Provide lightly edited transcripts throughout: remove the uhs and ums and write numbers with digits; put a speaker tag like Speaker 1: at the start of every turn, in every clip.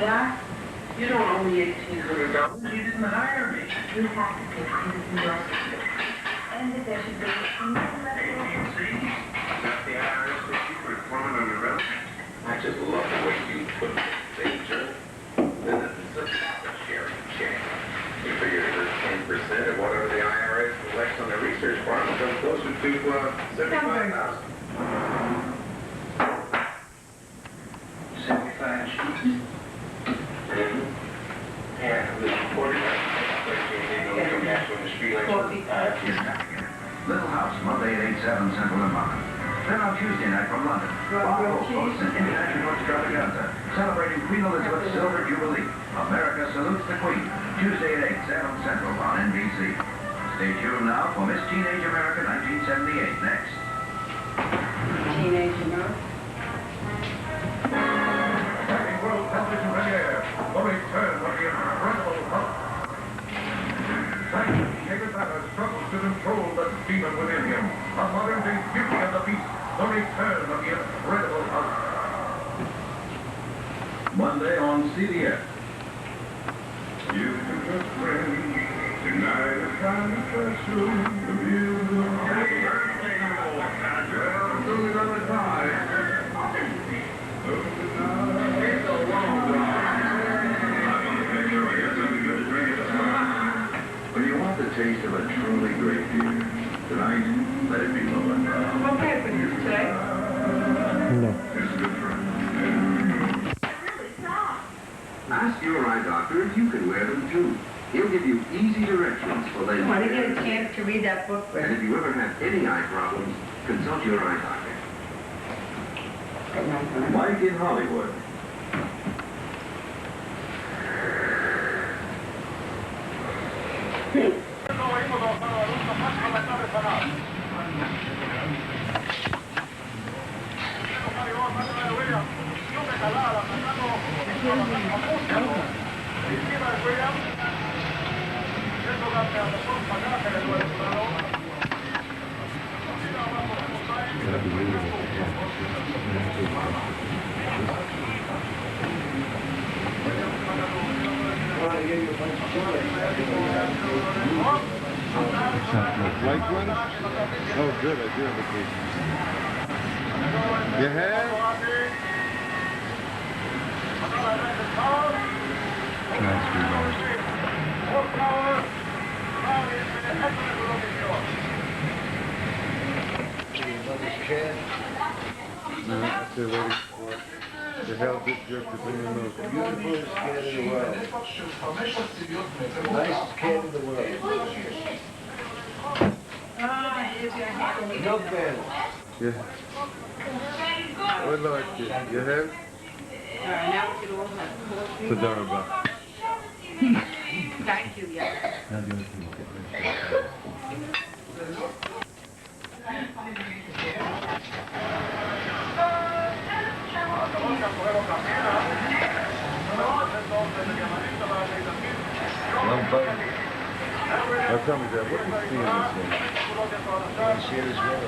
Speaker 1: what?
Speaker 2: You don't owe me $1,800. You didn't hire me.
Speaker 1: You have to pay $1,000. And that there should be some
Speaker 2: See? Got the IRS issue for employment on the road. I just love the way you put things, sir. Then it's a sharing check. You figure that 10% of whatever the IRS collects on the research farm will come closer to $75,000. 75 sheets. Yeah, the 45.
Speaker 3: Little House, Monday at 8/7 Central and Market. Then on Tuesday night from London, Bob hosts an international extravaganza celebrating Queen Elizabeth's Silver Jubilee. America Salutes the Queen, Tuesday at 8/7 Central on NBC. Stay tuned now for Miss Teenage America 1978 next.
Speaker 1: Teenage America?
Speaker 3: World television premiere, the return of the incredible Hulk. David Banner struggles to control the demon within him. A modern-day Beauty and the Beast, the return of the incredible Hulk. Monday on CBS. You can just friends, tonight is time to pursue the music. Happy birthday, Well, another time. It's a long ride. When you want the taste of a truly great beer, tonight, let it be Lowen.
Speaker 1: Okay for you today?
Speaker 4: No.
Speaker 3: It's good for Ask your eye doctor if you can wear them too. He'll give you easy directions for laser.
Speaker 1: I want to get a chance to read that book with
Speaker 3: And if you ever have any eye problems, consult your eye doctor. Mike in Hollywood.
Speaker 4: Like one? Oh, good. I do have a case. You have? No, that's the waiting for. The hell did jerk to bring them milk.
Speaker 5: Beautiful cat in the world. Nicest cat in the world. Milk man.
Speaker 4: Yeah. Oh, Lord, you have?
Speaker 1: now we should all have
Speaker 4: Sit down about.
Speaker 1: Thank you, yes.
Speaker 4: Now tell me, Dad, what do you see in this thing?
Speaker 5: I see it as well.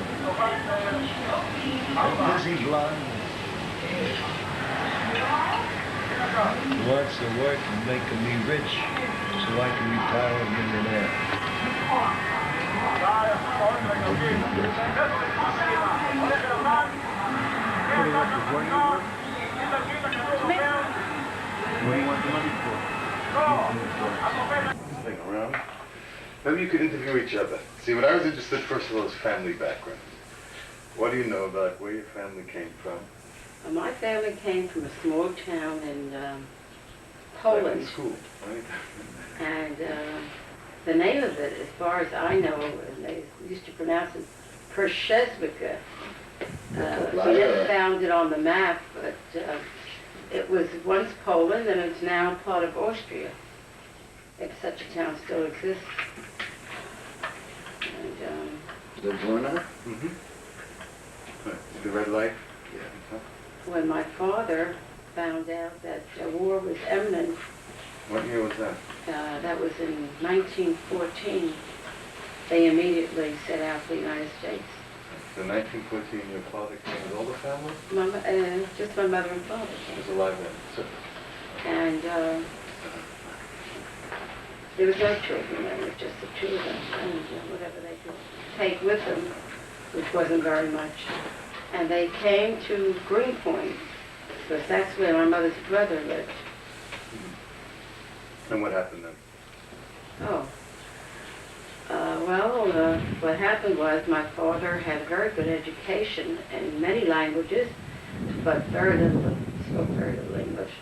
Speaker 5: I'm busy blind. He wants to work and making me rich so I can retire a millionaire.
Speaker 4: What do you want the money for? Hang around. Maybe you could interview each other. See, what I was interested first of all is family background. What do you know about where your family came from?
Speaker 1: My family came from a small town in
Speaker 4: Like
Speaker 1: Poland.
Speaker 4: in school, right?
Speaker 1: And the name of it, as far as I know, and they used to pronounce it Pershezvika. We never found it on the map, but it was once Poland and it's now part of Austria, if such a town still exists. And,
Speaker 5: The Brunner?
Speaker 4: Mm-hmm. The red light?
Speaker 5: Yeah.
Speaker 1: when my father found out that war was imminent,
Speaker 4: What year was that?
Speaker 1: that was in 1914, they immediately set out for the United States.
Speaker 4: So 1914, your father came with all the family?
Speaker 1: Just my mother and father
Speaker 4: He
Speaker 1: came.
Speaker 4: was alive then. So,
Speaker 1: And there was no children, there was just the two of them, and whatever they could take with them, which wasn't very much. And they came to Greenpoint, because that's where my mother's brother lived.
Speaker 4: And what happened then?
Speaker 1: Oh. What happened was my father had a very good education in many languages, but very little, spoke very little English.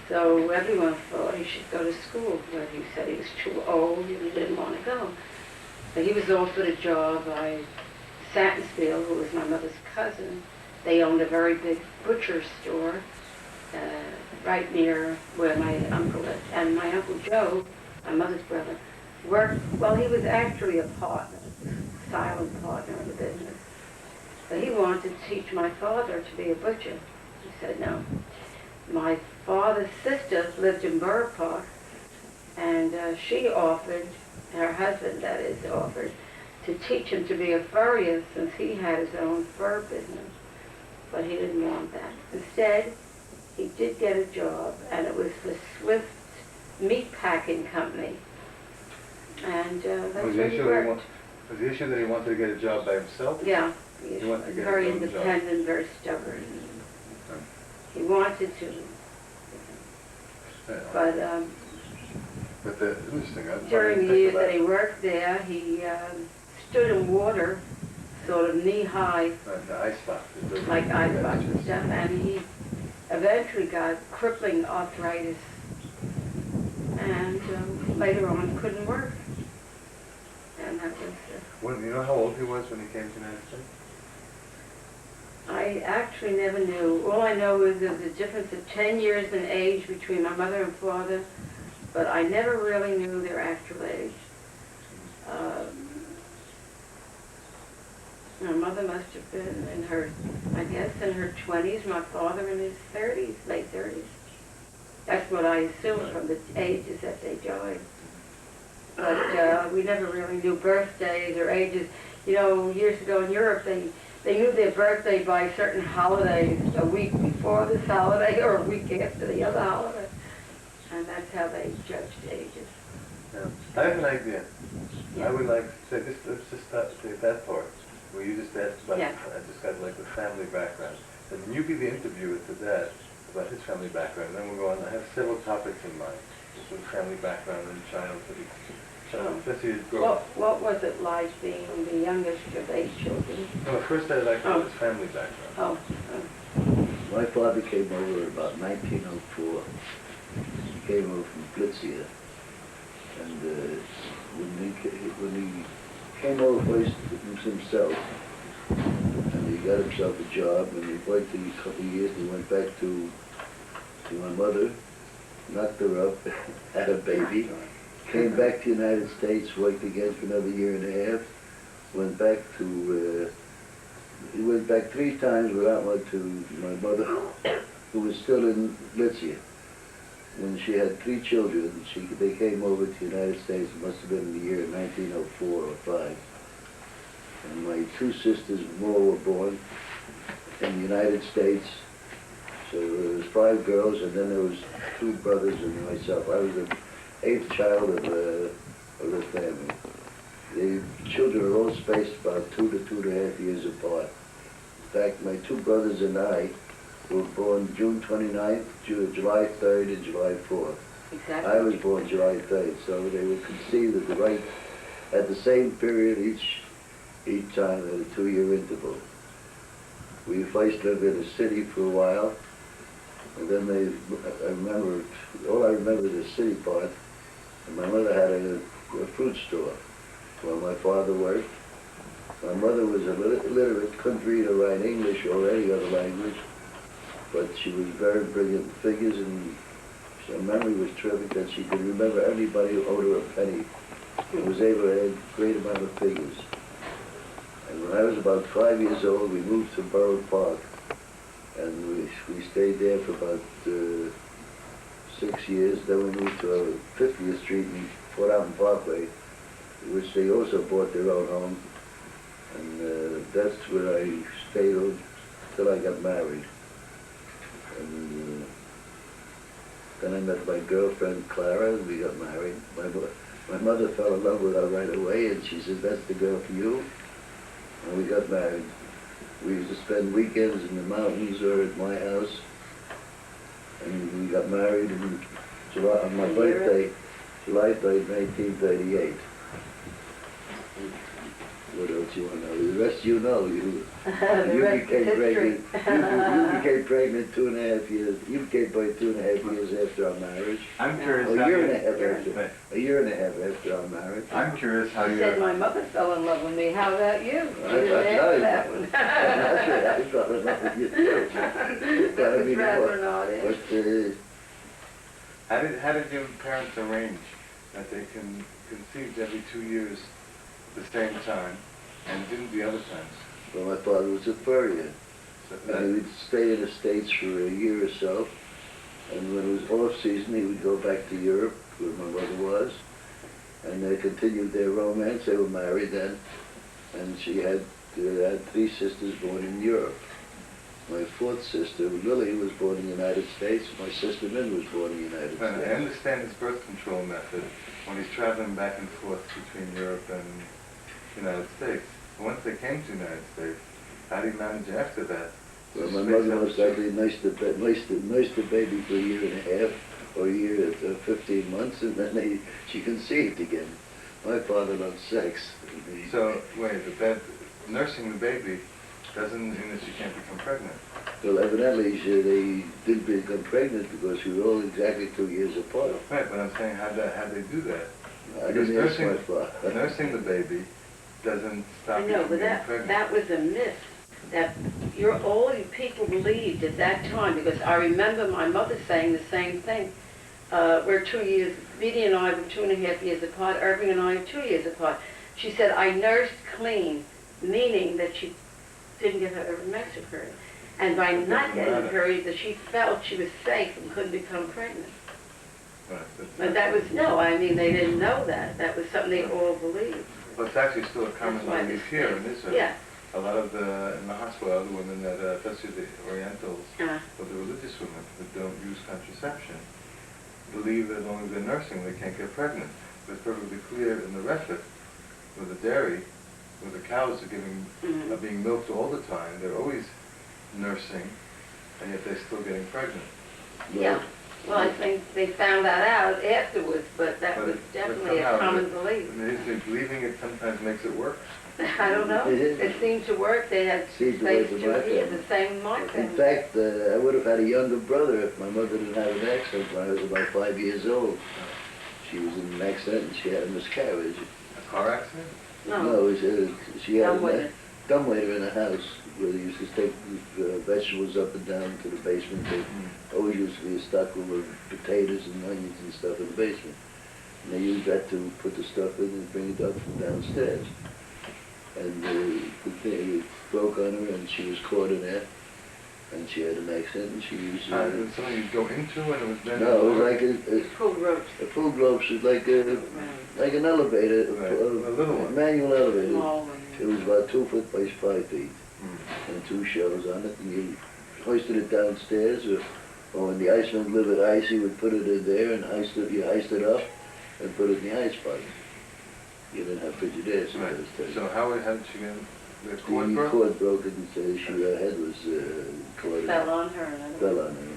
Speaker 1: So everyone thought he should go to school, but he said he was too old and he didn't want to go. But he was offered a job by Satonsfield, who was my mother's cousin. They owned a very big butcher store right near where my uncle lived. And my Uncle Joe, my mother's brother, worked, well, he was actually a partner, silent partner in the business. But he wanted to teach my father to be a butcher. He said no. My father's sister lived in Borough Park, and she offered, her husband that is, offered to teach him to be a furrier since he had his own fur business. But he didn't want that. Instead, he did get a job, and it was the Swift Meat Packing Company. And that's where he worked.
Speaker 4: Was the issue that he wanted to get a job by himself?
Speaker 1: Yeah, he
Speaker 4: He
Speaker 1: was
Speaker 4: wanted to get
Speaker 1: very
Speaker 4: his own
Speaker 1: independent, very stubborn.
Speaker 4: Okay.
Speaker 1: He wanted to, but
Speaker 4: the interesting.
Speaker 1: during the years that he worked there, he stood in water, sort of knee-high,
Speaker 4: The ice box.
Speaker 1: like ice box and stuff, and he eventually got crippling arthritis, and later on couldn't work. And that was,
Speaker 4: You know how old he was when he came to the United States?
Speaker 1: I actually never knew. All I know is there's a difference of 10 years in age between my mother and father, but I never really knew their actual age. My mother must have been in her, I guess, in her 20s, my father in his 30s, late 30s. That's what I assumed from the ages that they died. But we never really knew birthdays or ages. You know, years ago in Europe, they knew their birthday by certain holidays, a week before this holiday or a week after the other holiday. And that's how they judged ages.
Speaker 4: Yeah. I have an idea.
Speaker 1: Yeah.
Speaker 4: I would like to say, let's just say that part, where you just asked about,
Speaker 1: Yeah.
Speaker 4: I just got like the family background. And you be the interviewer to Dad about his family background. Then we'll go on. I have several topics in mind. With family background and childhood. Especially his growth.
Speaker 1: What was it like being the youngest of 8 children?
Speaker 4: No, first I'd like to know his family background.
Speaker 1: Oh,
Speaker 6: My father came over about 1904. He came over from Blitzia. And when he came over first himself, and he got himself a job, and he worked a couple of years, and he went back to my mother, knocked her up, had a baby, came back to the United States, worked again for another year and a half, went back to, he went back 3 times without much to my mother, who was still in Blitzia. When she had 3 children, they came over to the United States, it must have been in the year 1904 or 5. And my 2 sisters more were born in the United States. So there was 5 girls, and then there was 2 brothers and myself. I was the 8th child of the family. The children are all spaced about 2 to 2.5 years apart. In fact, my 2 brothers and I were born June 29th, July 3rd, and July 4th.
Speaker 1: exactly.
Speaker 6: I was born July 3rd, so they were conceived at the same period each time at a 2-year interval. We first lived in a city for a while, and then all I remember is the city part. And my mother had a fruit store where my father worked. My mother was illiterate, couldn't read or write English or any other language, but she was very brilliant in figures, and her memory was terrific that she could remember everybody who owed her a penny and was able to add a great amount of figures. And when I was about 5 years old, we moved to Borough Park, and we stayed there for about 6 years. Then we moved to 50th Street and Fort Allen Parkway, which they also bought their own home. And that's where I stayed till I got married. And Then I met my girlfriend Clara, and we got married. My mother fell in love with her right away, and she said, "That's the girl for you." And we got married. We used to spend weekends in the mountains or at my house. And we got married in July, on my birthday, July 3rd, 1938. What else you want to know? The rest you know. You became pregnant. You became pregnant 2.5 years. You became pregnant 2.5 years after our marriage.
Speaker 4: I'm curious
Speaker 6: A
Speaker 4: how
Speaker 6: year
Speaker 4: you...
Speaker 6: and a half after. A year and a half after our marriage.
Speaker 4: I'm curious how
Speaker 1: She
Speaker 4: you...
Speaker 1: said my mother fell in love with me. How about you? You
Speaker 6: I
Speaker 1: didn't ask that one.
Speaker 6: That's right. I fell in love with you too. But I mean,
Speaker 1: Rather not it.
Speaker 6: but
Speaker 4: How did your parents arrange that they conceived every 2 years at the same time and didn't the other times?
Speaker 6: well, my father was a furrier.
Speaker 4: So
Speaker 6: And he would stay in the States for a year or so. And when it was off season, he would go back to Europe, where my mother was. And they continued their romance. They were married then. And she had 3 sisters born in Europe. My 4th sister, Lily, was born in the United States. My sister, Min, was born in the United
Speaker 4: I
Speaker 6: States.
Speaker 4: understand his birth control method when he's traveling back and forth between Europe and the United States. But once they came to the United States, how did he manage after that?
Speaker 6: Well, my mother most likely nursed the baby for a year and a half, or a year, 15 months, and then she conceived again. My father loved sex.
Speaker 4: So, wait, nursing the baby doesn't mean that she can't become pregnant.
Speaker 6: Well, evidently they didn't become pregnant because we were all exactly 2 years apart.
Speaker 4: Right, but I'm saying how'd they do that?
Speaker 6: I
Speaker 4: Because
Speaker 6: didn't ask my father.
Speaker 4: nursing the baby doesn't stop
Speaker 1: I
Speaker 4: you
Speaker 1: know,
Speaker 4: from
Speaker 1: but
Speaker 4: getting pregnant.
Speaker 1: that was a myth. That all you people believed at that time, because I remember my mother saying the same thing. We're 2 years, Vidi and I were 2.5 years apart, Irving and I are 2 years apart. She said, I nursed clean, meaning that she didn't get her every menstrual period. And by not getting the period, that she felt she was safe and couldn't become pregnant.
Speaker 4: Right,
Speaker 1: But that was, no, I mean, they didn't know that. That was something they all believed.
Speaker 4: Well, it's actually still a common
Speaker 1: That's why
Speaker 4: belief
Speaker 1: they
Speaker 4: here
Speaker 1: say-
Speaker 4: in Israel.
Speaker 1: Yeah.
Speaker 4: A lot of in the hospital, the women that, especially the Orientals,
Speaker 1: Uh,
Speaker 4: or the religious women that don't use contraception, believe that as long as they're nursing, they can't get pregnant. But it's perfectly clear in the refit, with the dairy, where the cows are being milked all the time, they're always nursing, and yet they're still getting pregnant.
Speaker 1: yeah. Well, I think they found that out afterwards, but that was definitely a common belief.
Speaker 4: Believing it sometimes makes it work.
Speaker 1: I don't know. It seemed to work. They had
Speaker 6: Seemed to work
Speaker 1: spaced
Speaker 6: with
Speaker 1: 2
Speaker 6: my
Speaker 1: years,
Speaker 6: family.
Speaker 1: the same in my
Speaker 6: In
Speaker 1: family.
Speaker 6: fact, I would have had a younger brother if my mother didn't have an accident when I was about 5 years old. She was in an accident and she had a miscarriage.
Speaker 4: A car accident?
Speaker 6: No, it was, she had
Speaker 1: Dumbwaiter.
Speaker 6: a dumbwaiter in the house where they used to take vegetables up and down to the basement. They always used to be a stock of potatoes and onions and stuff in the basement. And they used that to put the stuff in and bring it up from downstairs. And the thing broke on her and she was caught in there. And she had an accident and she was...
Speaker 4: It was something you'd go into and it was then...
Speaker 6: no, it was like
Speaker 1: Pulled ropes.
Speaker 6: a full ropes was like an elevator,
Speaker 4: Right, a little one.
Speaker 6: manual elevator.
Speaker 1: Small
Speaker 6: It was about 2 foot by 5 feet, and 2 shelves on it, and you hoisted it downstairs, or when the iceman lived at ice, he would put it in there and you iced it up and put it in the ice box. You didn't have Frigidaires in
Speaker 4: Right.
Speaker 6: those days.
Speaker 4: So how did she get the cord
Speaker 6: The
Speaker 4: broke?
Speaker 6: cord broke and her head was caught.
Speaker 1: Fell on her. And I
Speaker 6: Fell on her.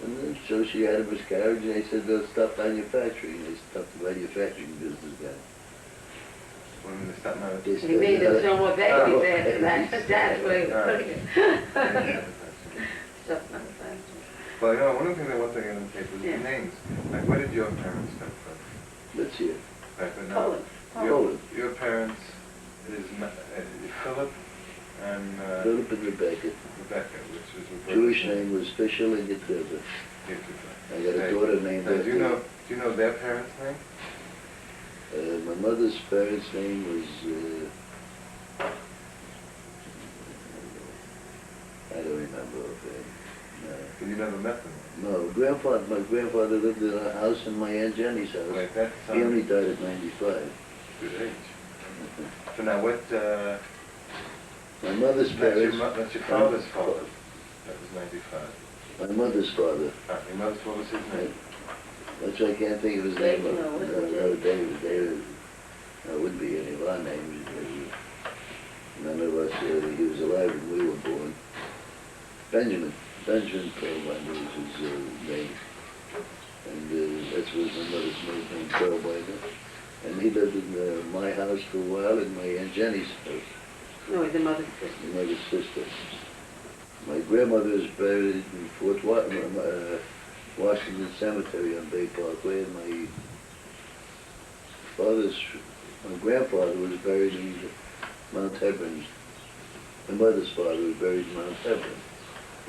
Speaker 6: And then, so she had a miscarriage, and they said, they'll stop manufacturing. They stopped the manufacturing business then.
Speaker 4: When they stopped now.
Speaker 6: They
Speaker 1: He made there's no more babies
Speaker 6: Oh,
Speaker 1: after that. That's where he was putting it. Stuff like that.
Speaker 4: Well, you know, one of the things I want to get on tape was
Speaker 1: Yeah.
Speaker 4: the names. Like, where did your parents come from?
Speaker 6: Let's see it.
Speaker 4: Right, but now,
Speaker 1: Poland.
Speaker 6: Poland.
Speaker 4: Your parents is Philip and
Speaker 6: Philip and Rebecca.
Speaker 4: Rebecca, which was Rebecca.
Speaker 6: Jewish name was Fischel and Getriebe. I got a daughter named
Speaker 4: Now, do you
Speaker 6: after.
Speaker 4: know their parents' name?
Speaker 6: My mother's parents' name was, I don't remember offhand.
Speaker 4: Because you never met them.
Speaker 6: No, my grandfather lived in a house in my Aunt Jenny's house.
Speaker 4: Wait, that's
Speaker 6: He only died at 95.
Speaker 4: good age. So now what,
Speaker 6: My mother's parents...
Speaker 4: that's your father's father. That was 95.
Speaker 6: My mother's father.
Speaker 4: Your mother's, what was his name?
Speaker 6: Which I can't think of his
Speaker 1: David,
Speaker 6: name.
Speaker 1: no, it wasn't
Speaker 6: No, David. That wouldn't be any of our names. None of us, he was alive when we were born. Benjamin Perlbinder was his name. And that was my mother's maiden name, Perlbinder. And he lived in my house for a while and my Aunt Jenny's house.
Speaker 1: No, the mother's sister.
Speaker 6: My mother's sister. My grandmother is buried in Washington Cemetery on Bay Parkway, and my grandfather was buried in Mount Hebron. My mother's father was buried in Mount Hebron.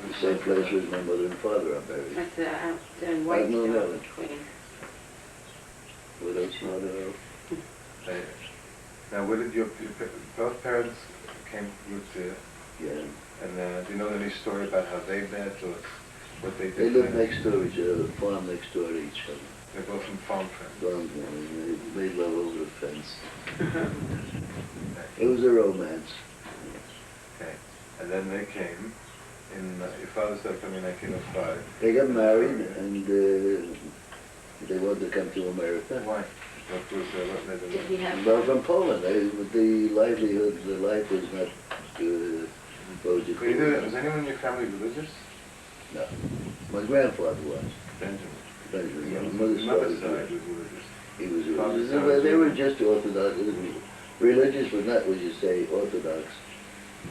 Speaker 6: The same place where my mother and father are buried.
Speaker 1: That's out in Whitestone, Queens.
Speaker 6: What else you want to know?
Speaker 4: Now, where did your both parents came from Lucia?
Speaker 6: Yeah.
Speaker 4: And do you know any story about how they met or what they did?
Speaker 6: They lived next door to each other, farm next door to each other.
Speaker 4: They're both from farm friends.
Speaker 6: Farm, they made love over the fence. It was a romance.
Speaker 4: Okay. And then they came in, your father started coming in 1905.
Speaker 6: They got married and they wanted to come to America.
Speaker 4: Why? What made them?
Speaker 1: Did he have?
Speaker 6: Well, from Poland, the livelihood, the life was not
Speaker 4: Was anyone in your family religious?
Speaker 6: No. My grandfather was.
Speaker 4: Benjamin.
Speaker 6: Benjamin.
Speaker 4: Yeah,
Speaker 6: My mother's
Speaker 4: mother's
Speaker 6: father
Speaker 4: side was religious.
Speaker 6: He was
Speaker 4: Father's
Speaker 6: religious.
Speaker 4: side
Speaker 6: They
Speaker 4: was
Speaker 6: were just Orthodox. Religious was not what you say, Orthodox.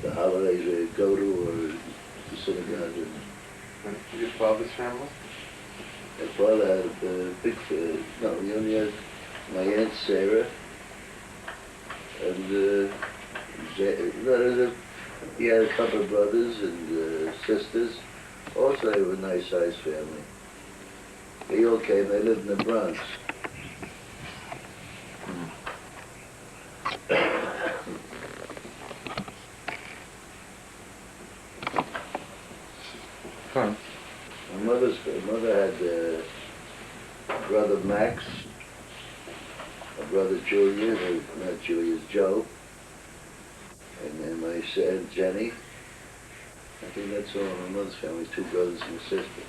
Speaker 6: The holidays they go to or the synagogue.
Speaker 4: And your father's family?
Speaker 6: My father had a big, no, he only had my Aunt Sarah and he had a couple of brothers and sisters. Also, they were a nice-sized family. They all came, they lived in the Bronx.
Speaker 4: Huh.
Speaker 6: My mother had a brother Max, a brother Julian, not Julius, Joe, and then my Aunt Jenny. I think that's all my mother's family, 2 brothers and a sister.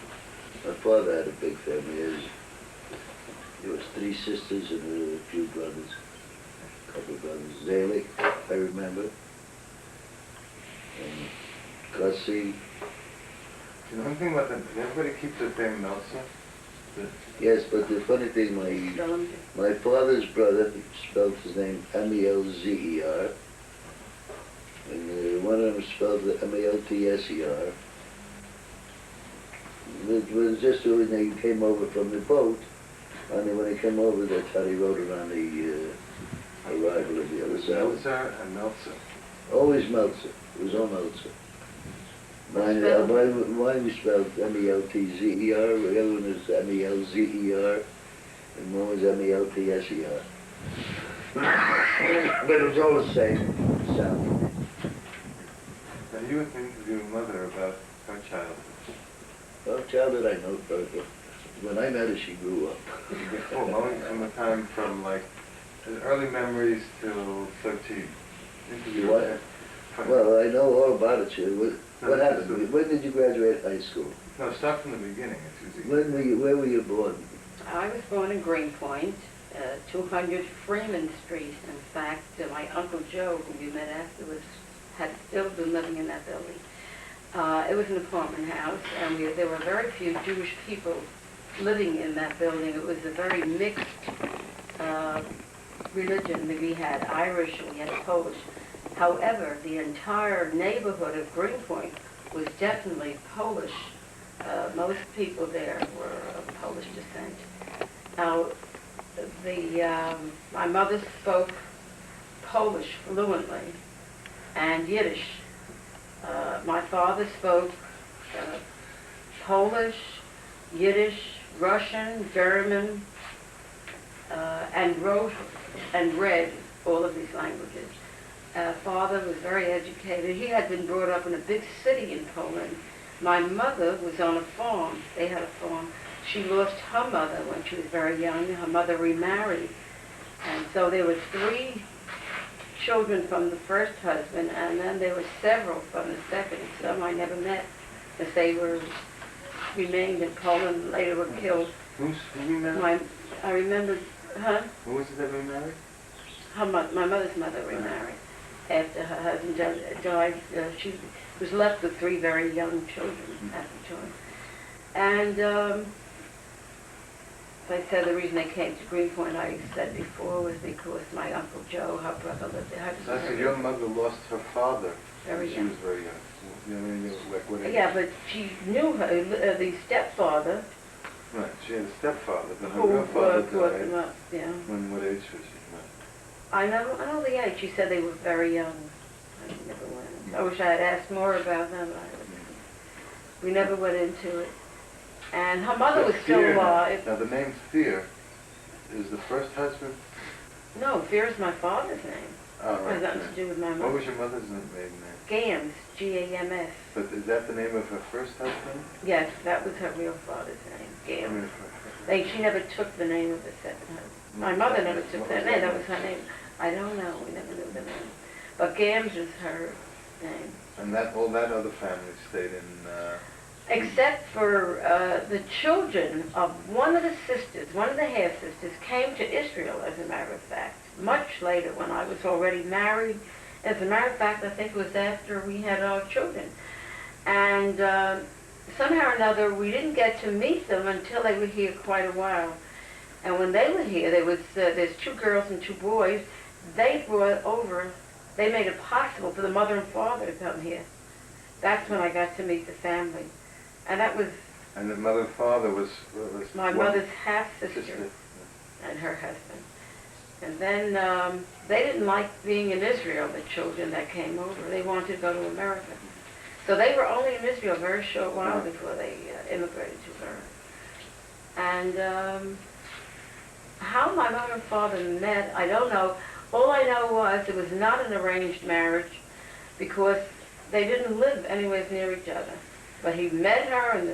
Speaker 6: My father had a big family. There was 3 sisters and a few brothers, a couple of brothers. Zalik, I remember, and Gussie.
Speaker 4: You know anything about that? Everybody keeps their name Meltzer?
Speaker 6: Yes, but the funny thing, my father's brother spelled his name M-E-L-Z-E-R, and one of them spelled M-A-L-T-S-E-R. It was just when they came over from the boat, and when they came over, that's how they wrote it on the arrival of the other side.
Speaker 4: Meltzer and Meltzer.
Speaker 6: Always Meltzer. It was all Meltzer. Mine was spelled M-E-L-T-Z-E-R, the other one is M-E-L-Z-E-R, and one was M-E-L-T-S-E-R. But it was all the same sound.
Speaker 4: Now you were thinking to your mother about her childhood.
Speaker 6: Well, childhood I know, but when I met her, she grew up.
Speaker 4: Before, from the time from like early memories till 13. Interview
Speaker 6: What?
Speaker 4: her.
Speaker 6: Well, I know all about it. What happened? When did you graduate high school?
Speaker 4: No, start from the beginning. It's easy.
Speaker 6: Where were you born?
Speaker 1: I was born in Greenpoint, 200 Freeman Street. In fact, my Uncle Joe, who you met afterwards, had still been living in that building. It was an apartment house, and there were very few Jewish people living in that building. It was a very mixed religion. We had Irish, we had Polish. However, the entire neighborhood of Greenpoint was definitely Polish. Most people there were of Polish descent. Now, my mother spoke Polish fluently and Yiddish. My father spoke Polish, Yiddish, Russian, German, and wrote and read all of these languages. Father was very educated. He had been brought up in a big city in Poland. My mother was on a farm. They had a farm. She lost her mother when she was very young. Her mother remarried. And so there were 3 children from the first husband, and then there were several from the second. Some I never met, because they were remained in Poland and later were killed.
Speaker 4: Who remarried?
Speaker 1: I remember,
Speaker 4: Who was it that remarried?
Speaker 1: my mother's mother remarried after her husband died. She was left with 3 very young children at the time. And I said the reason they came to Greenpoint, I said before, was because my Uncle Joe, her brother, lived there.
Speaker 4: So your mother lost her father
Speaker 1: Very
Speaker 4: when
Speaker 1: young.
Speaker 4: she was very young. You know, like what age?
Speaker 1: Yeah, but she knew her, the stepfather,
Speaker 4: Right, she had a stepfather, but her
Speaker 1: who
Speaker 4: grandfather
Speaker 1: brought
Speaker 4: died.
Speaker 1: them up, yeah.
Speaker 4: What age was she?
Speaker 1: I know the age. She said they were very young. I never went. I wish I had asked more about them. We never went into it. And her mother was still alive.
Speaker 4: Now the name Fear is the first husband?
Speaker 1: No, Fear is my father's name.
Speaker 4: Oh,
Speaker 1: It
Speaker 4: right.
Speaker 1: has nothing to do with my
Speaker 4: What
Speaker 1: mother.
Speaker 4: was your mother's maiden name?
Speaker 1: Gams, G-A-M-S.
Speaker 4: But is that the name of her first husband?
Speaker 1: Yes, that was her real father's name, Gams. She never took the name of the second husband. My mother never took that name. That was her name. I don't know. We never knew the name. But Gams is her name.
Speaker 4: And all that other family stayed in...
Speaker 1: Except for the children of one of the sisters, one of the half-sisters, came to Israel, as a matter of fact, much later when I was already married. As a matter of fact, I think it was after we had our children. And somehow or another, we didn't get to meet them until they were here quite a while. And when they were here, there's 2 girls and 2 boys. They brought over, they made it possible for the mother and father to come here. That's when I got to meet the family. And that was...
Speaker 4: And the mother and father was
Speaker 1: my
Speaker 4: one
Speaker 1: mother's half-sister and her husband. And then they didn't like being in Israel, the children that came over. They wanted to go to America. So they were only in Israel a very short while before they immigrated to America. And how my mother and father met, I don't know. All I know was it was not an arranged marriage because they didn't live anywhere near each other. But he met her and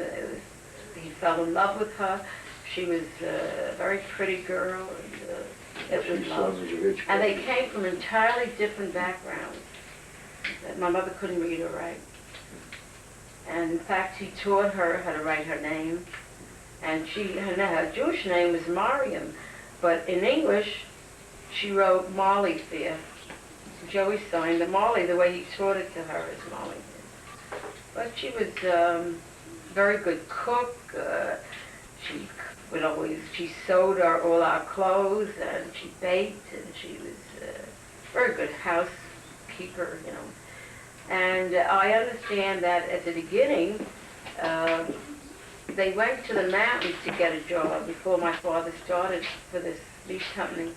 Speaker 1: he fell in love with her. She was a very pretty girl. And, it was love. And they came from entirely different backgrounds. My mother couldn't read or write. And in fact, he taught her how to write her name. And her Jewish name was Mariam. But in English, she wrote Molly Fear. She always signed the Molly the way he taught it to her as Molly. But she was a very good cook. She sewed all our clothes, and she baked, and she was a very good housekeeper, you know. And I understand that at the beginning, they went to the mountains to get a job before my father started for this meat company.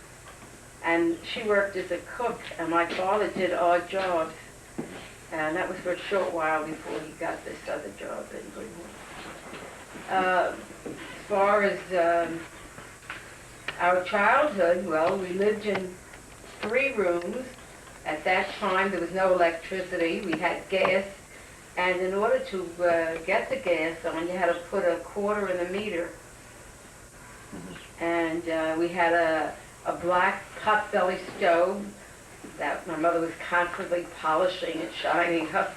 Speaker 1: And she worked as a cook, and my father did odd jobs. And that was for a short while before he got this other job in Greenwood. As far as our childhood, well, we lived in 3 rooms. At that time, there was no electricity. We had gas. And in order to get the gas on, you had to put a quarter in the meter. And we had a black pot-belly stove that my mother was constantly polishing and shining up.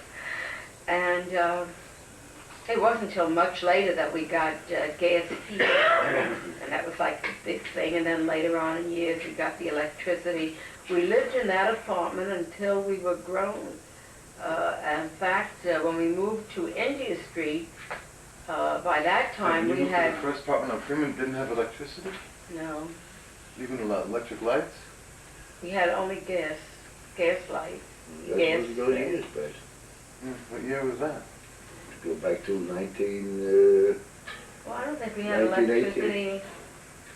Speaker 1: And it wasn't until much later that we got gas heat. And that was like the big thing. And then later on in years, we got the electricity. We lived in that apartment until we were grown. In fact, when we moved to India Street, by that time we had...
Speaker 4: The first apartment on Freeman didn't have electricity?
Speaker 1: No.
Speaker 4: Even electric lights?
Speaker 1: We had only gas light.
Speaker 6: That was those years, guys.
Speaker 4: What year was that?
Speaker 6: Go back to 19...
Speaker 1: Well, I don't think we had
Speaker 6: 1918.
Speaker 1: electricity.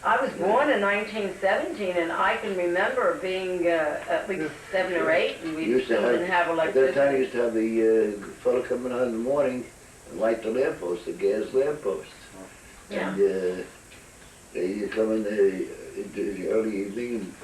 Speaker 1: I was born in 1917, and I can remember being at least 7 or 8, and we still didn't have
Speaker 6: At that time, you
Speaker 1: electricity.
Speaker 6: used to have the fellow coming on in the morning and light the lamppost, the gas lamppost.
Speaker 1: Yeah.
Speaker 6: And they come in the early evening and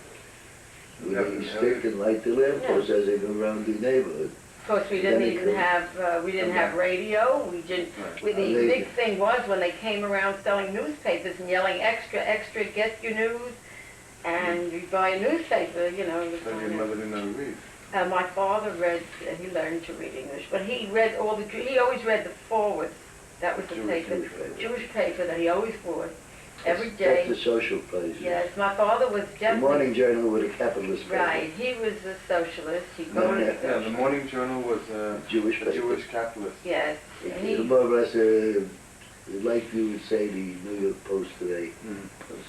Speaker 6: with a stick and light the lamppost as they go around the neighborhood.
Speaker 1: Of course, we didn't even have radio. The big thing was when they came around selling newspapers and yelling, "Extra, extra, get your news." And you buy a newspaper, you know.
Speaker 4: So your mother didn't know to read?
Speaker 1: My father read, he learned to read English, but he read he always read the forwards That was the
Speaker 4: Jewish
Speaker 1: paper,
Speaker 4: paper.
Speaker 1: Jewish paper that he always bought every day.
Speaker 6: That's the social place.
Speaker 1: Yes, my father was
Speaker 6: The
Speaker 1: definitely...
Speaker 6: morning journal with a capitalist paper.
Speaker 1: Right, he was a socialist. He
Speaker 6: No,
Speaker 1: voted...
Speaker 4: Yeah, the Morning Journal was
Speaker 6: Jewish
Speaker 4: a
Speaker 6: paper.
Speaker 4: Jewish capitalist.
Speaker 1: Yes, he...
Speaker 6: More or less, like you would say, the New York Post today,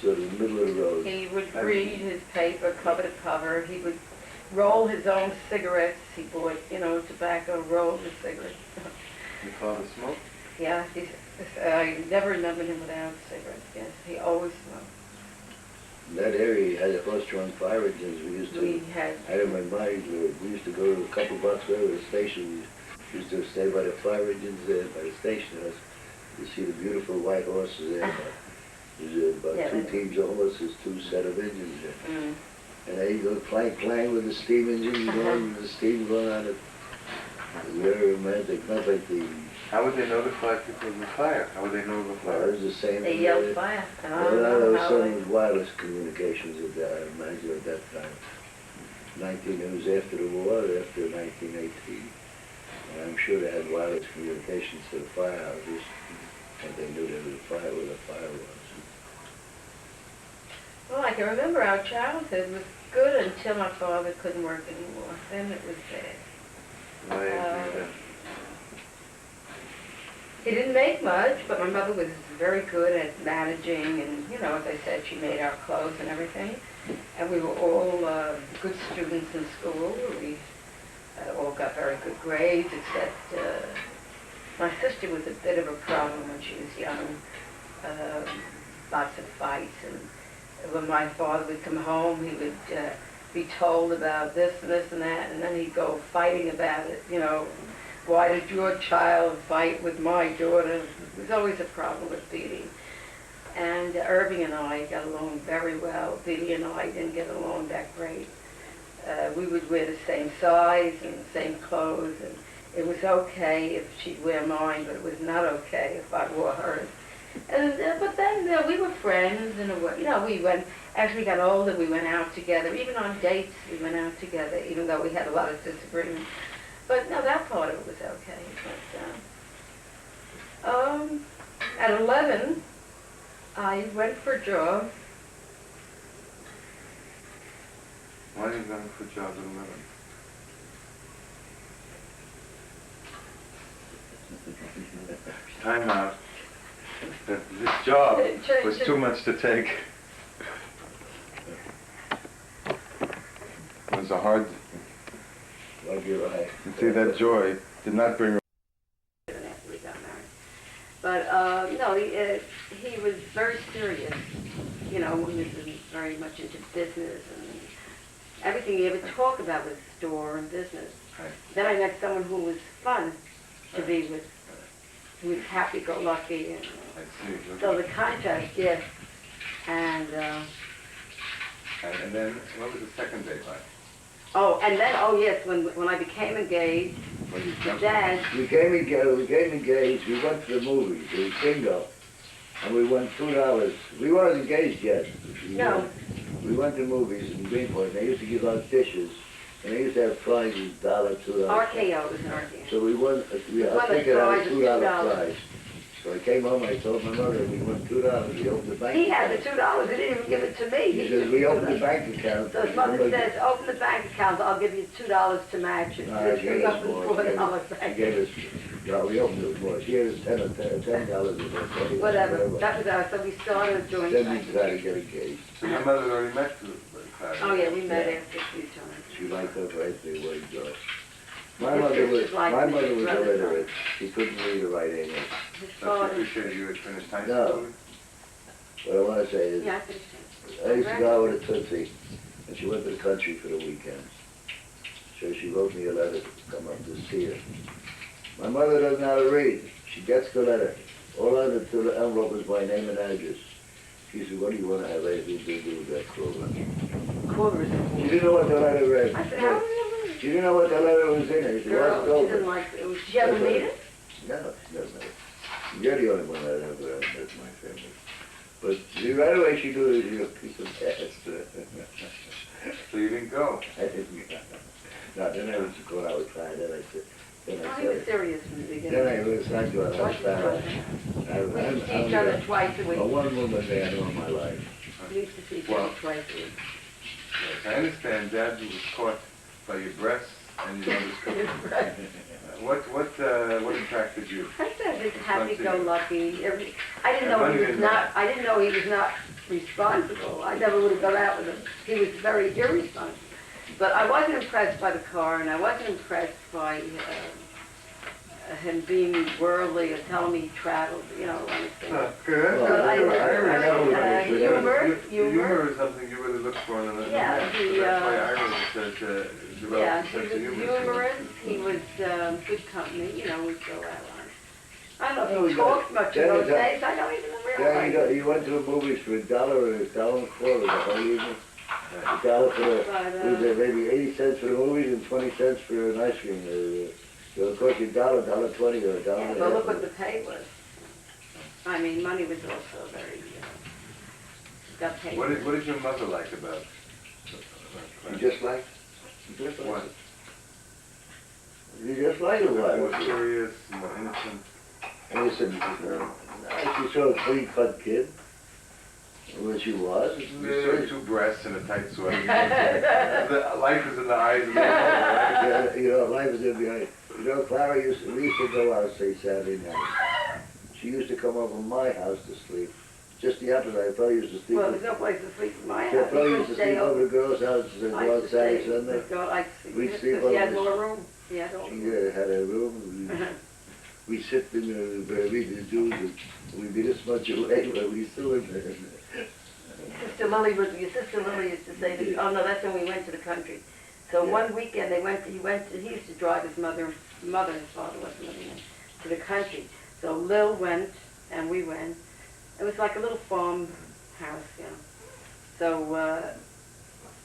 Speaker 6: sort of middle of the road.
Speaker 1: He would read his paper cover to cover. He would roll his own cigarettes. He bought, tobacco, rolled his cigarettes.
Speaker 4: Your father smoked?
Speaker 1: Yeah, I never remembered him without cigarettes. Yes, he always smoked.
Speaker 6: In that area, you had a horse-drawn fire engines. We used to,
Speaker 1: We had...
Speaker 6: I don't remember, we used to go to a couple blocks away with the station. We used to stay by the fire engines there, by the station house. You see the beautiful white horses there. There's about
Speaker 1: Yeah,
Speaker 6: two
Speaker 1: but-
Speaker 6: teams of horses, two set of engines there.
Speaker 1: Mm.
Speaker 6: And there you go, clang with the steam engine going, the steam going on it. It was very romantic, not like the,
Speaker 4: How would they notify people of the fire? How would they know of the
Speaker 6: it
Speaker 4: fire?
Speaker 6: was the same.
Speaker 1: They yelled fire. And I
Speaker 6: Well,
Speaker 1: don't
Speaker 6: there
Speaker 1: know
Speaker 6: was
Speaker 1: how
Speaker 6: some
Speaker 1: they...
Speaker 6: wireless communications at that, I imagine at that time. It was after the war, after 1918. And I'm sure they had wireless communications to the firehouses, and they knew there was a fire where the fire was.
Speaker 1: Well, I can remember our childhood was good until my father couldn't work anymore. Then it was bad.
Speaker 4: Why did they do
Speaker 1: He didn't make much, but my mother was very good at managing, and, as I said, she made our clothes and everything. And we were all good students in school. We all got very good grades, except my sister was a bit of a problem when she was young. Lots of fights, and when my father would come home, he would be told about this and this and that, and then he'd go fighting about it, why did your child fight with my daughter? There was always a problem with beating. And Irving and I got along very well. Dee and I didn't get along that great. We would wear the same size and the same clothes, and it was okay if she'd wear mine, but it was not okay if I wore hers. And but then we were friends, and we went. As we got older, we went out together. Even on dates, we went out together, even though we had a lot of disagreements. But no, that part of it was okay. But at 11, I went for a job.
Speaker 4: Why are you going for a job at 11? Time out. This job was too much to take. It was a hard...
Speaker 6: Like you're right.
Speaker 4: You see, that joy did not bring...
Speaker 1: After we got married. But no, he was very serious. He was very much into business, and everything he ever talked about was store and business.
Speaker 4: Right.
Speaker 1: Then I met someone who was fun to be with, who was happy-go-lucky, and
Speaker 4: I see.
Speaker 1: so the contrast, yes. And
Speaker 4: And then, what was the second date like?
Speaker 1: yes, when I became engaged,
Speaker 4: When you
Speaker 1: to
Speaker 4: jumped?
Speaker 1: Dad,
Speaker 6: We came engaged, we went to the movies, it was bingo, and we won $2. We weren't engaged yet.
Speaker 1: No.
Speaker 6: We went to movies in Greenport, they used to give out dishes, and they used to have prizes, $1, $2.
Speaker 1: RKO was an RKO.
Speaker 6: So we won, I
Speaker 1: won a
Speaker 6: think it had a
Speaker 1: prize of
Speaker 6: $2
Speaker 1: $2.
Speaker 6: prize. So I came home, I told my mother, we won $2, we opened the bank.
Speaker 1: He had the
Speaker 6: account.
Speaker 1: $2, he didn't even give it to me.
Speaker 6: He says, we opened the bank account.
Speaker 1: So his mother says, open the bank account, I'll give you $2 to match it.
Speaker 6: No,
Speaker 1: So
Speaker 6: she
Speaker 1: she
Speaker 6: gave us
Speaker 1: opened
Speaker 6: more.
Speaker 1: $4
Speaker 6: She
Speaker 1: bank.
Speaker 6: gave us, no, we opened it more. She gave us $10.
Speaker 1: Whatever, that was ours, so we started a joint
Speaker 6: Then
Speaker 1: bank
Speaker 6: we tried to
Speaker 1: account.
Speaker 6: get engaged.
Speaker 4: So your mother had already met Clara.
Speaker 1: Oh yeah, we met
Speaker 6: Yeah.
Speaker 1: after a few times.
Speaker 6: She liked her right there, way Joyce. My
Speaker 1: His
Speaker 6: mother was
Speaker 1: sisters liked me, his brothers
Speaker 6: illiterate. She couldn't read or write English.
Speaker 1: His
Speaker 4: Don't you
Speaker 1: father,
Speaker 4: appreciate you had finished high
Speaker 6: No.
Speaker 4: school?
Speaker 6: What I want to say is,
Speaker 1: yeah, I finished it.
Speaker 6: I used to go out with a Tootsie, and she went to the country for the weekend. So she wrote me a letter to come up to see her. My mother doesn't know how to read. She gets the letter. All on the envelope is my name and address. She said, what do you want to have anything to do with that Clover?
Speaker 1: Quarters.
Speaker 6: She didn't know what the letter read.
Speaker 1: I said, how do you
Speaker 6: She didn't know what the letter was in it. She
Speaker 1: Girl,
Speaker 6: walked
Speaker 1: she
Speaker 6: over.
Speaker 1: didn't like it. Did she ever meet it?
Speaker 6: No, she doesn't know. You're the only one that ever met my family. But she, right away she knew that you were a piece of ass.
Speaker 4: So you didn't go?
Speaker 6: I didn't. No, then I was going out with Clara. Then I said, Then
Speaker 1: Oh,
Speaker 6: I
Speaker 1: he was
Speaker 6: said,
Speaker 1: serious from the beginning.
Speaker 6: then I was not good. I was bad.
Speaker 1: We used to see each other twice a week.
Speaker 6: One woman there in all my life.
Speaker 1: We used to see each other twice a week.
Speaker 4: Yes, I understand, Dad, you was caught by your breasts and your mother's cooking. What attracted you?
Speaker 1: I said he's happy-go-lucky. I didn't know he was not. I didn't know he was not responsible. I never would have gone out with him. He was very irresponsible. But I wasn't impressed by the car, and I wasn't impressed by him being worldly or telling me he traveled. You know, anything.
Speaker 4: Good. Humor is something you really look for in a
Speaker 1: Yeah,
Speaker 4: man. So that's why Ira says
Speaker 1: yeah,
Speaker 4: develop a
Speaker 1: he
Speaker 4: sense
Speaker 1: was
Speaker 4: of humor.
Speaker 1: humorous. He was good company. You know, we'd go out on. I don't know if he talked much in those days. I don't even realize.
Speaker 6: Yeah, you went to the movies for $1 or $1.25 the whole evening. $1 for the, maybe 80 cents for the movies and 20 cents for an ice cream. So of course you $1, $1.20 or $1.
Speaker 1: Yeah, but look what the pay was. I mean, money was also very, got paid.
Speaker 4: What did your mother like about
Speaker 6: You just like? You just like
Speaker 4: what?
Speaker 6: it? You just like it,
Speaker 4: More
Speaker 6: why?
Speaker 4: curious, more innocent.
Speaker 6: Listen, she's sort of a clean-cut kid. When she was.
Speaker 4: Two breasts and a tight sweater. Life is in the eyes of the beholder, right?
Speaker 6: Yeah, you know, life is in the eye. You know, Clara we used to go out, say, Saturday night. She used to come over to my house to sleep. Just the opposite. I probably used to sleep.
Speaker 1: Well, there's no place to sleep in my
Speaker 6: I
Speaker 1: house.
Speaker 6: probably used to sleep over the girls' house and
Speaker 1: I
Speaker 6: go
Speaker 1: used
Speaker 6: out
Speaker 1: to stay,
Speaker 6: Saturday, Sunday.
Speaker 1: we'd sleep because he had more room. He had all
Speaker 6: She
Speaker 1: room.
Speaker 6: had a room. We sit in the read the Jews, and we'd be this much away, but we still in there.
Speaker 1: Your sister Lily used to say, oh no, that's when we went to the country. So one weekend he used to drive his mother and father wasn't living in, to the country. So Lil went and we went. It was like a little farm house, you know. So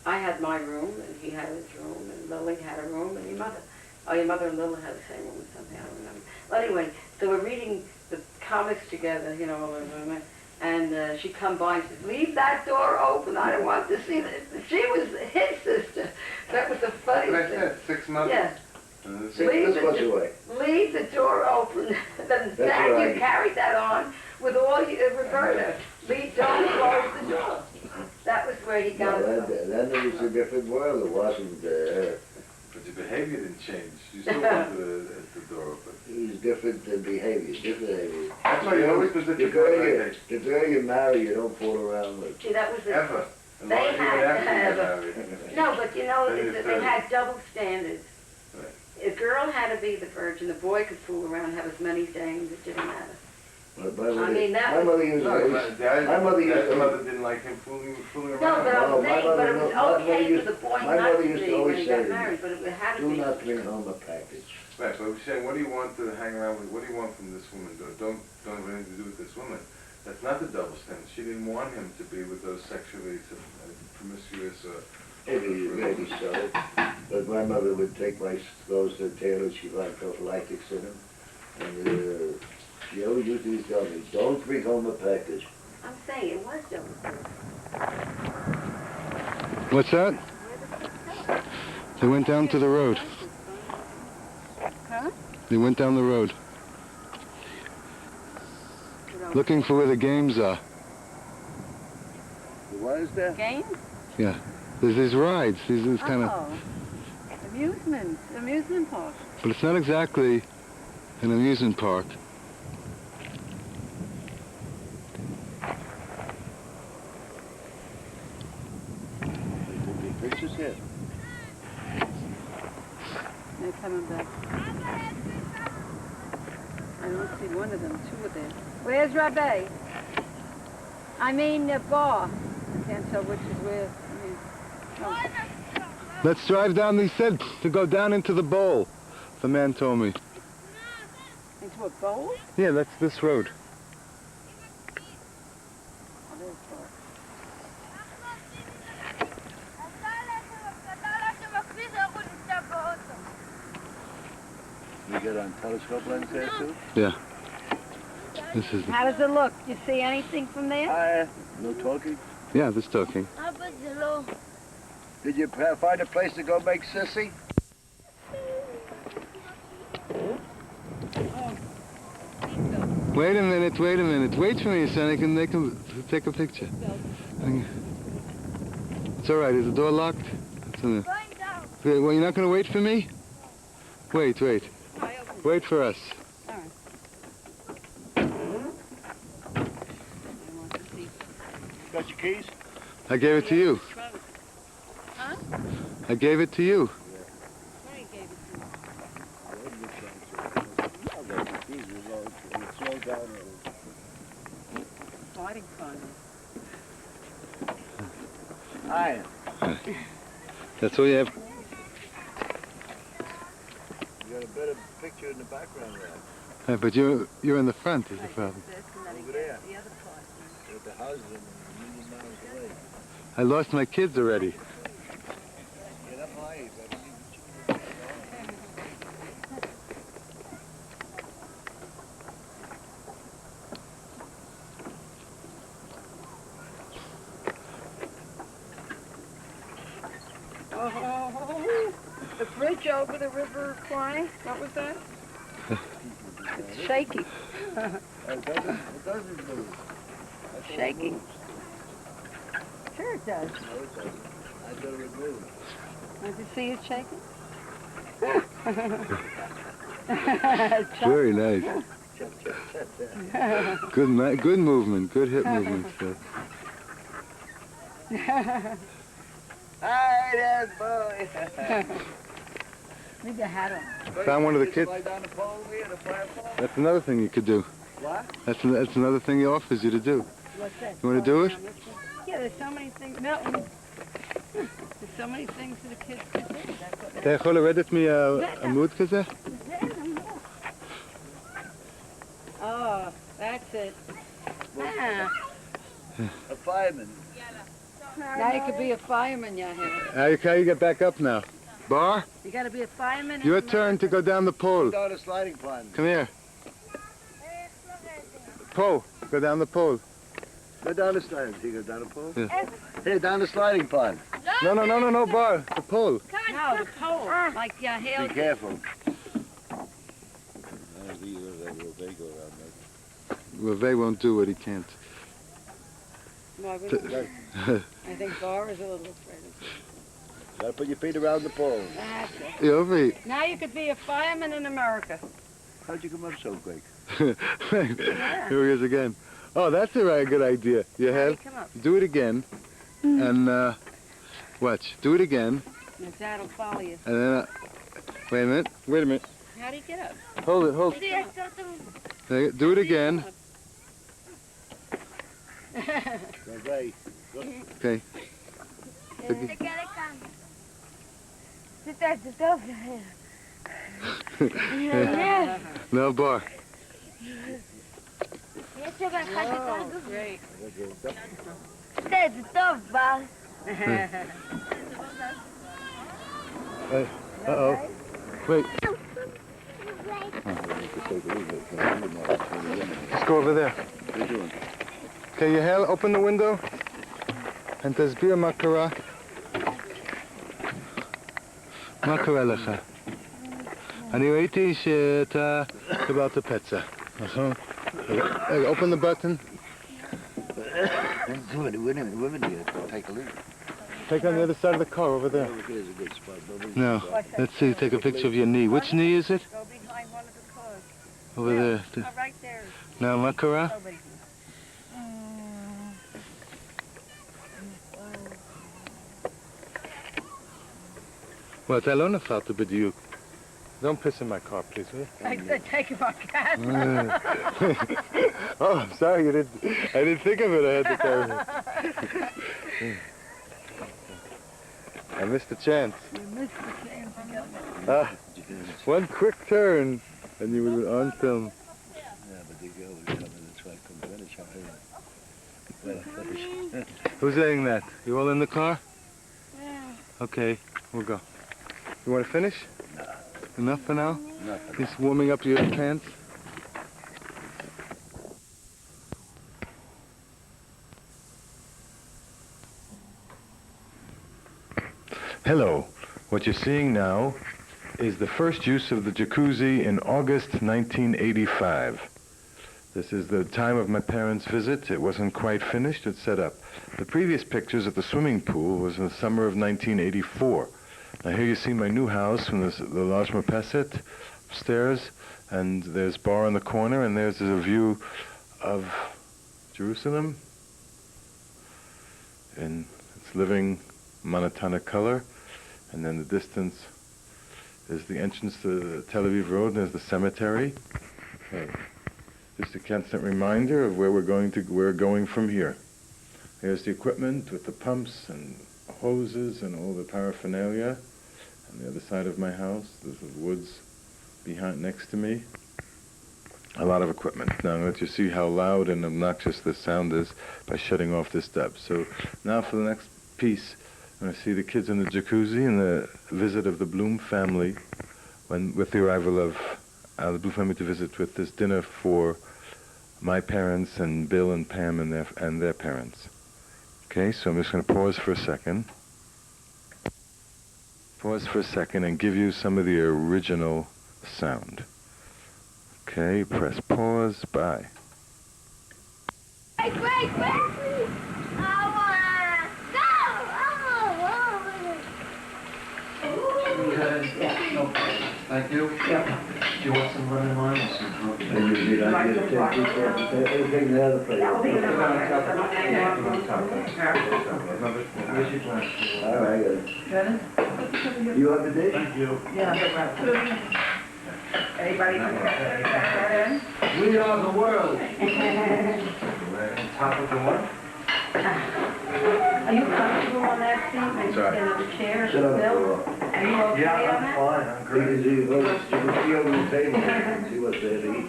Speaker 1: I had my room and he had his room and Lily had a room and your mother and Lil had the same room or something, I don't remember. Well anyway, so we're reading the comics together, you know, and she come by and said, leave that door open, I don't want to see this. She was his sister. That was the funniest thing.
Speaker 4: Like that, 6 months?
Speaker 1: Yeah. Leave the door open. Then Dad, you carried that on with all you, Roberta. Don't close the door. That was where he got it from.
Speaker 6: Then it was a different world. It wasn't
Speaker 4: But your behavior didn't change. You still wanted the door open.
Speaker 6: It was different behavior, different behavior.
Speaker 4: That's why you always was at
Speaker 6: The
Speaker 4: your
Speaker 6: girl you marry, you don't fool around with.
Speaker 1: See, that was
Speaker 4: Ever.
Speaker 1: They had to have
Speaker 4: a...
Speaker 1: No, but you know,
Speaker 4: Then
Speaker 1: they had double standards.
Speaker 4: Right.
Speaker 1: A girl had to be the virgin. The boy could fool around and have as many dames. It didn't matter.
Speaker 6: My mother,
Speaker 1: I mean, that
Speaker 6: my
Speaker 1: was...
Speaker 6: mother used to
Speaker 4: No,
Speaker 6: always...
Speaker 4: my
Speaker 6: mother
Speaker 4: mother didn't like him fooling
Speaker 1: No,
Speaker 4: around.
Speaker 1: but I'm saying, but it was
Speaker 6: my mother
Speaker 1: okay
Speaker 6: used-
Speaker 1: for the boy
Speaker 6: my
Speaker 1: not
Speaker 6: mother
Speaker 1: to
Speaker 6: used to
Speaker 1: be when
Speaker 6: always
Speaker 1: he
Speaker 6: say
Speaker 1: got
Speaker 6: to me,
Speaker 1: married, but it had to
Speaker 6: Do
Speaker 1: be.
Speaker 6: not bring home a package.
Speaker 4: Right, but we're saying, what do you want to hang around with? What do you want from this woman? Don't have anything to do with this woman. That's not the double standard. She didn't want him to be with those sexually promiscuous...
Speaker 6: Maybe so. But my mother would take my clothes to the tailor. She liked prophylactics in them. And she always used to tell me, don't bring home a package.
Speaker 1: I'm saying it was double standard.
Speaker 7: What's that? They went down to the road.
Speaker 1: Huh?
Speaker 7: They went down the road, looking for where the games are.
Speaker 6: What is that?
Speaker 1: Games?
Speaker 7: Yeah. There's these rides, these kind of...
Speaker 1: Oh, amusement park.
Speaker 7: But it's not exactly an amusement park.
Speaker 6: The pictures here.
Speaker 1: They're coming back. I don't see one of them. Two of them. Where's Rabbi? I mean, the bar. I can't tell which is where.
Speaker 7: Let's drive down, he said, to go down into the bowl. The man told me.
Speaker 1: Into a bowl?
Speaker 7: Yeah, that's this road.
Speaker 1: Oh, there's bar.
Speaker 6: We get on telescope lens there too?
Speaker 7: Yeah. This is...
Speaker 1: How does it look? You see anything from there?
Speaker 6: No talking.
Speaker 7: Yeah, this talking.
Speaker 6: Did you find a place to go make sissy?
Speaker 7: Wait a minute. Wait for me, son. I can take a picture. It's all right. Is the door locked? Well, you're not going to wait for me? Wait. Wait for us.
Speaker 1: All right.
Speaker 6: Got your keys?
Speaker 7: I gave it to you.
Speaker 1: Huh?
Speaker 7: I gave it to you.
Speaker 1: Frank gave it to me. Sliding fun.
Speaker 6: Hi.
Speaker 7: That's all you have.
Speaker 6: You got a better picture in the background there.
Speaker 7: But you're in the front is the problem.
Speaker 6: Over there.
Speaker 1: The other part.
Speaker 6: With the houses a million miles away.
Speaker 7: I lost my kids already.
Speaker 6: Get up high, but
Speaker 1: Oh, the bridge over the river Kwai. What was that? It's shaky.
Speaker 6: it doesn't move. That's all it
Speaker 1: Shaky.
Speaker 6: moves.
Speaker 1: Sure it does.
Speaker 6: No, it doesn't. I thought it moved.
Speaker 1: Did you see it shaking?
Speaker 7: Very nice. Good movement. Good hip movement. Sir.
Speaker 6: Hi there, boy.
Speaker 1: Leave your hat on.
Speaker 7: Found one of the kids.
Speaker 6: Slide down the pole here, the fire pole.
Speaker 7: That's another thing you could do.
Speaker 6: What?
Speaker 7: That's another thing he offers you to do.
Speaker 1: What's that?
Speaker 7: You want to do it?
Speaker 1: Yeah, there's so many things. Milton. There's so many things that the kids can do. That's what
Speaker 7: אתה יכול לרדת מעמוד כזה?
Speaker 1: Oh, that's it. Ah.
Speaker 6: A fireman.
Speaker 1: Now you could be a fireman, Yahoo.
Speaker 7: How you get back up now? Bar?
Speaker 1: You got to be a fireman.
Speaker 7: Your turn to go down the pole.
Speaker 6: Down a sliding pond.
Speaker 7: Come here. Pole. Go down the pole.
Speaker 6: Go down the sliding. See, go down the pole.
Speaker 7: Yeah.
Speaker 6: Hey, down the sliding pond.
Speaker 7: No, Bar. The pole.
Speaker 1: No, the pole. Like Yahoo.
Speaker 6: Be careful.
Speaker 7: Reve won't do what he can't.
Speaker 1: I think Bar is a little afraid of it.
Speaker 6: Gotta put your feet around the pole.
Speaker 1: That's it.
Speaker 7: Yeah, over here.
Speaker 1: Now you could be a fireman in America.
Speaker 6: How'd you come up so quick?
Speaker 7: Here he is again. Oh, that's a right good idea. You
Speaker 1: How do you
Speaker 7: have
Speaker 1: come up?
Speaker 7: do it again, and watch. Do it again,
Speaker 1: Your dad will follow you.
Speaker 7: and then wait a minute.
Speaker 1: How do you get up?
Speaker 7: Hold it. There, do it again.
Speaker 6: Okay.
Speaker 7: Okay. No, Bar.
Speaker 1: Oh, great.
Speaker 7: Uh-oh. Wait. Let's go over there.
Speaker 6: What are you doing?
Speaker 7: Okay, Yahel, open the window. And תסביר מה קרה. מה קרה לך? אני ראיתי שאתה קיבלת פצע, נכון? רגע, open the button.
Speaker 6: Women here, take a look.
Speaker 7: Take on the other side of the car over there.
Speaker 6: Over here's a good spot.
Speaker 7: No, let's see, take a picture of your knee. Which knee is it?
Speaker 1: Go behind one of the cars.
Speaker 7: Over there.
Speaker 1: Oh, right there.
Speaker 7: Now, מה קרה?
Speaker 1: Nobody.
Speaker 7: Well, אתה לא נפלת בדיוק. Don't piss in my car, please, will you?
Speaker 1: I said take my cat.
Speaker 7: Oh, I'm sorry, I didn't think of it. I had to carry it. I missed the chance.
Speaker 1: You missed the chance again.
Speaker 7: One quick turn, and you were on film.
Speaker 6: Yeah, but they go over coming this way. Come finish up here. Well, finish.
Speaker 7: Who's saying that? You all in the car?
Speaker 1: Yeah.
Speaker 7: Okay, we'll go. You want to finish?
Speaker 6: No.
Speaker 7: Enough for now?
Speaker 6: Nothing.
Speaker 7: Just warming up your pants? Hello. What you're seeing now is the first use of the jacuzzi in August 1985. This is the time of my parents' visit. It wasn't quite finished. It's set up. The previous pictures at the swimming pool was in the summer of 1984. Now here you see my new house from the large marpeset upstairs, and there's bar in the corner, and there's a view of Jerusalem in its living monotonic color, and then the distance is the entrance to the Tel Aviv Road, and there's the cemetery. Okay. Just a constant reminder of where we're going from here. Here's the equipment with the pumps and hoses and all the paraphernalia. On the other side of my house, there's the woods behind next to me. A lot of equipment. Now I'm going to let you see how loud and obnoxious this sound is by shutting off this dub. So now for the next piece, I'm going to see the kids in the jacuzzi and the visit of the Bloom family with the arrival of the Bloom family to visit with this dinner for my parents and Bill and Pam and their parents. Okay, so I'm just going to pause for a second. Pause for a second and give you some of the original sound. Okay, press pause. Bye.
Speaker 8: Wait, wait, wait!
Speaker 9: Thank you. Yeah. Do you want some running wine or some coffee?
Speaker 6: And you need I get everything the other place.
Speaker 9: Where's your glass?
Speaker 6: All right, I got it.
Speaker 10: Shannon?
Speaker 6: You have the dish?
Speaker 9: Thank you.
Speaker 10: Yeah. Anybody?
Speaker 9: We are the world. On top of the what?
Speaker 1: Are you comfortable on that seat? Maybe
Speaker 7: Sorry.
Speaker 1: stand on the chair?
Speaker 6: Sit on the
Speaker 1: Bill?
Speaker 6: floor.
Speaker 1: Are you okay
Speaker 9: Yeah,
Speaker 1: on
Speaker 9: I'm
Speaker 1: that?
Speaker 9: fine. I'm
Speaker 6: You
Speaker 9: great.
Speaker 6: can see over the table and see what's there to eat.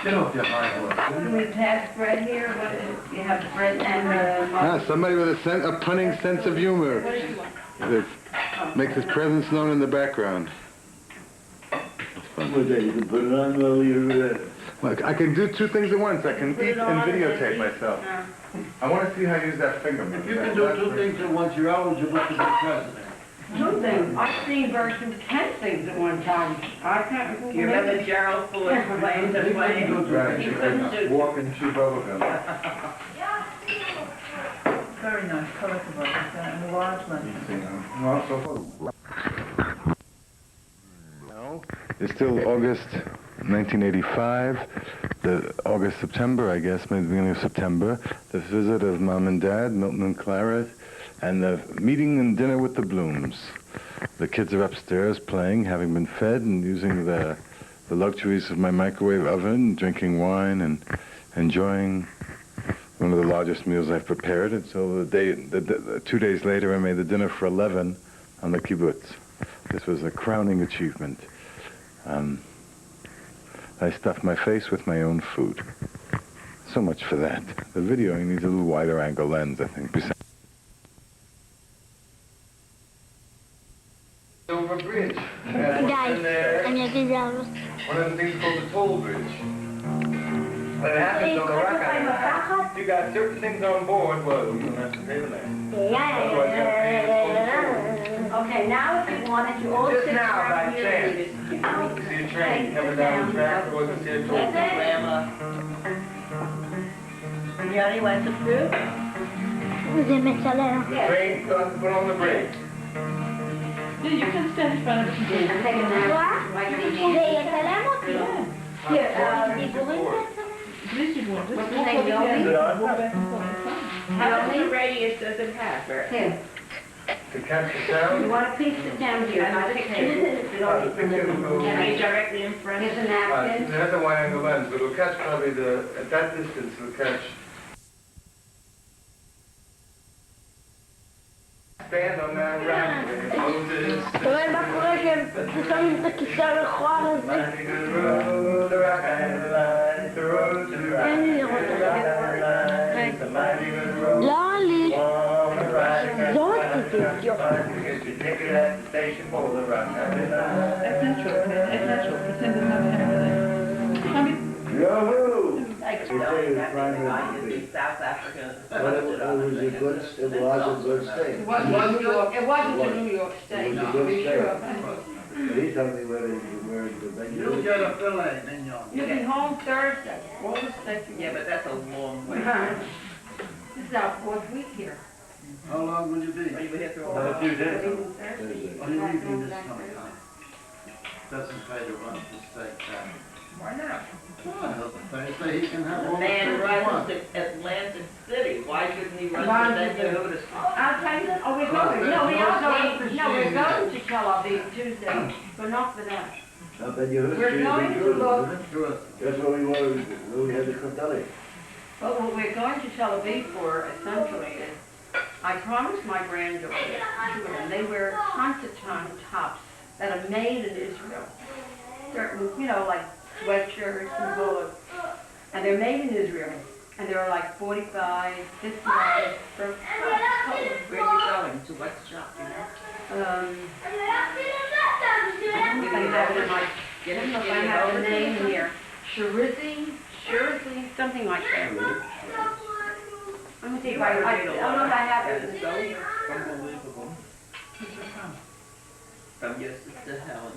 Speaker 9: Get off your high horse.
Speaker 1: Can we pass bread here? What is, you have bread and
Speaker 7: Somebody with a punning sense of humor. That makes his presence known in the background.
Speaker 6: What's that? You can put it on while you're
Speaker 7: Look, I can do two things at once. I can
Speaker 1: Put
Speaker 7: eat
Speaker 1: it
Speaker 7: and
Speaker 1: on
Speaker 7: videotape
Speaker 1: and-
Speaker 7: myself. I want to see how you use that finger.
Speaker 9: If you can do two things at once, you're eligible to be president.
Speaker 1: Two things. I've seen versions 10 things at one time. I can't.
Speaker 10: You remember Gerald Ford playing the plane?
Speaker 1: He couldn't do.
Speaker 7: Walk and chew bubblegum.
Speaker 10: Very nice, collectible, and a large one.
Speaker 7: It's still August 1985, September, I guess, maybe the beginning of September, the visit of Mom and Dad, Milton and Clara, and the meeting and dinner with the Blooms. The kids are upstairs playing, having been fed, and using the luxuries of my microwave oven, drinking wine and enjoying one of the largest meals I've prepared. And so 2 days later, I made the dinner for 11 on the kibbutz. This was a crowning achievement. I stuffed my face with my own food. So much for that. The video needs a little wider angle lens, I think.
Speaker 4: Over bridge.
Speaker 8: Guys, I'm your good
Speaker 4: One of the things called the toll bridge. When it happens on the rock island, you got certain things on board, well, you don't have to pay for that.
Speaker 1: Okay, now if you wanted, you all
Speaker 4: Just
Speaker 1: sit
Speaker 4: now,
Speaker 1: around
Speaker 4: by
Speaker 1: here.
Speaker 4: chance. You see a train coming down the track, or you see a toll bridge.
Speaker 1: Johnny wants some fruit?
Speaker 8: Vous aimez ça là?
Speaker 4: The train comes to put on the bridge.
Speaker 10: You can stand in front of the computer.
Speaker 1: I'm taking that. Like the
Speaker 8: Vous avez ça là, mon Dieu?
Speaker 1: Here,
Speaker 8: Des bourrines,
Speaker 10: This is one.
Speaker 1: What's the name, Yogi?
Speaker 10: How many radius does it have?
Speaker 1: Here,
Speaker 4: To catch the
Speaker 1: you
Speaker 4: sound.
Speaker 1: want a piece, sit down here. I'll take it.
Speaker 10: Can I directly in front?
Speaker 1: Here's a
Speaker 4: It
Speaker 1: napkin.
Speaker 4: has a wide angle lens, but it'll catch probably at that distance, it'll catch. Stand on that rack and Moses.
Speaker 8: אבל מה קורה שהם שמים את הכיסא המכוער הזה?
Speaker 4: The road to rock island, the road to rock
Speaker 8: אין לי לראות את זה.
Speaker 4: the mighty good road.
Speaker 8: לא לי.
Speaker 4: On the right hand
Speaker 8: לא רציתי את זה.
Speaker 4: side, get your ticket at the station for the rock island.
Speaker 10: That's natural. That's natural. Pretend there's nothing happening. I mean,
Speaker 6: Yo-hoo!
Speaker 10: like
Speaker 6: You say it's primary country.
Speaker 10: South Africa.
Speaker 6: But it was a good, it was a good stay.
Speaker 1: It wasn't a New York state.
Speaker 6: It was a good stay. He told me where very good. Then
Speaker 9: You'll get a fillet mignon.
Speaker 1: You'll be home Thursday.
Speaker 10: All the stuff you
Speaker 11: Yeah, but that's a long way.
Speaker 1: This is our fourth week here.
Speaker 9: How long will you be?
Speaker 11: Are you here through all
Speaker 4: A
Speaker 11: the
Speaker 4: few days.
Speaker 6: Thursday.
Speaker 9: Are you leaving this coming time? Doesn't pay to run to stay down.
Speaker 11: Why not?
Speaker 9: Well, Thursday he can have
Speaker 11: The
Speaker 9: all the
Speaker 11: man
Speaker 9: food he
Speaker 11: runs
Speaker 9: wants.
Speaker 11: to Atlantic City. Why shouldn't he run
Speaker 1: Run
Speaker 11: to
Speaker 1: to
Speaker 11: Dakota?
Speaker 1: I'll tell you, oh, we're
Speaker 9: Well,
Speaker 1: going, no, we
Speaker 9: there's
Speaker 1: are
Speaker 9: no
Speaker 1: going,
Speaker 9: such
Speaker 1: no, we're
Speaker 9: thing
Speaker 1: going
Speaker 9: as
Speaker 1: to Tel Aviv Tuesday, but not for that.
Speaker 6: I bet you heard
Speaker 1: We're going to look,
Speaker 9: Good.
Speaker 6: That's what we wanted, when we had the Kotali.
Speaker 1: but what we're going to Tel Aviv for essentially is, I promised my granddaughter, children, they wear ton-to-ton tops that are made in Israel. Certain, you know, like sweatshirts and bullets, and they're made in Israel, and they're like $45, $50 per
Speaker 11: Where are you going? To what shop, you know?
Speaker 1: I don't know if I have it in my, I don't know if I have the name here. Ira-Suzy, something like that. Let me see if I don't know if I have it.
Speaker 11: It's so unbelievable. From your sister Helen.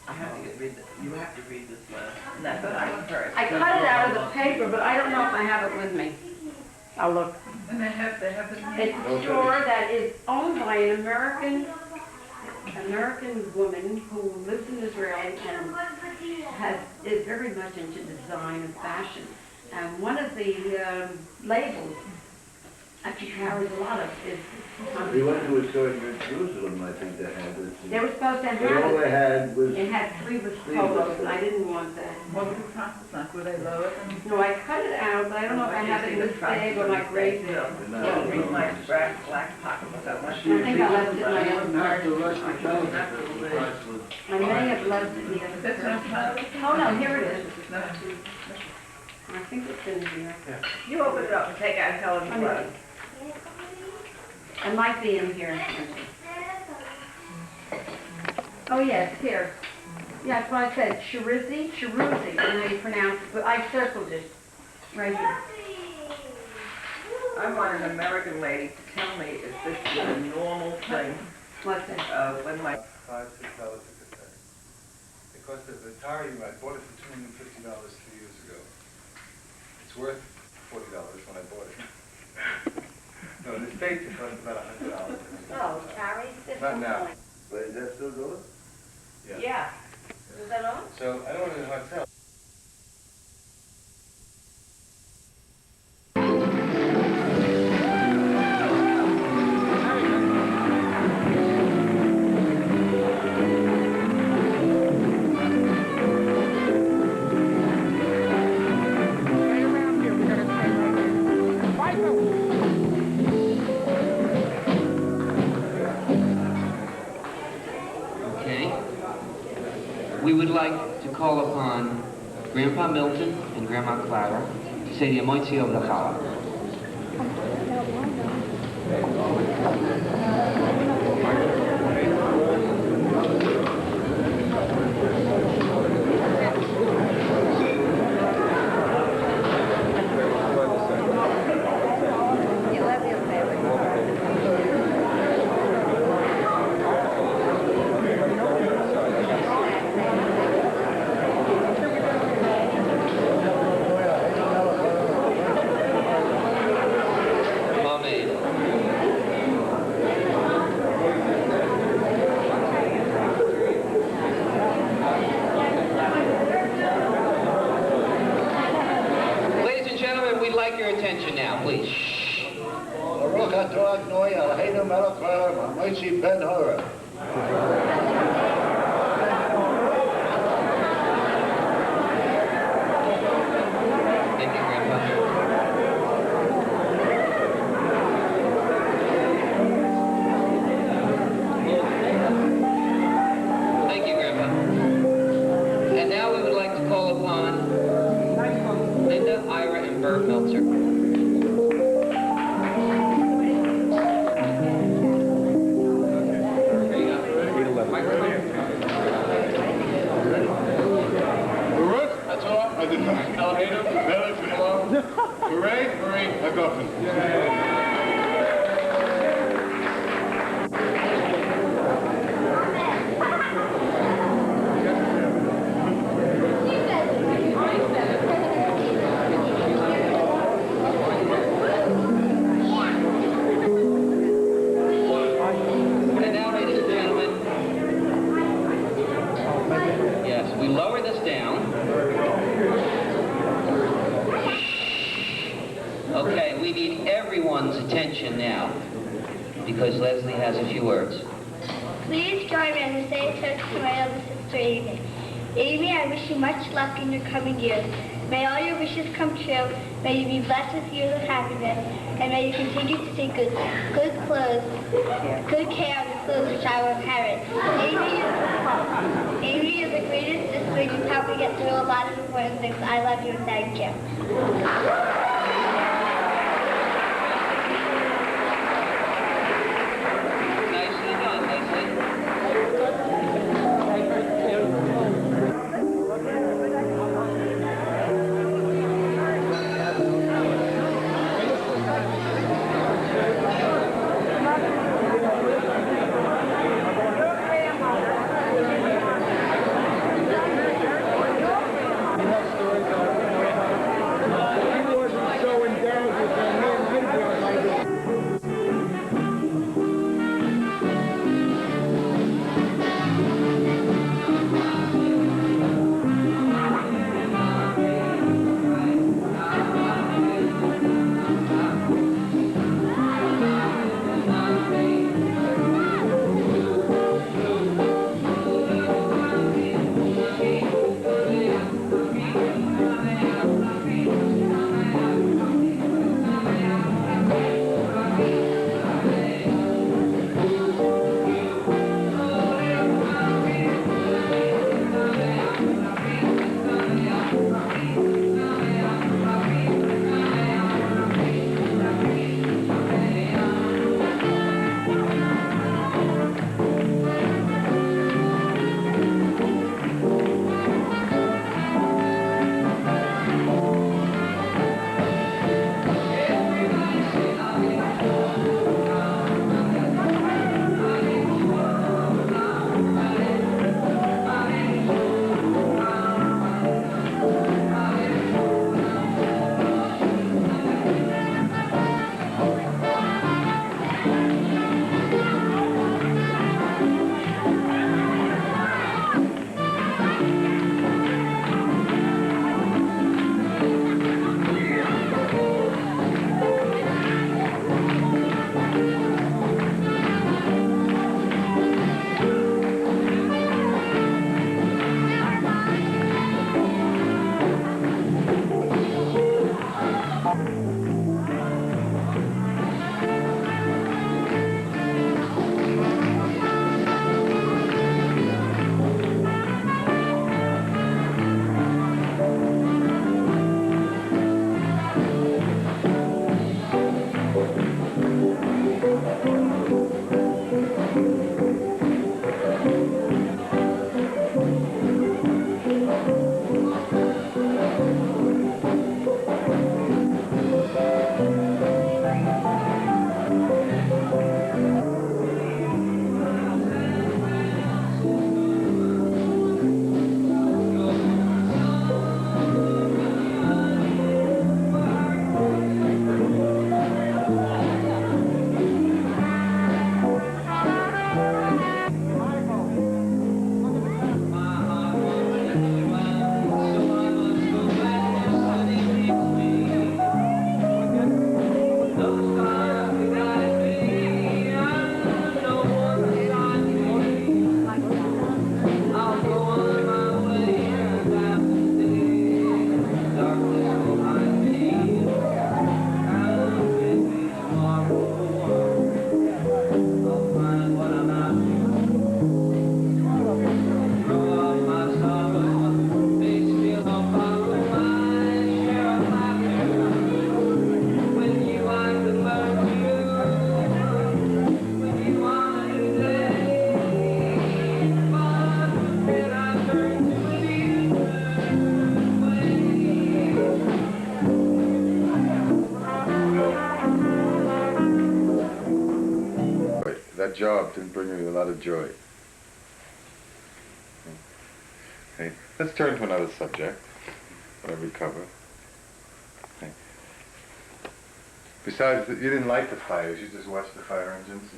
Speaker 11: I have to read this. You have to read this letter. And that's what I heard.
Speaker 1: I cut it out of the paper, but I don't know if I have it with me. I'll look.
Speaker 10: And they have the
Speaker 1: It's a store that is owned by an American woman who lives in Israel and is very much into design and fashion. And one of the labels that she carries a lot of is.
Speaker 6: We went to a store in Jerusalem, I think they had this.
Speaker 1: They were supposed to have
Speaker 6: But all they
Speaker 1: it.
Speaker 6: had was,
Speaker 1: It had sleeveless polos, and I didn't want that.
Speaker 10: What was the process like? Were they lower than?
Speaker 1: No, I cut it out, but I don't know if I have it in this bag or my gray bag.
Speaker 11: Well, read my black pocket without much.
Speaker 1: I think I left it in my
Speaker 9: You
Speaker 1: other
Speaker 9: wouldn't have to
Speaker 1: purse.
Speaker 9: rush the calendar. The price would-
Speaker 1: I may have left it in the other
Speaker 10: That's
Speaker 1: purse.
Speaker 10: not.
Speaker 1: Oh, no, here it is.
Speaker 10: No.
Speaker 1: I think it's in here.
Speaker 11: You open it up and take out Helen's
Speaker 1: Let me
Speaker 11: letter.
Speaker 1: see. It might be in here. Oh, yes, here. Yeah, that's what I said, Ira-Suzy, I don't know how you pronounce it, but I circled it, right here.
Speaker 11: I want an American lady to tell me if this is a normal thing.
Speaker 1: What's it?
Speaker 11: When my
Speaker 4: $5, $6 a cassette. It cost at the Atari, I bought it for $250 2 years ago. It's worth $40 when I bought it. No, in the States it costs about $100.
Speaker 1: Oh, Carrie, this
Speaker 4: Not
Speaker 1: one.
Speaker 4: now.
Speaker 6: but is that still going?
Speaker 11: Yeah. Is that on?
Speaker 4: So I don't want to know how to tell.
Speaker 12: Okay. We would like to call upon Grandpa Milton and Grandma Clara to say the Emmons Ave of the Challah. Amen. Ladies and gentlemen, we'd like your attention now, please. Shh.
Speaker 6: Baruch atah Adonai Eloheinu melech haolam, haMoshe ben Hora.
Speaker 12: Thank you, Grandpa. Thank you, Grandpa. And now we would like to call upon Linda, Ira, and verb Meltzer. There you go. Microphone.
Speaker 4: Baruch atah Adonai Eloheinu melech haolam. Hooray, hooray, hagofen.
Speaker 12: attention now, because Leslie has a few words.
Speaker 13: Please join me on the same church to my elder sister Amy. Amy, I wish you much luck in your coming years. May all your wishes come true. May you be blessed with years of happiness. And may you continue to take good care of the clothes which I will inherit. Amy is the greatest sister. You probably get through a lot of important things. I love you and thank you.
Speaker 12: Nicely done, Leslie.
Speaker 7: That job didn't bring me a lot of joy. Okay, let's turn to another subject, what I recover. Okay. Besides, you didn't light the fires, you just watched the fire engines?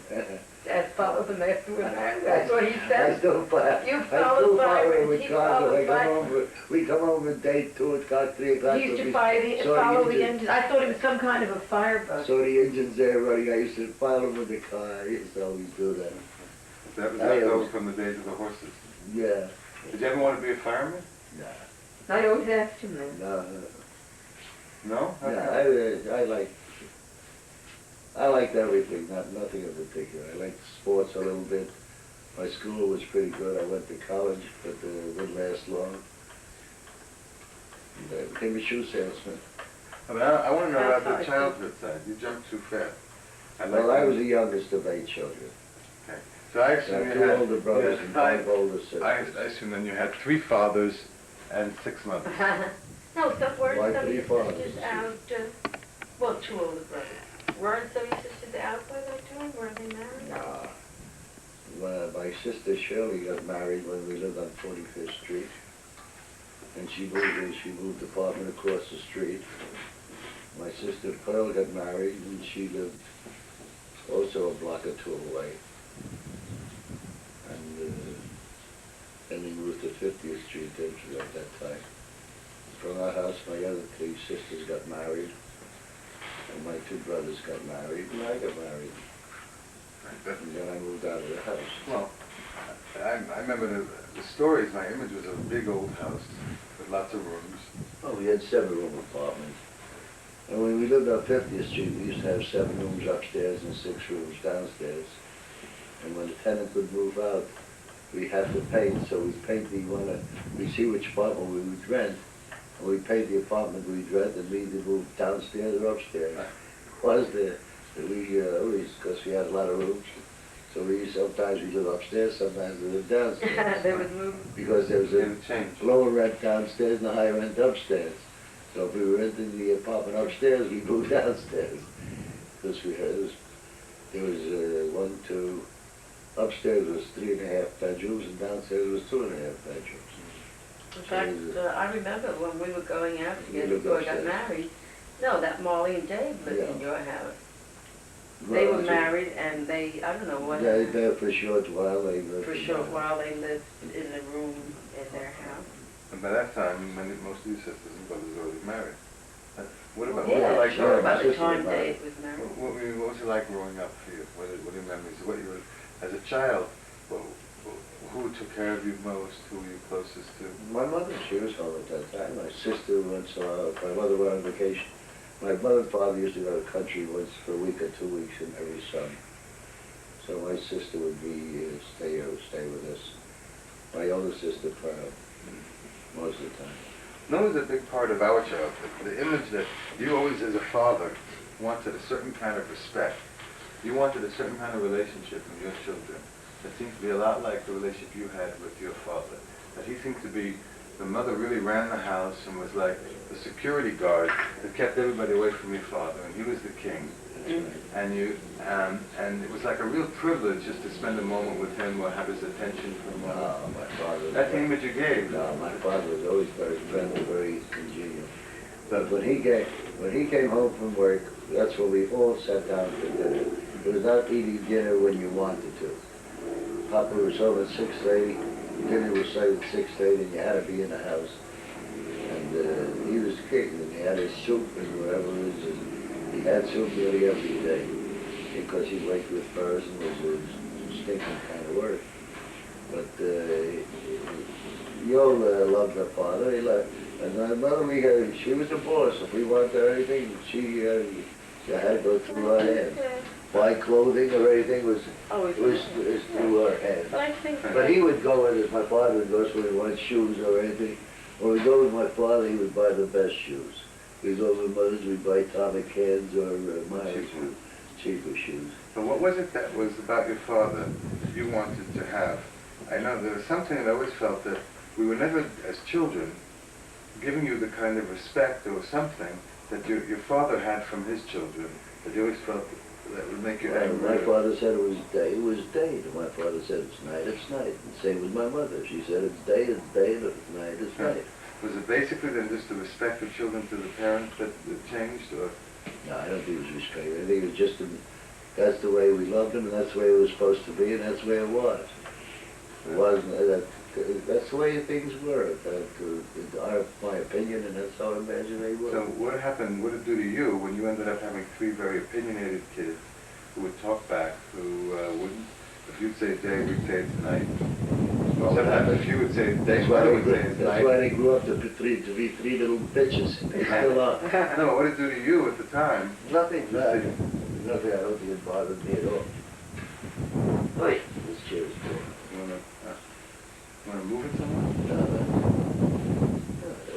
Speaker 1: Dad followed them afterwards. That's what he said.
Speaker 6: I still follow.
Speaker 1: You
Speaker 6: I
Speaker 1: followed
Speaker 6: still
Speaker 1: fire,
Speaker 6: follow
Speaker 1: and
Speaker 6: with
Speaker 1: he
Speaker 6: cars.
Speaker 1: followed fire.
Speaker 6: We come home at day 2 o'clock, 3 o'clock.
Speaker 1: He used to
Speaker 6: so
Speaker 1: follow the engine. I thought it was some kind of a fireboat.
Speaker 6: So the engine's there running. I used to follow with the car. I used to always do that.
Speaker 7: That was left over from the days of the horses.
Speaker 6: Yeah.
Speaker 7: Did you ever want to be a fireman?
Speaker 6: Nah.
Speaker 1: I always asked him then.
Speaker 6: No.
Speaker 7: No?
Speaker 6: Yeah, I liked everything, nothing in particular. I liked sports a little bit. My school was pretty good. I went to college, but it didn't last long. And I became a shoe salesman.
Speaker 7: I want to know about the childhood side. You jumped too fast.
Speaker 6: I was the youngest of 8 children.
Speaker 7: Okay. So I assume
Speaker 6: I
Speaker 7: you
Speaker 6: had 2
Speaker 7: had
Speaker 6: older brothers and 5 older sisters.
Speaker 7: I assume then you had 3 fathers and 6 mothers.
Speaker 1: No, some weren't
Speaker 6: Why
Speaker 1: some of
Speaker 6: 3
Speaker 1: your
Speaker 6: fathers?
Speaker 1: sisters out, well, 2 older brothers. Weren't some of your sisters out by that time? Were they married?
Speaker 6: Nah. My sister Shirley got married when we lived on 45th Street. And she moved the apartment across the street. My sister Pearl got married and she lived also a block or 2 away. And then we moved to 50th Street at that time. From our house, my other 3 sisters got married. And my 2 brothers got married, and I got married. And then I moved out of the house.
Speaker 7: Well, I remember the stories. My image was a big old house with lots of rooms.
Speaker 6: Oh, we had 7-room apartments. And when we lived on 50th Street, we used to have 7 rooms upstairs and 6 rooms downstairs. And when the tenant would move out, we had to paint, so we'd paint we'd see which apartment we would rent, and we'd paint the apartment we'd rent and we either move downstairs or upstairs. Was there? We always, because we had a lot of rooms, so sometimes we lived upstairs, sometimes we lived downstairs.
Speaker 1: They would move.
Speaker 6: Because there was a lower rent downstairs and a higher rent upstairs. So if we were renting the apartment upstairs, we moved downstairs. Because there was 1, 2, upstairs was 3.5 bedrooms and downstairs was 2.5 bedrooms.
Speaker 1: In fact, I remember when we were going out together before I got married. No, that Molly and Dave lived in your house. They were married and I don't know what.
Speaker 6: Yeah, there for a short while they lived.
Speaker 1: For a short while they lived in a room in their house.
Speaker 7: And by that time, most of your sisters and brothers were already married. What about
Speaker 1: by the time Dave was married.
Speaker 7: What was it like growing up for you? What are your memories? As a child, who took care of you most? Who were you closest to?
Speaker 6: My mother, she was home at that time. My sister once, my mother went on vacation. My mother and father used to go to the country once for a week or 2 weeks in every summer. So my sister would stay with us. My older sister, Pearl, most of the time.
Speaker 7: That was a big part of our childhood. The image that you always, as a father, wanted a certain kind of respect. You wanted a certain kind of relationship with your children. That seemed to be a lot like the relationship you had with your father. That he seemed to be, the mother really ran the house and was like the security guard that kept everybody away from your father, and he was the king. And it was like a real privilege just to spend a moment with him or have his attention from
Speaker 6: my father.
Speaker 7: That's the image you gave.
Speaker 6: No, my father was always very friendly, very congenial. But when he came home from work, that's when we all sat down for dinner. It was not eating dinner when you wanted to. Papa was home at 6:30. Dinner was served at 6:30, and you had to be in the house. And he was king, and he had his soup and whatever it is. He had soup nearly every day because he worked with furs and was a stinking kind of work. But we all loved my father. And my mother, she was the boss. If we wanted anything, she had to go through her hands. Buy clothing or anything was through her hands. But he would go with us. My father would go so we wanted shoes or anything. When we go with my father, he would buy the best shoes. We go with mothers, we'd buy Tommy cans or Myers shoes, cheaper shoes.
Speaker 7: But what was it that was about your father that you wanted to have? I know there was something that I always felt that we were never, as children, giving you the kind of respect or something that your father had from his children, that you always felt that would make you angry.
Speaker 6: My father said it was day. And my father said it's night, it's night. And same with my mother. She said it's day, and if it's night, it's night.
Speaker 4: Was it basically then just the respect of children to the parents that changed, or?
Speaker 6: No, I don't think it was respect. I think it was just, that's the way we loved them, and that's the way it was supposed to be, and that's the way it was. It wasn't, that's the way things were, my opinion, and that's how I imagine they were.
Speaker 4: So what happened, what did it do to you when you ended up having three very opinionated kids who would talk back, who wouldn't, if you'd say day, we'd say it's night.
Speaker 6: Well,
Speaker 4: sometimes if you would say day,
Speaker 6: that's
Speaker 4: mother would say it's night.
Speaker 6: That's why they grew up to be three little bitches. They still are.
Speaker 4: No, what did it do to you at the time?
Speaker 6: Nothing. Nothing. I don't think it bothered me at all.
Speaker 1: Wait.
Speaker 6: This chair is cool.
Speaker 4: You want to move it somewhere?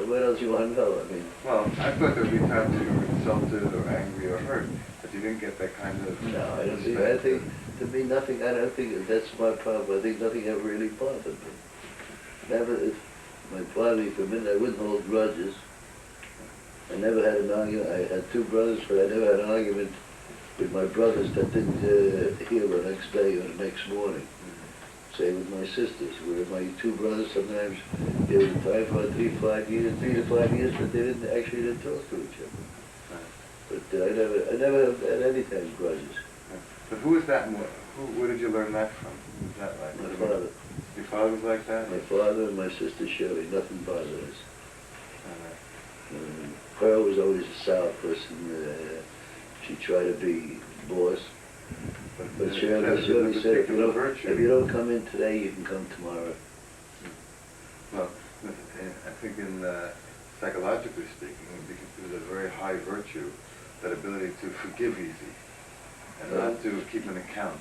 Speaker 6: What else you want to know? I mean,
Speaker 4: well, I thought there would be times that you were insulted or angry or hurt, but you didn't get that kind of...
Speaker 6: No, I don't think, I think, to me, nothing, I don't think, that's my problem. I think nothing ever really bothered me. Never, if my father, for a minute, I wouldn't hold grudges. I never had an argument. I had two brothers, but I never had an argument with my brothers that didn't heal the next day or the next morning. Same with my sisters. With my two brothers, sometimes they would fight for 3 to 5 years, but they didn't talk to each other. But I never had any kind of grudges.
Speaker 4: But who was that? Where did you learn that from? Who was that like?
Speaker 6: My father.
Speaker 4: Your father was like that?
Speaker 6: My father and my sister Shirley. Nothing bothered us. Pearl was always a sour person. She tried to be boss. But Shirley said, if you don't come in today, you can come tomorrow.
Speaker 4: Well, I think in psychologically speaking, it was a very high virtue, that ability to forgive easy and not to keep an account.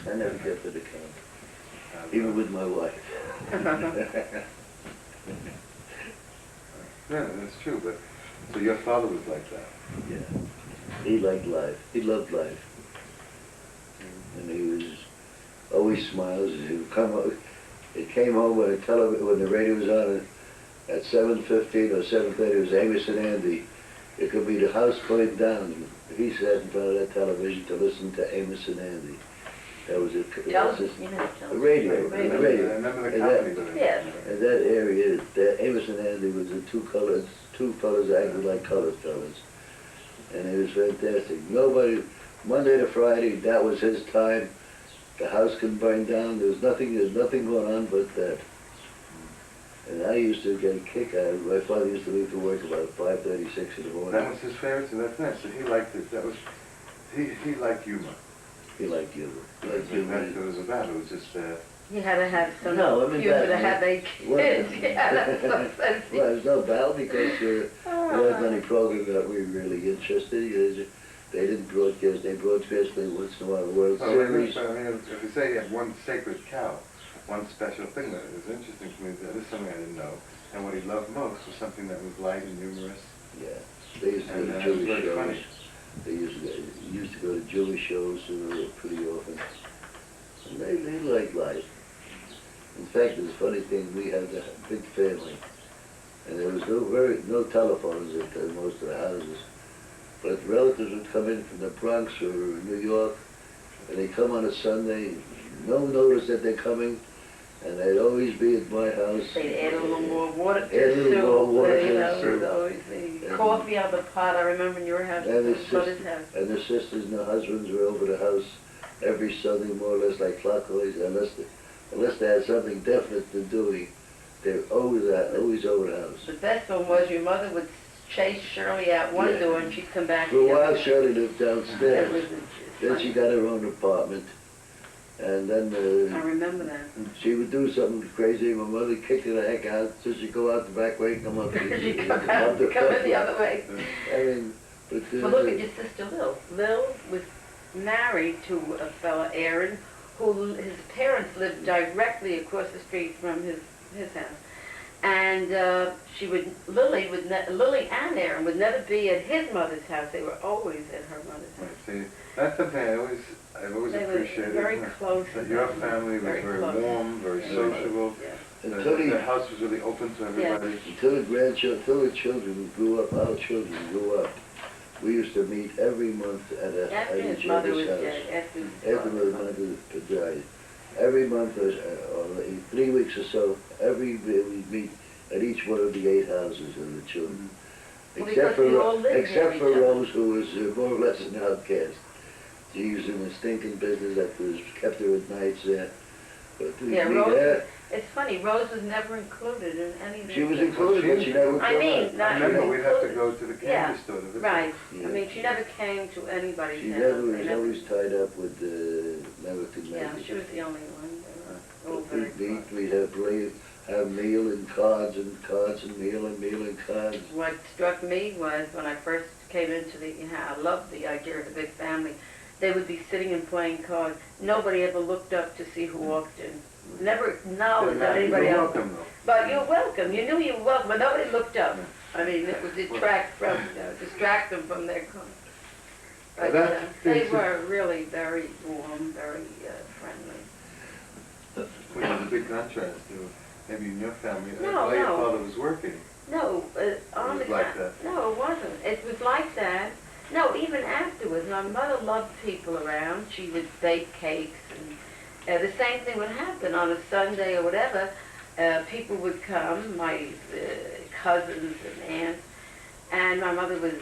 Speaker 6: I never kept an account, even with my wife.
Speaker 4: Yeah, that's true, but so your father was like that?
Speaker 6: Yeah. He liked life. He loved life. And he was always smiles. He would come home. It came home when the radio was on at 7:15 or 7:30. It was Amos and Andy. It could be the house going down. He sat in front of that television to listen to Amos and Andy. That was it. The radio.
Speaker 4: I remember the company.
Speaker 1: Yeah.
Speaker 6: In that area, Amos and Andy was the two fellas acted like colored fellas. And it was fantastic. Nobody, Monday to Friday, that was his time. The house couldn't burn down. There's nothing going on but that. And I used to get a kick out of it. My father used to leave for work about 5:30, 6 in the morning.
Speaker 4: That was his favorite, so that's nice. So he liked it. That was, he liked humor.
Speaker 6: He liked humor.
Speaker 4: That's what it was about. It was just,
Speaker 1: You had to have some
Speaker 6: humor
Speaker 1: to have a kids. Yeah, that's so funny.
Speaker 6: Well, it was no battle because there wasn't any program that we were really interested in. They didn't broadcast. They broadcasted once in a while. World Series.
Speaker 4: I mean, if you say you have one sacred cow, one special thing that was interesting to me, that is something I didn't know, and what he loved most was something that was light and humorous.
Speaker 6: Yeah, they used to go to Jewish shows. They used to go to Jewish shows pretty often. And they liked life. In fact, there's a funny thing. We had a big family, and there was no telephones at most of the houses. But relatives would come in from the Bronx or New York, and they come on a Sunday, no notice that they're coming, and they'd always be at my house.
Speaker 1: They'd add a little more water to
Speaker 6: Add a
Speaker 1: the
Speaker 6: little more
Speaker 1: soup.
Speaker 6: water
Speaker 1: You
Speaker 6: to the
Speaker 1: know,
Speaker 6: soup.
Speaker 1: there's always the coffee out of the pot. I remember in your house,
Speaker 6: And the
Speaker 1: mother's house.
Speaker 6: and the sisters and the husbands were over the house every Sunday, more or less like clockwise, unless they had something definite to do. They're always over the house.
Speaker 1: The best one was your mother would chase Shirley out one door and she'd come back.
Speaker 6: For a
Speaker 1: the other
Speaker 6: while,
Speaker 1: way.
Speaker 6: Shirley lived downstairs.
Speaker 1: It was
Speaker 6: Then she got her own apartment, and then
Speaker 1: I remember that.
Speaker 6: she would do something crazy. My mother kicked her the heck out, so she'd go out the back way and come up.
Speaker 1: She'd come out, come in the other way.
Speaker 6: I mean, but
Speaker 1: Well, look at your sister Lil. Lil was married to a fella, Aaron, who his parents lived directly across the street from his house. And Lily and Aaron would never be at his mother's house. They were always at her mother's house.
Speaker 4: See, that's something I've always
Speaker 1: They were
Speaker 4: appreciated.
Speaker 1: very close.
Speaker 4: That your family was very
Speaker 1: close.
Speaker 4: warm, very sociable.
Speaker 1: Yeah.
Speaker 4: The house was really open to everybody.
Speaker 6: Until the children grew up, our children grew up, we used to meet every month at
Speaker 1: His
Speaker 6: each
Speaker 1: mother was
Speaker 6: other's
Speaker 1: dead.
Speaker 6: house. After my mother died. Every month, or 3 weeks or so, we'd meet at each one of the 8 houses of the children.
Speaker 1: Well, because we all lived near
Speaker 6: Except
Speaker 1: each
Speaker 6: for
Speaker 1: other.
Speaker 6: Rose, who was more or less an outcast. She was in a stinking business that was kept her at nights there. But
Speaker 1: Yeah, Rose, it's funny, Rose was never included in any of this.
Speaker 6: she was included, but she never
Speaker 1: I
Speaker 6: came
Speaker 1: mean,
Speaker 6: out.
Speaker 1: not
Speaker 4: Remember, we'd have to
Speaker 1: included.
Speaker 4: go to the
Speaker 1: Yeah,
Speaker 4: candy store to visit.
Speaker 1: right.
Speaker 6: Yeah.
Speaker 1: I mean, she never came to anybody's
Speaker 6: She
Speaker 1: house.
Speaker 6: never
Speaker 1: They
Speaker 6: was
Speaker 1: never-
Speaker 6: always tied up with never could make
Speaker 1: Yeah,
Speaker 6: it.
Speaker 1: she was the only one. They were all very
Speaker 6: We'd have meal and cards and cards and meal and cards.
Speaker 1: What struck me was when I first came into I loved the idea of the big family. They would be sitting and playing cards. Nobody ever looked up to see who walked in. Never acknowledged that anybody
Speaker 4: You're
Speaker 1: else.
Speaker 4: welcome, though.
Speaker 1: But you're welcome. You knew you were welcome, but nobody looked up. I mean, it would distract them from their cards. But they were really very warm, very friendly.
Speaker 4: Which is a big contrast to maybe in your family.
Speaker 1: No,
Speaker 4: while your
Speaker 1: no.
Speaker 4: father was working.
Speaker 1: No, on
Speaker 4: was
Speaker 1: the
Speaker 4: like that.
Speaker 1: No, it wasn't. It was like that. No, even afterwards, my mother loved people around. She would bake cakes, and the same thing would happen on a Sunday or whatever. People would come, my cousins and aunts, and my mother was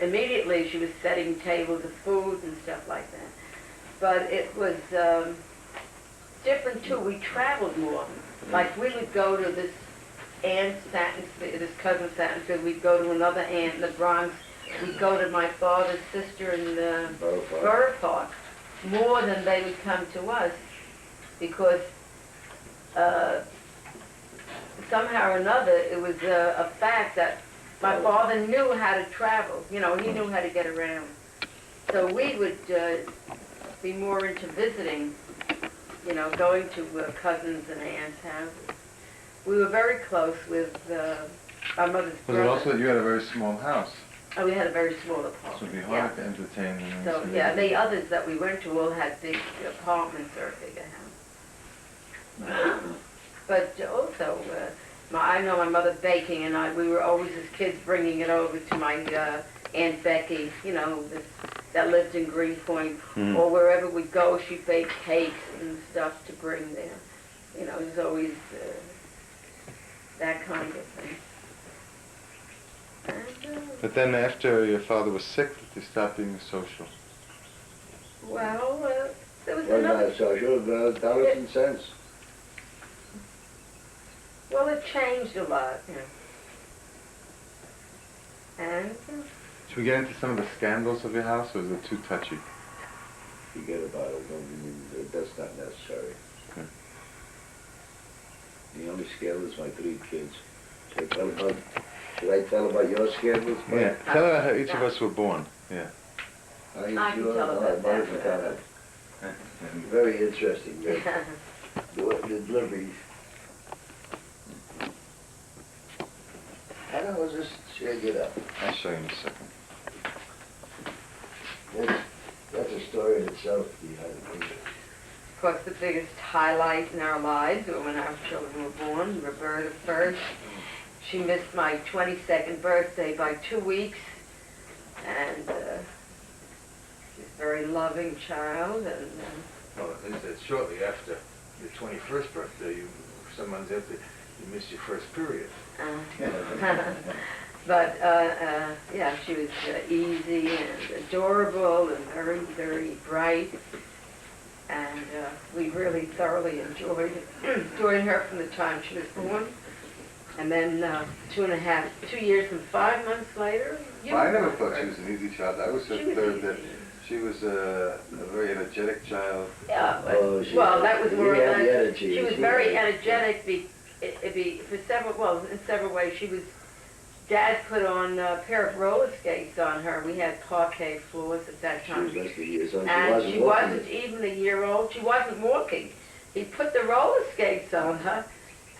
Speaker 1: immediately she was setting tables of food and stuff like that. But it was different too. We traveled more. Like we would go to this aunt Satinfield, this cousin Satinfield. We'd go to another aunt in the Bronx. We'd go to my father's sister in Borough Park more than they would come to us because somehow or another it was a fact that my father knew how to travel. You know, he knew how to get around. So we would be more into visiting, you know, going to cousins and aunts' houses. We were very close with our mother's
Speaker 7: Was it also that you had a very small house?
Speaker 1: Oh, we had a very small
Speaker 7: So
Speaker 1: apartment.
Speaker 7: it'd be hard to entertain them.
Speaker 1: So, yeah, the others that we went to all had big apartments or a bigger house. But also, I know my mother baking, and we were always as kids bringing it over to my Aunt Becky, you know, that lived in Greenpoint, or wherever we go, she baked cakes and stuff to bring there. You know, it was always that kind of thing.
Speaker 7: But then after your father was sick, they stopped being social.
Speaker 1: Well, there was
Speaker 6: Well,
Speaker 1: another...
Speaker 6: not social, dollars and cents.
Speaker 1: Well, it changed a lot, you know. And...
Speaker 7: Should we get into some of the scandals of your house, or is it too touchy?
Speaker 6: Forget about it. That's not necessary.
Speaker 7: Okay.
Speaker 6: The only scandal is my 3 kids. Should I tell about your scandals?
Speaker 7: Yeah. Tell her how each of us were born. Yeah.
Speaker 6: I
Speaker 1: can tell about that.
Speaker 6: Very interesting. The deliveries. I don't know, just shake it up.
Speaker 7: I'll show you in a second.
Speaker 6: That's a story in itself behind it.
Speaker 1: Of course, the biggest highlight in our lives were when our children were born. Roberta first. She missed my 22nd birthday by 2 weeks, and she's a very loving child. And
Speaker 4: Well, it's shortly after your 21st birthday, someone's after you missed your first period.
Speaker 1: but yeah, she was easy and adorable and very, very bright. And we really thoroughly enjoyed her from the time she was born. And then 2 years and 5 months later,
Speaker 4: Well, I never thought she was an easy child. I was observed that she was a very energetic child.
Speaker 1: Yeah, well, that was more or less. She was very energetic. In several ways. Dad put on a pair of roller skates on her. We had parquet floors at that time.
Speaker 6: She was less than years old.
Speaker 1: And she wasn't even a year old. She wasn't walking. He put the roller skates on her,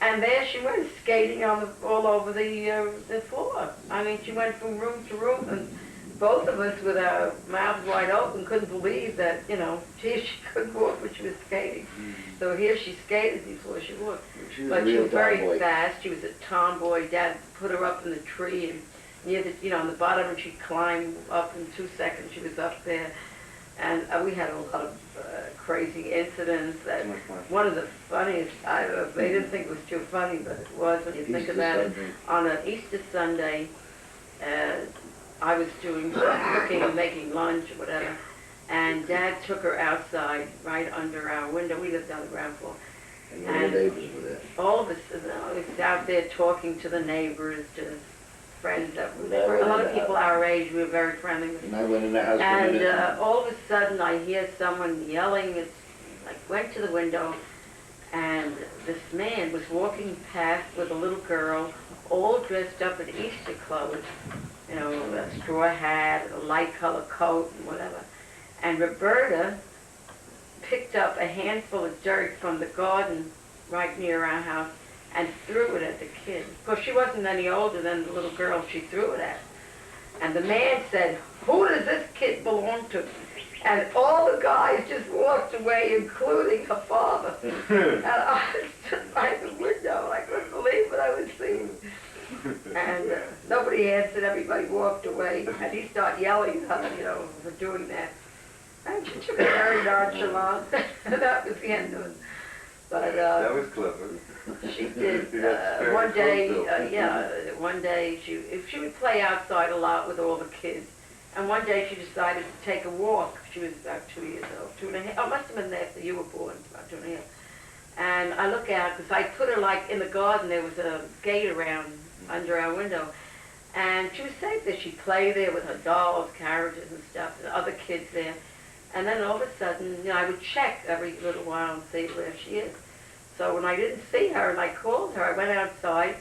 Speaker 1: and there she went skating all over the floor. I mean, she went from room to room, and both of us with our mouths wide open couldn't believe that, you know, she couldn't walk, but she was skating. So here she skated before she walked. But she was very fast. She was a tomboy. Dad put her up in the tree and near the, on the bottom, and she'd climb up in 2 seconds. She was up there. And we had a lot of crazy incidents. That one of the funniest, they didn't think it was too funny, but it was when you think about it. On an Easter Sunday, I was doing cooking and making lunch or whatever, and Dad took her outside right under our window. We lived on the ground floor.
Speaker 6: And all the neighbors were there.
Speaker 1: All of us, was out there talking to the neighbors, to friends that were, a lot of people our age, we were very friendly with.
Speaker 6: And I went in the house.
Speaker 1: And all of a sudden I hear someone yelling. I went to the window, and this man was walking past with a little girl, all dressed up in Easter clothes, you know, a straw hat, a light color coat, and whatever. And Roberta picked up a handful of dirt from the garden right near our house and threw it at the kid. Of course, she wasn't any older than the little girl she threw it at. And the man said, "Who does this kid belong to?" And all the guys just walked away, including her father. And I stood by the window. I couldn't believe what I was seeing. And nobody answered. Everybody walked away. And he started yelling at her, you know, for doing that. And she took it very nonchalant. That was the end of it. But
Speaker 4: that was clever.
Speaker 1: She did. One day she would play outside a lot with all the kids. And one day she decided to take a walk. She was about 2 years old, 2.5. Oh, must have been after you were born, about 2.5. And I look out, because I put her like in the garden. There was a gate around under our window. And she was safe there. She'd play there with her dolls, carriages and stuff, and other kids there. And then all of a sudden, you know, I would check every little while and see where she is. So when I didn't see her and I called her, I went outside,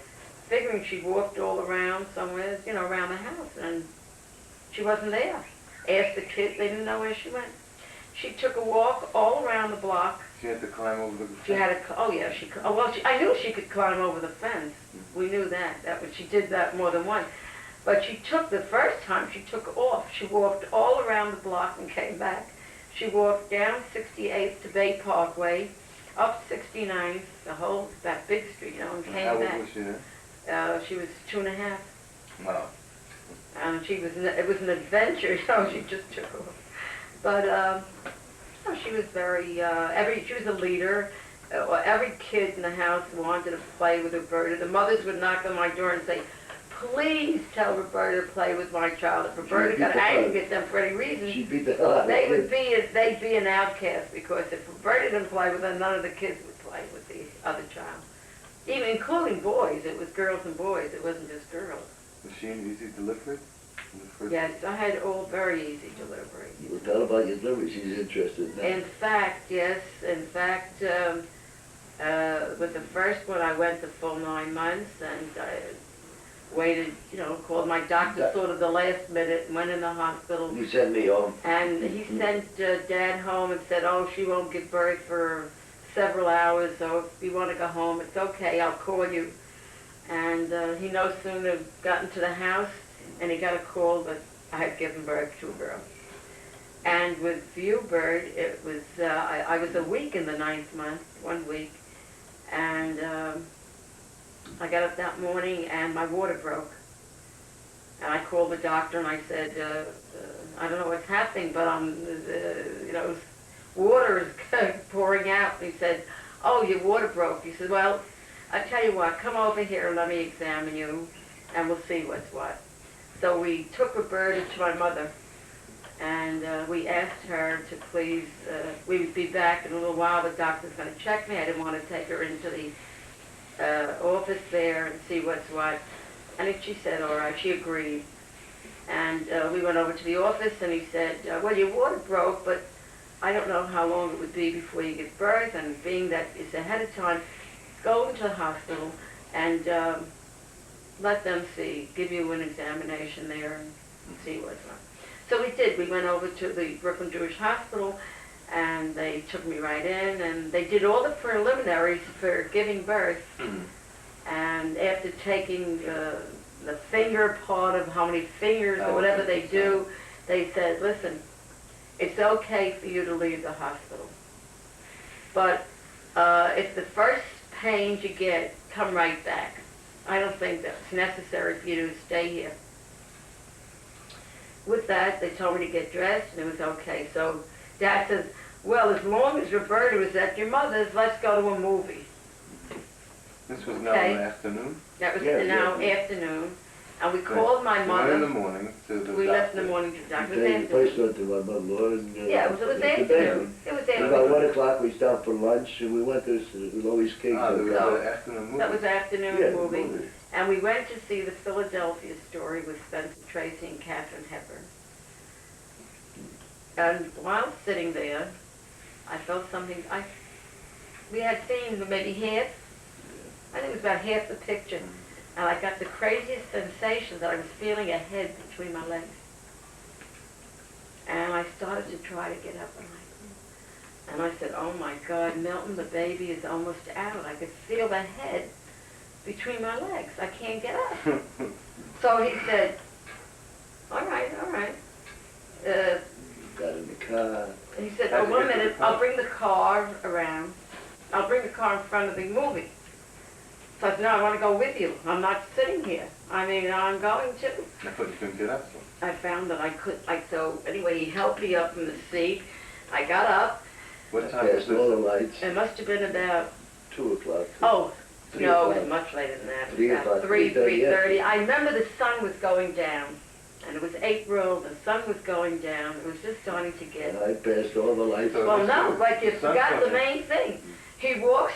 Speaker 1: figuring she'd walked all around somewhere, you know, around the house, and she wasn't there. Asked the kids, they didn't know where she went. She took a walk all around the block.
Speaker 4: She had to climb over the fence.
Speaker 1: She had to, oh yeah, she could. Oh, well, I knew she could climb over the fence. We knew that. She did that more than once. But she took, the first time, she took off. She walked all around the block and came back. She walked down 68th to Bay Parkway, up 69th, that big street, you know, and came back.
Speaker 4: How old was she then?
Speaker 1: She was 2.5.
Speaker 4: Wow.
Speaker 1: It was an adventure, you know, she just took off. But, she was very, she was a leader. Every kid in the house wanted to play with Roberta. The mothers would knock on my door and say, "Please tell Roberta to play with my child." If Roberta got angry at them for any reason,
Speaker 6: she'd beat the hell out of them.
Speaker 1: They'd be an outcast, because if Roberta didn't play with her, none of the kids would play with the other child. Even including boys. It was girls and boys. It wasn't just girls.
Speaker 4: Was she an easy delivery?
Speaker 1: Yes, I had all very easy delivery.
Speaker 6: Well, tell about your delivery. She's interested now.
Speaker 1: In fact, yes. In fact, with the first one, I went the full 9 months, and I waited, you know, called my doctor sort of the last minute, and went in the hospital.
Speaker 6: You sent me home.
Speaker 1: And he sent Dad home and said, "Oh, she won't give birth for several hours, so if you want to go home, it's okay, I'll call you." And he no sooner got into the house, and he got a call that I had given birth to a girl. And with Viewbird, it was, I was a week in the 9th month, 1 week, and I got up that morning and my water broke. And I called the doctor and I said, I don't know what's happening, but water is pouring out. And he said, "Oh, your water broke." He said, "Well, I tell you what, come over here and let me examine you, and we'll see what's what." So we took Roberta to my mother, and we asked her to please, we would be back in a little while, the doctor's going to check me. I didn't want to take her into the office there and see what's what. And she said, all right, she agreed. And we went over to the office, and he said, "Well, your water broke, but I don't know how long it would be before you give birth, and being that it's ahead of time, go into the hospital and let them give you an examination there and see what's wrong." So we did. We went over to the Brooklyn Jewish Hospital, and they took me right in, and they did all the preliminaries for giving birth. And after taking the finger part of how many fingers or whatever they do, they said, "Listen, it's okay for you to leave the hospital. But if the first pains you get, come right back. I don't think that's necessary for you to stay here." with that, they told me to get dressed, and it was okay. So Dad says, well, as long as Roberta was at your mother's, let's go to a movie.
Speaker 4: This was now
Speaker 1: Okay.
Speaker 4: in the afternoon?
Speaker 1: That was
Speaker 6: Yeah,
Speaker 1: now
Speaker 6: yeah.
Speaker 1: afternoon, and we called my
Speaker 4: You went in the
Speaker 1: mother.
Speaker 4: morning to the
Speaker 1: We left in the
Speaker 4: doctor.
Speaker 1: morning to doctor's
Speaker 6: They
Speaker 1: afternoon.
Speaker 6: first went to my mother-in-law and...
Speaker 1: Yeah, it was
Speaker 6: to
Speaker 1: afternoon. It was
Speaker 6: About
Speaker 1: afternoon.
Speaker 6: 1 o'clock, we stopped for lunch, and we went to Lois King's
Speaker 4: Ah, there was
Speaker 6: hotel.
Speaker 4: an afternoon movie.
Speaker 1: That was afternoon
Speaker 6: Yeah,
Speaker 1: movie. And we went to see the Philadelphia Story with Spencer Tracy and Katharine Hepburn. And while sitting there, I felt something, we had seen maybe half, I think it was about half the picture. And I got the craziest sensation that I was feeling a head between my legs. And I started to try to get up, and I said, oh my God, Milton, the baby is almost out. I could feel the head between my legs. I can't get up. So he said, all right.
Speaker 6: Got in the car.
Speaker 1: He said,
Speaker 4: How'd
Speaker 1: oh,
Speaker 4: you
Speaker 1: 1
Speaker 4: get to
Speaker 1: minute,
Speaker 4: the car?
Speaker 1: I'll bring the car around. I'll bring the car in front of the movie. So I said, no, I want to go with you. I'm not sitting here. I mean, I'm going to.
Speaker 4: I thought you couldn't get up. So.
Speaker 1: I found that I could, so anyway, he helped me up from the seat. I got up.
Speaker 4: What time was
Speaker 6: Passed all the
Speaker 4: this?
Speaker 6: lights.
Speaker 1: It must have been about,
Speaker 6: 2 o'clock.
Speaker 1: oh,
Speaker 6: 3
Speaker 1: no, it
Speaker 6: o'clock.
Speaker 1: was much later than that. It
Speaker 6: 3
Speaker 1: was about
Speaker 6: o'clock,
Speaker 1: 3:30.
Speaker 6: 3:30.
Speaker 1: I remember the sun was going down. And it was April, the sun was going down. It was just starting to get...
Speaker 6: And I passed all the lights.
Speaker 4: So-
Speaker 1: Well, no, like you
Speaker 4: The sun
Speaker 1: forgot the
Speaker 4: coming.
Speaker 1: main thing. He walks,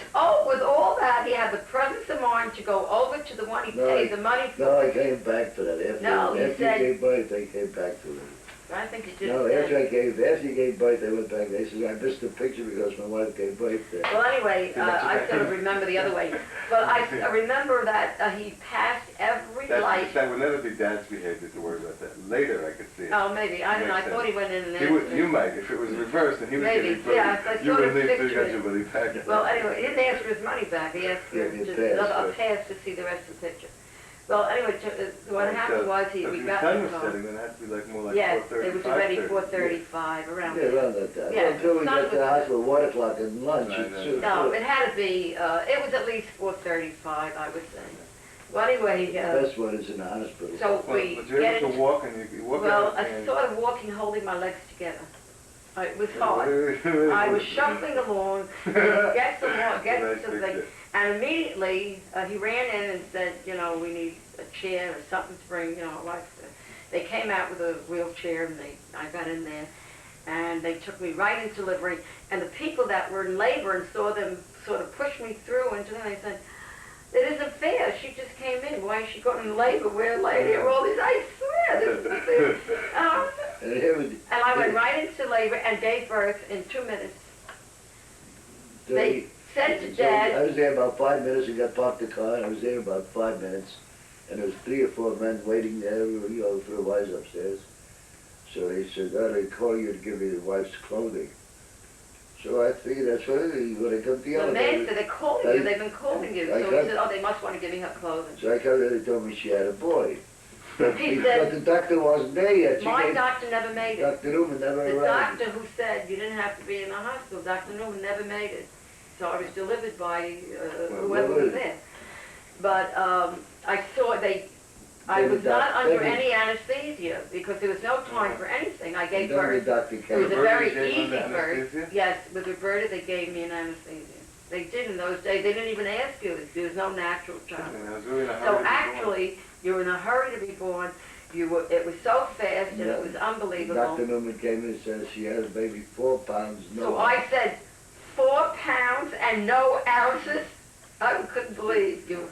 Speaker 1: with all that, he had the presence of mind to go over to the one he
Speaker 6: No,
Speaker 1: paid the money for.
Speaker 6: No, I came back to that. After,
Speaker 1: No, you
Speaker 6: after
Speaker 1: said-
Speaker 6: you gave birth, I came back to it.
Speaker 1: I think you just
Speaker 6: No,
Speaker 1: said...
Speaker 6: after you gave birth, I went back. They said, I missed the picture because my wife gave birth there.
Speaker 1: Well, anyway, I sort of remember the other way. But I remember that he passed every light.
Speaker 4: That would never be Dad's behavior to worry about that. Later I could see it.
Speaker 1: Oh, maybe. I don't know. I
Speaker 4: Makes
Speaker 1: thought he
Speaker 4: sense.
Speaker 1: went in and
Speaker 4: He would,
Speaker 1: answered.
Speaker 4: you might, if it was reversed and he was
Speaker 1: Maybe,
Speaker 4: getting
Speaker 1: yeah, I
Speaker 4: you
Speaker 1: sort of
Speaker 4: would need to
Speaker 1: pictured
Speaker 4: get
Speaker 1: it.
Speaker 4: your money back.
Speaker 1: Well, anyway, he didn't ask for his money back. He asked for
Speaker 6: Yeah, he
Speaker 1: just
Speaker 6: passed.
Speaker 1: a pass to see the rest of the picture. Well, anyway, what happened was
Speaker 4: So
Speaker 1: we
Speaker 4: if
Speaker 1: got
Speaker 4: the sun
Speaker 1: in
Speaker 4: was
Speaker 1: the car.
Speaker 4: setting, then it had to be like more like
Speaker 1: Yes,
Speaker 4: 4:30,
Speaker 1: it was already
Speaker 4: 5:30.
Speaker 1: 4:35, around
Speaker 6: Yeah,
Speaker 1: there.
Speaker 6: around that time.
Speaker 1: Yeah,
Speaker 6: Until we
Speaker 1: the
Speaker 6: got
Speaker 1: sun
Speaker 6: to the
Speaker 1: was-
Speaker 6: hospital, 1 o'clock and lunch.
Speaker 4: Right,
Speaker 6: It's
Speaker 4: right.
Speaker 1: No, it had to be, it was at least 4:35, I would say. Well, anyway,
Speaker 6: the best one is in the hospital.
Speaker 1: so
Speaker 4: Well,
Speaker 1: we
Speaker 4: but you're
Speaker 1: get
Speaker 4: able to
Speaker 1: into,
Speaker 4: walk and you walk
Speaker 1: well,
Speaker 4: out
Speaker 1: I
Speaker 4: and...
Speaker 1: sort of walking, holding my legs together. It was hard. I was shuffling along, get some more, get
Speaker 4: Nice
Speaker 1: something.
Speaker 4: picture.
Speaker 1: And immediately, he ran in and said, we need a chair or something to bring, my wife. They came out with a wheelchair and I got in there. And they took me right into delivery. And the people that were in labor and saw them sort of push me through into them, they said, it isn't fair. She just came in. Why is she going in labor? We're lady. All these, I swear, this is fair.
Speaker 6: And here was,
Speaker 1: And I went right into labor and gave birth in 2 minutes. They said to
Speaker 6: so I
Speaker 1: Dad,
Speaker 6: was there about 5 minutes and got parked the car, and I was there about 5 minutes. And there was 3 or 4 men waiting there, for the wives upstairs. So they said, they call you to give you the wife's clothing. So I figured that's what it is. When I come to the
Speaker 1: the man
Speaker 6: elevator,
Speaker 1: said, they're calling you. They've been calling you.
Speaker 6: I
Speaker 1: So he
Speaker 6: got-
Speaker 1: said, they must want to give me her clothing.
Speaker 6: so I come there, they told me she had a boy. But
Speaker 1: He
Speaker 6: but
Speaker 1: said,
Speaker 6: the doctor wasn't there yet. She
Speaker 1: my
Speaker 6: came-
Speaker 1: doctor never made it.
Speaker 6: Dr. Newman never
Speaker 1: The
Speaker 6: arrived.
Speaker 1: doctor who said you didn't have to be in the hospital, Dr. Newman never made it. So I was delivered by whoever was there. But I saw I was not under any anesthesia because there was no time for anything. I gave
Speaker 6: Then the
Speaker 1: birth.
Speaker 6: doctor
Speaker 1: It
Speaker 6: came.
Speaker 1: was a very
Speaker 4: Roberta gave
Speaker 1: easy
Speaker 4: you
Speaker 1: birth.
Speaker 4: anesthesia?
Speaker 1: Yes, with Roberta they gave me an anesthesia. They did in those days. They didn't even ask you. There was no natural child.
Speaker 4: I was really in a hurry
Speaker 1: So
Speaker 4: to be born.
Speaker 1: actually, you were in a hurry to be born. It was so fast and it was unbelievable.
Speaker 6: Dr. Newman came in and said she had a baby 4 pounds, no.
Speaker 1: So I said, 4 pounds and no ounces? I couldn't believe you.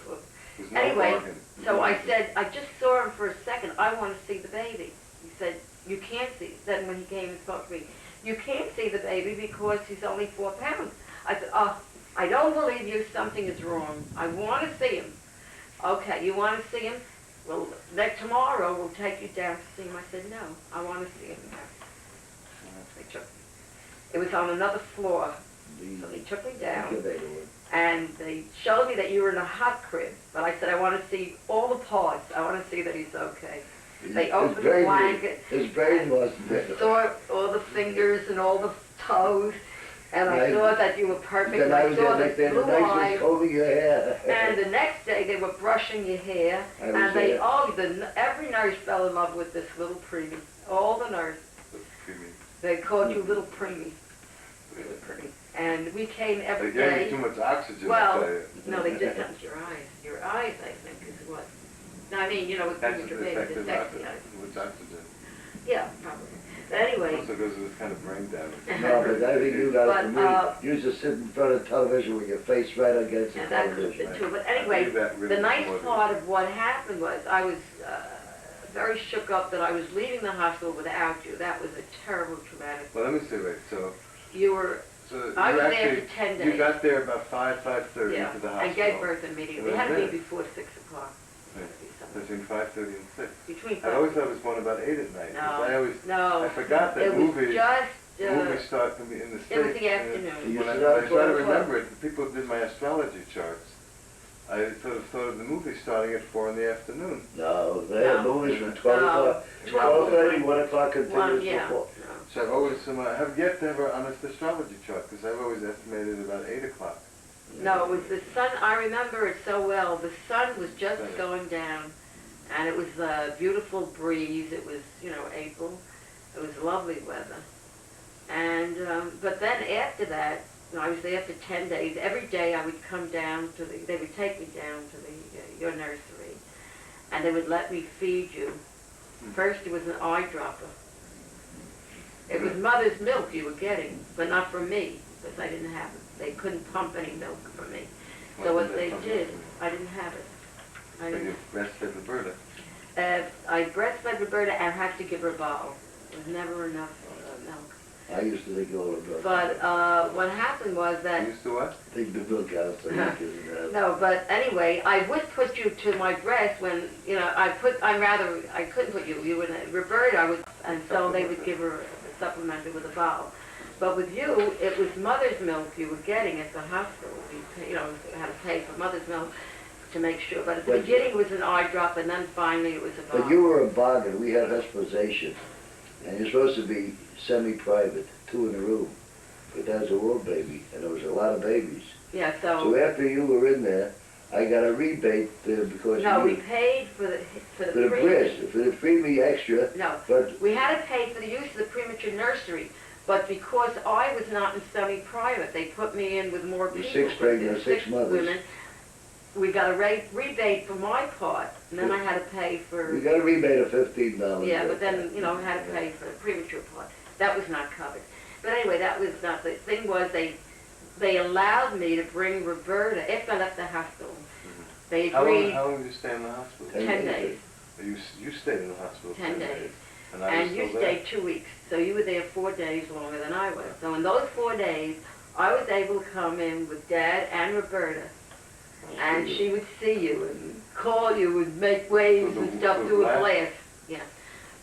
Speaker 4: There's no
Speaker 1: Anyway,
Speaker 4: bargain.
Speaker 1: so I said, I just saw him for a second. I want to see the baby. He said, you can't see. Then when he came and spoke to me, you can't see the baby because he's only 4 pounds. I said, I don't believe you. Something is wrong. I want to see him. Okay, you want to see him? Well, tomorrow we'll take you down to see him. I said, no, I want to see him now. It was on another floor. So they took me down, and they showed me that you were in a hot crib. But I said, I want to see all the parts. I want to see that he's okay. They opened the blanket.
Speaker 6: His brain wasn't there.
Speaker 1: Saw all the fingers and all the toes. And I saw that you were perfect.
Speaker 6: Then I was
Speaker 1: saw
Speaker 6: there
Speaker 1: the
Speaker 6: the
Speaker 1: blue
Speaker 6: night
Speaker 1: eyes.
Speaker 6: combing your hair.
Speaker 1: And the next day they were brushing your hair,
Speaker 6: I was
Speaker 1: and they
Speaker 6: there.
Speaker 1: all, every nurse fell in love with this little preemie. All the nurses. They called you little preemie. Really pretty. And we came every
Speaker 4: They gave
Speaker 1: day.
Speaker 4: you too much oxygen.
Speaker 1: Well,
Speaker 4: I tell you.
Speaker 1: no, they did something to your eyes. Your eyes, I think, is what. No, I mean, with
Speaker 4: That's
Speaker 1: premature
Speaker 4: the
Speaker 1: baby,
Speaker 4: effect
Speaker 1: the
Speaker 4: of
Speaker 1: sexy eyes.
Speaker 4: With oxygen.
Speaker 1: Yeah, probably. But anyway.
Speaker 4: Also goes with this kind of brain damage.
Speaker 6: No, but I think you guys,
Speaker 1: But,
Speaker 6: for me, you just sit in front of television with your face right against the
Speaker 1: And that could have
Speaker 6: television.
Speaker 1: been true. But
Speaker 4: I
Speaker 1: anyway,
Speaker 4: believe that really
Speaker 1: the nice
Speaker 4: more than-
Speaker 1: part of what happened was I was very shook up that I was leaving the hospital without you. That was a terrible traumatic.
Speaker 4: Well, let me see, wait, so
Speaker 1: You were,
Speaker 4: So
Speaker 1: I
Speaker 4: you
Speaker 1: was there
Speaker 4: actually,
Speaker 1: for 10 days.
Speaker 4: You got there about 5:30
Speaker 1: yeah,
Speaker 4: to the hospital.
Speaker 1: and gave birth immediately. It had to be
Speaker 4: Wait a minute.
Speaker 1: before 6 o'clock.
Speaker 4: Between 5:30 and 6.
Speaker 1: Between
Speaker 4: I always thought it was one about 8 at night. 'Cause I forgot that
Speaker 1: it was
Speaker 4: movies.
Speaker 1: just,
Speaker 4: Movies start in the States.
Speaker 1: it was the afternoon.
Speaker 4: When I try to remember it, the people who did my astrology charts, I sort of thought of the movie starting at 4 in the afternoon.
Speaker 6: No, they had movies from 12 o'clock,
Speaker 1: 12:30,
Speaker 6: 1 o'clock continuous
Speaker 1: yeah.
Speaker 6: before.
Speaker 4: So I've always, I have yet to have an honest astrology chart, because I've always estimated about 8 o'clock.
Speaker 1: No, it was the sun. I remember it so well. The sun was just going down, and it was a beautiful breeze. It was, April. It was lovely weather. And, but then after that, I was there for 10 days. Every day I would come down to they would take me down to your nursery, and they would let me feed you. First it was an eye dropper. It was mother's milk you were getting, but not for me, because I didn't have it. They couldn't pump any milk for me. So what they did, I didn't have it.
Speaker 4: So you breastfed Roberta.
Speaker 1: I breastfed Roberta and had to give her a bottle. There was never enough milk.
Speaker 6: I used to think all of that.
Speaker 1: But what happened was that...
Speaker 4: You used to what?
Speaker 6: Take the milk out so you can
Speaker 1: No, but anyway, I would put you to my breast when, I couldn't put you. You would, Roberta, and so they would give her a supplementary with a bottle. But with you, it was mother's milk you were getting at the hospital. You had to pay for mother's milk to make sure. But at the beginning it was an eye drop, and then finally it was a bottle.
Speaker 6: But you were a bargain. We had hospitalization. And you're supposed to be semi-private, 2 in a room. But that was a world baby, and there was a lot of babies.
Speaker 1: Yeah, so...
Speaker 6: So after you were in there, I got a rebate because
Speaker 1: we paid for the
Speaker 6: breast, for the preemie extra.
Speaker 1: No,
Speaker 6: but
Speaker 1: we had to pay for the use of the premature nursery. But because I was not in semi-private, they put me in with more people.
Speaker 6: 6 pregnant, 6 mothers.
Speaker 1: Women. We got a rebate for my part, and then I had to pay for...
Speaker 6: We got a rebate of $15.
Speaker 1: Yeah, but then, I had to pay for the premature part. That was not covered. But anyway, that was not... The thing was, they allowed me to bring Roberta, after I left the hospital. They agreed...
Speaker 4: How long did you stay in the hospital?
Speaker 1: 10 days.
Speaker 4: You stayed in the hospital
Speaker 1: 10 days.
Speaker 4: And
Speaker 1: you stayed 2 weeks. So you were there 4 days longer than I was. So in those 4 days, I was able to come in with Dad and Roberta. And she would see you and call you and make waves and stuff through a glass. Yeah.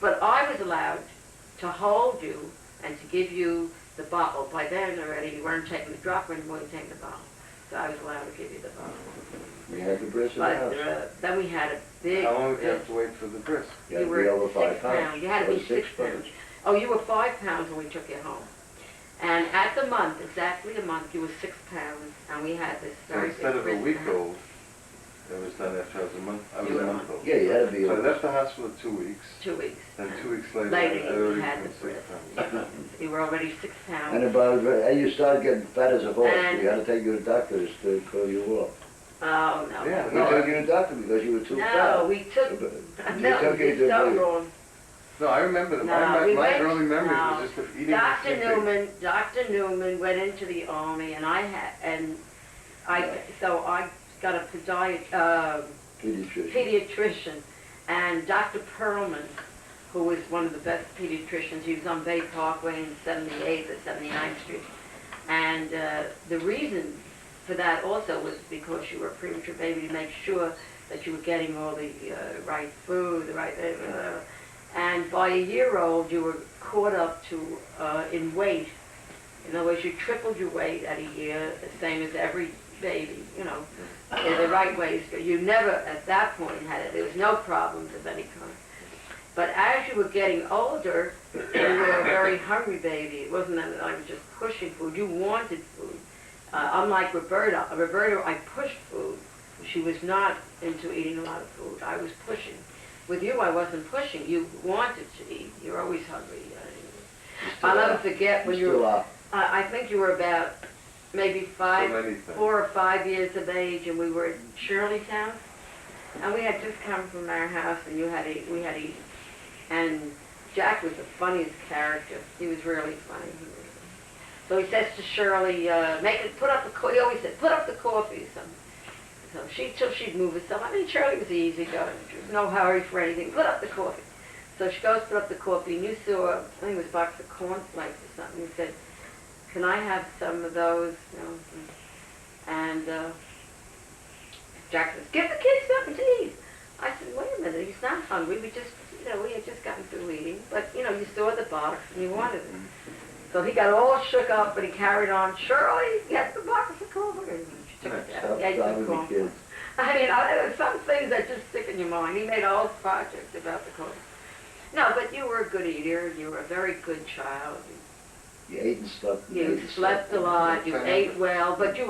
Speaker 1: But I was allowed to hold you and to give you the bottle. By then already, you weren't taking the dropper anymore, you were taking the bottle. So I was allowed to give you the bottle.
Speaker 6: We had the breast in the house.
Speaker 1: Then we had a big...
Speaker 4: How long did you have to wait for the breast?
Speaker 1: You were over 5 pounds. You had to be 6 pounds. Oh, you were 5 pounds when we took you home. And at the month, exactly a month, you were 6 pounds, and we had this
Speaker 4: So
Speaker 1: very
Speaker 4: instead of a
Speaker 1: big
Speaker 4: week
Speaker 1: wristband.
Speaker 4: old, it was done after I was a month. I was a month old.
Speaker 6: Yeah, you had to be.
Speaker 4: So I left the hospital 2 weeks.
Speaker 1: 2 weeks.
Speaker 4: Then 2 weeks later,
Speaker 1: Later,
Speaker 4: I
Speaker 1: you
Speaker 4: already
Speaker 1: had the
Speaker 4: became 6
Speaker 1: breast.
Speaker 4: pounds.
Speaker 1: You were already 6 pounds.
Speaker 6: And you started getting fat as a horse.
Speaker 1: And-
Speaker 6: We had to take you to the doctor to call you off.
Speaker 1: Oh, no.
Speaker 4: Yeah,
Speaker 6: We took you to the doctor because you were too fat.
Speaker 1: No, we took... No,
Speaker 6: took you
Speaker 1: it's
Speaker 6: to
Speaker 1: so
Speaker 6: the-
Speaker 1: wrong.
Speaker 4: No, I remember them.
Speaker 1: No, we
Speaker 4: my
Speaker 1: went-
Speaker 4: early memory
Speaker 1: no.
Speaker 4: was just of eating the same thing.
Speaker 1: Dr. Newman went into the army, and I got a pediatrician, and Dr. Perlman, who was one of the best pediatricians. He was on Bay Parkway in 78th or 79th Street. And the reason for that also was because you were a premature baby, to make sure that you were getting all the right food, the right... and by a year old, you were caught up to in weight. In other words, you tripled your weight at a year, the same as every baby, in the right ways. You never, at that point, had it. There was no problems of any kind. But as you were getting older, you were a very hungry baby. It wasn't that I was just pushing food. You wanted food. Unlike Roberta. Roberta, I pushed food. She was not into eating a lot of food. I was pushing. With you, I wasn't pushing. You wanted to eat. You're always hungry. I'll never forget when you were, I think you were about maybe 4 or 5 years of age, and we were in Shirley's house. And we had just come from our house, and we had eaten. And Jack was the funniest character. He was really funny. So he says to Shirley, put up the coffee. He always said, put up the coffee. So she'd move herself. I mean, Shirley was easy going. There was no hurry for anything. Put up the coffee. So she goes to put up the coffee, and you saw, I think it was a box of cornflakes or something. You said, can I have some of those? You know, and Jack says, give the kids something to eat. I said, wait a minute, he's not hungry. We had just gotten through eating. But, you saw the box, and you wanted it. So he got all shook up, but he carried on. Shirley, get the box of cornflakes. She took it down. Yeah, he took cornflakes. I mean, there's some things that just stick in your mind. He made a whole project about the cornflakes. No, but you were a good eater. You were a very good child.
Speaker 6: You ate and slept.
Speaker 1: You slept a lot. You ate well, but you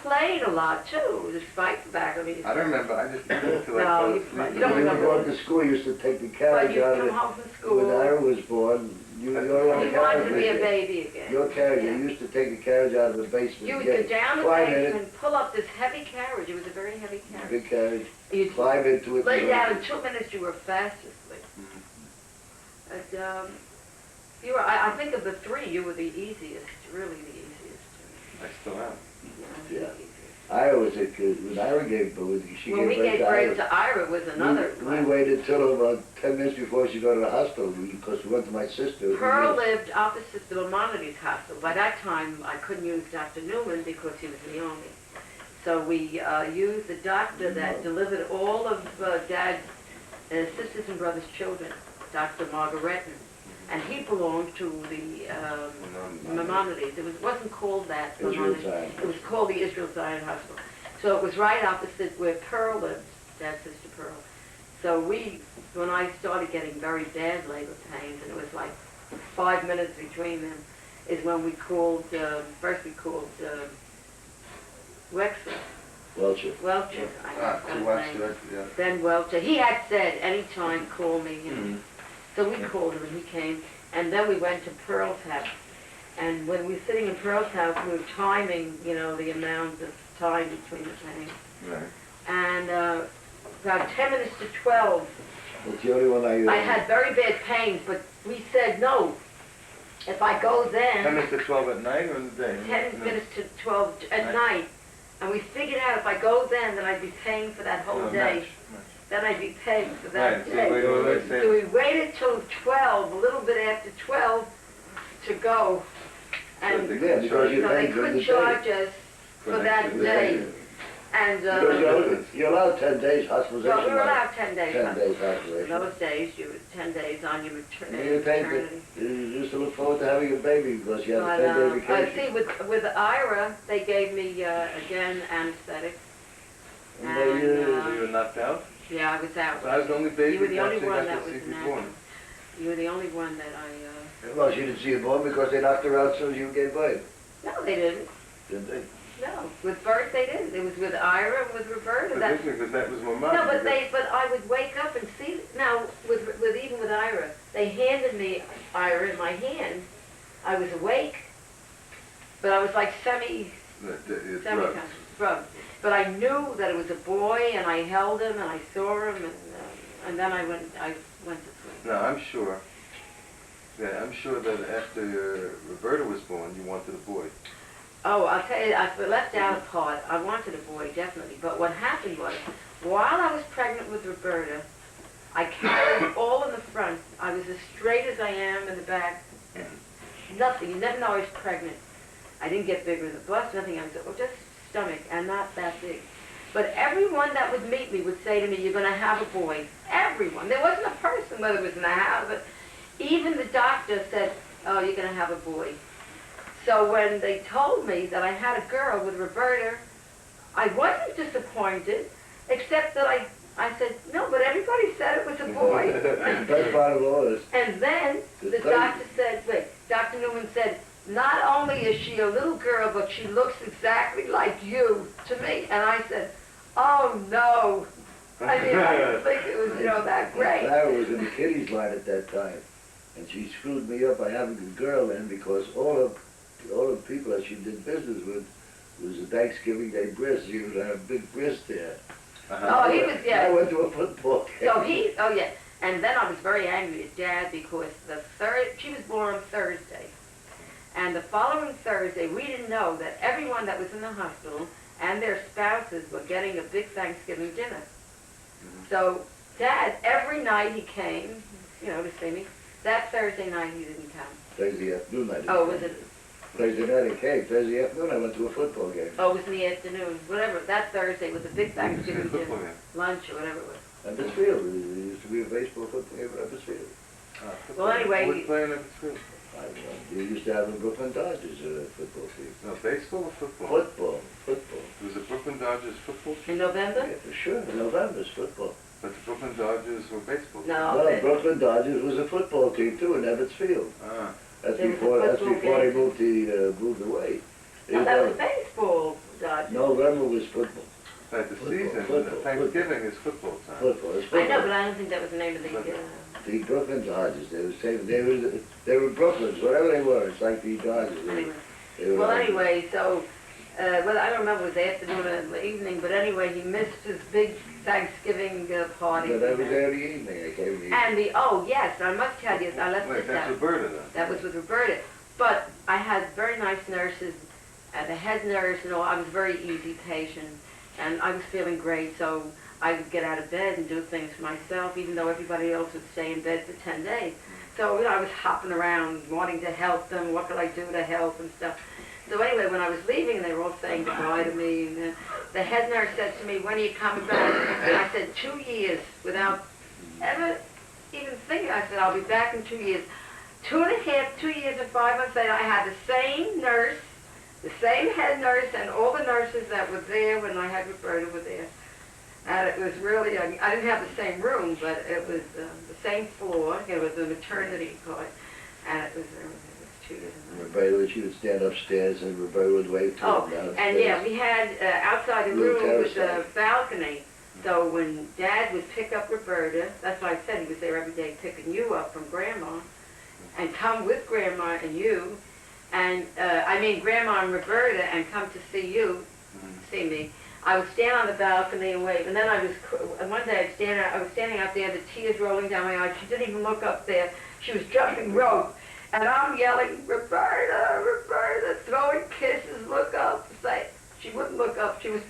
Speaker 1: played a lot too, despite the fact of it.
Speaker 4: I don't remember. I just remember until I
Speaker 1: No, you don't
Speaker 6: When
Speaker 1: remember.
Speaker 6: you went to school, you used to take the carriage
Speaker 1: But
Speaker 6: out
Speaker 1: you
Speaker 6: of
Speaker 1: come
Speaker 6: it.
Speaker 1: home from school.
Speaker 6: When Ira was born, you
Speaker 1: wanted to be a baby again.
Speaker 6: Your carriage,
Speaker 1: Yeah.
Speaker 6: you used to take the carriage out of the basement.
Speaker 1: You would
Speaker 6: get
Speaker 1: go down the
Speaker 6: climb in
Speaker 1: basement
Speaker 6: it,
Speaker 1: and pull up this heavy carriage. It was a very heavy carriage.
Speaker 6: big carriage,
Speaker 1: You'd
Speaker 6: climb into it.
Speaker 1: lay
Speaker 6: and
Speaker 1: down in 2 minutes. You were fast asleep. But you were. I think of the three, you were the easiest. Really, the easiest.
Speaker 4: I still am.
Speaker 6: Yeah. Ira was a kid. When Ira gave birth, she
Speaker 1: When we
Speaker 6: gave
Speaker 1: gave
Speaker 6: birth
Speaker 1: birth to Ira, was another.
Speaker 6: We waited till about 10 minutes before she got to the hospital because we went to my sister.
Speaker 1: Pearl lived opposite the Maimonides hospital. By that time, I couldn't use Dr. Newman because he was the only. So we used the doctor that delivered all of Dad's sisters and brothers' children, Dr. Margaretin. And he belonged to the Maimonides. It wasn't called that. It was called the Israel Zion Hospital. So it was right opposite where Pearl lived, Dad's sister Pearl. So when I started getting very bad labor pains, and it was like 5 minutes between them, is when we called, first we called Wexler.
Speaker 6: Welcher.
Speaker 1: Yeah. Then Welcher. He had said, anytime, call me. So we called him, and he came. And then we went to Pearl's house. And when we were sitting in Pearl's house, we were timing, the amount of time between the pains.
Speaker 4: Right.
Speaker 1: And about 10 minutes to 12,
Speaker 6: That's the only one I
Speaker 1: had very bad pains, but we said no. If I go then...
Speaker 4: 10 minutes to 12 at night or in the day?
Speaker 1: 10 minutes to 12 at night. And we figured out if I go then I'd be paying for that whole day. Then I'd be paying for that day. So we waited till 12, a little bit after 12, to go. And so they couldn't charge us for that day. And
Speaker 6: you're allowed 10 days hospitalization.
Speaker 1: well, we were allowed 10 days.
Speaker 6: 10 days
Speaker 1: In
Speaker 6: hospitalization.
Speaker 1: those days, you were 10 days on your
Speaker 6: You
Speaker 1: maternity.
Speaker 6: used to look forward to having a baby because you had a 10-day vacation.
Speaker 1: See, with Ira, they gave me, again, anesthetic. And,
Speaker 4: you were knocked out?
Speaker 1: yeah, I was out.
Speaker 4: So I was the only baby
Speaker 1: You were the only
Speaker 4: actually
Speaker 1: one
Speaker 4: got
Speaker 1: that
Speaker 4: to
Speaker 1: was
Speaker 4: see
Speaker 1: an
Speaker 4: born.
Speaker 1: accident. You were the only one that I...
Speaker 6: Well, she didn't see you born because they knocked her out as soon as you gave birth.
Speaker 1: No, they didn't.
Speaker 6: Didn't they?
Speaker 1: No, with birth they didn't. It was with Ira and with Roberta.
Speaker 4: Because that was my mom.
Speaker 1: No, but I would wake up and see. Now, even with Ira, they handed me Ira in my hand. I was awake, but I was like semi-drugged. But I knew that it was a boy, and I held him, and I saw him, and then I went to sleep.
Speaker 4: No, I'm sure. Yeah, I'm sure that after Roberta was born, you wanted a boy.
Speaker 1: Oh, I'll tell you, I left out a part. I wanted a boy, definitely. But what happened was, while I was pregnant with Roberta, I carried all in the front. I was as straight as I am in the back. Nothing. You never know I was pregnant. I didn't get bigger in the bust, nothing. I was just stomach, and not that big. But everyone that would meet me would say to me, you're going to have a boy. Everyone. There wasn't a person, whether it was in the house, but even the doctor said, oh, you're going to have a boy. So when they told me that I had a girl with Roberta, I wasn't disappointed, except that I said, no, but everybody said it was a boy.
Speaker 6: The best part of all is,
Speaker 1: And then the doctor said, wait, Dr. Newman said, not only is she a little girl, but she looks exactly like you to me. And I said, oh no. I mean, I didn't think it was, that great.
Speaker 6: Clara was in the kiddies line at that time, and she screwed me up by having a girl in because all the people that she did business with was a Thanksgiving Day bris. She would have a big bris there.
Speaker 1: Oh, he was, yeah.
Speaker 6: I went to a football game.
Speaker 1: Oh yeah. And then I was very angry at Dad because she was born on Thursday. And the following Thursday, we didn't know that everyone that was in the hospital and their spouses were getting a big Thanksgiving dinner. So Dad, every night he came, to see me. That Thursday night he didn't come.
Speaker 6: Thursday afternoon I didn't
Speaker 1: Oh,
Speaker 6: come.
Speaker 1: was it?
Speaker 6: Thursday night he came. Thursday afternoon I went to a football game.
Speaker 1: Oh, it was in the afternoon. Whatever. That Thursday was a big Thanksgiving dinner. Lunch or whatever it was.
Speaker 6: Emmons Field. There used to be a baseball football game at Emmons Field.
Speaker 1: Well, anyway.
Speaker 4: Who was playing Emmons Field?
Speaker 6: You used to have the Brooklyn Dodgers football team.
Speaker 4: No, baseball or football?
Speaker 6: Football.
Speaker 4: It was the Brooklyn Dodgers football team?
Speaker 1: In November?
Speaker 6: Yeah, for sure. In November's football.
Speaker 4: But the Brooklyn Dodgers were baseball.
Speaker 6: No, Brooklyn Dodgers was a football team too in Emmons Field.
Speaker 4: Ah.
Speaker 6: That's before they moved away.
Speaker 1: No, that was baseball, Dodgers.
Speaker 6: November was football.
Speaker 4: Like the season, Thanksgiving is football time.
Speaker 6: Football. It's football.
Speaker 1: I know, but I don't think that was the name of the...
Speaker 6: The Brooklyn Dodgers. They were Brooklyns, whatever they were. It's like the Dodgers.
Speaker 1: Anyway, so, I don't remember if it was afternoon or the evening, but anyway, he missed his big Thanksgiving party.
Speaker 6: Yeah, that was there in the evening. I came in the evening.
Speaker 1: And yes, I must tell you, I left
Speaker 4: Wait,
Speaker 1: this
Speaker 4: that's
Speaker 1: out.
Speaker 4: Roberta then?
Speaker 1: That was with Roberta. But I had very nice nurses, the head nurse and all. I was a very easy patient, and I was feeling great, so I would get out of bed and do things for myself, even though everybody else would stay in bed for 10 days. So, I was hopping around, wanting to help them. What could I do to help and stuff? So anyway, when I was leaving, and they were all saying goodbye to me, and the head nurse said to me, when are you coming back? And I said, 2 years, without ever even thinking. I said, I'll be back in 2 years. 2 years and 5 months later, I had the same nurse, the same head nurse, and all the nurses that were there when I had Roberta were there. And it was really, I didn't have the same room, but it was the same floor. It was the maternity part, and it was 2 years.
Speaker 6: Roberta, she would stand upstairs, and Roberta would wave to them downstairs.
Speaker 1: And yeah, we had outside the room was a balcony. So when Dad would pick up Roberta, that's why I said he was there every day picking you up from Grandma, and come with Grandma and you, and Grandma and Roberta, and come to see you, see me. I would stand on the balcony and wave, and then one day I was standing out there, the tears rolling down my eyes. She didn't even look up there. She was jumping rope, and I'm yelling, Roberta, Roberta, throwing kisses, look up, say. She wouldn't look up. She was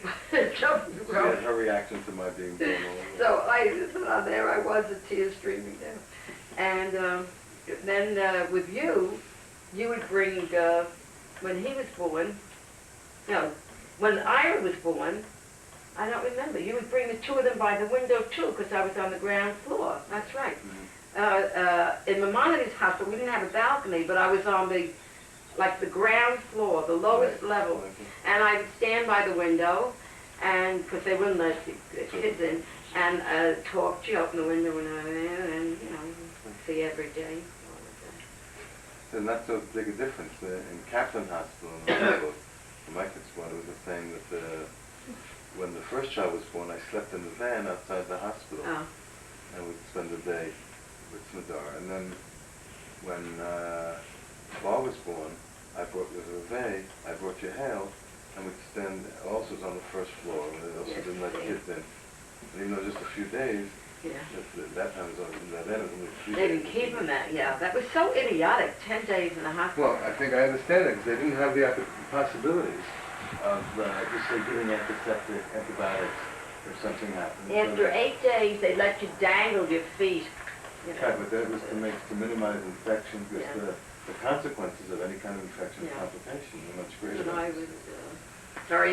Speaker 1: jumping rope.
Speaker 4: Her reaction to my being blown over.
Speaker 1: So there I was, the tears streaming down. And then with you would bring, when he was born, when Ira was born, I don't remember, you would bring the two of them by the window too, because I was on the ground floor. That's right. In Maimonides Hospital, we didn't have a balcony, but I was on the ground floor, the lowest level. And I would stand by the window, and because they wouldn't let the kids in, and talk to you, open the window and see every day.
Speaker 4: And not so big a difference. In Kaplan Hospital, my kids born, it was the same that when the first child was born, I slept in the van outside the hospital.
Speaker 1: Oh.
Speaker 4: And we'd spend the day with Smadar. And then when Bar was born, I brought with Reve, I brought Yahel, and we'd stand, also was on the first floor, and they also didn't let kids in. And even though just a few days, that time was only, then it was only 3 days.
Speaker 1: They didn't keep them that was so idiotic, 10 days in the hospital.
Speaker 4: Well, I think I understand it, because they didn't have the possibilities of just say giving antiseptic antibiotics if something happened.
Speaker 1: After 8 days, they let you dangle your feet.
Speaker 4: Right, but that was to minimize infection, because the consequences of any kind of infection complication are much greater.
Speaker 1: And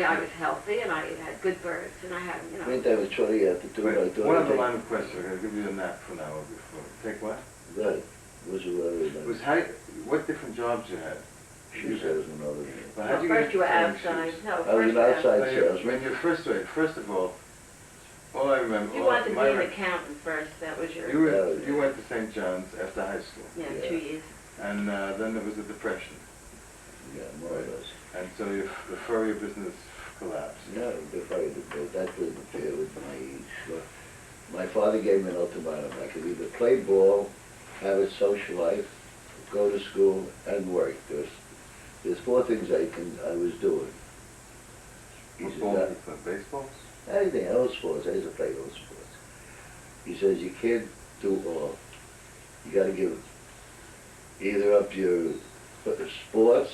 Speaker 1: I was healthy, and I had good births, and I had,
Speaker 6: Meantime, I was trying to do it.
Speaker 4: One other line of question. I'm going to give you a nap for an hour before. Take what?
Speaker 6: Right.
Speaker 4: What different jobs you had?
Speaker 6: She says another.
Speaker 1: First you were outside.
Speaker 6: I was an outside salesman.
Speaker 4: When you're first of all, All I remember.
Speaker 1: You wanted to be an accountant first, that was your...
Speaker 4: You went to St. John's after high school.
Speaker 1: Yeah, 2 years.
Speaker 4: And then there was the Depression.
Speaker 6: Yeah, more or less.
Speaker 4: And so the furrier business collapsed.
Speaker 6: No, that didn't appear with my age. My father gave me an ultimatum. I could either play ball, have a social life, go to school, and work. There's 4 things I was doing.
Speaker 4: What ball did you play? Baseball?
Speaker 6: Anything, all sports. I used to play all sports. He says you can't do all. You got to give either up your sports,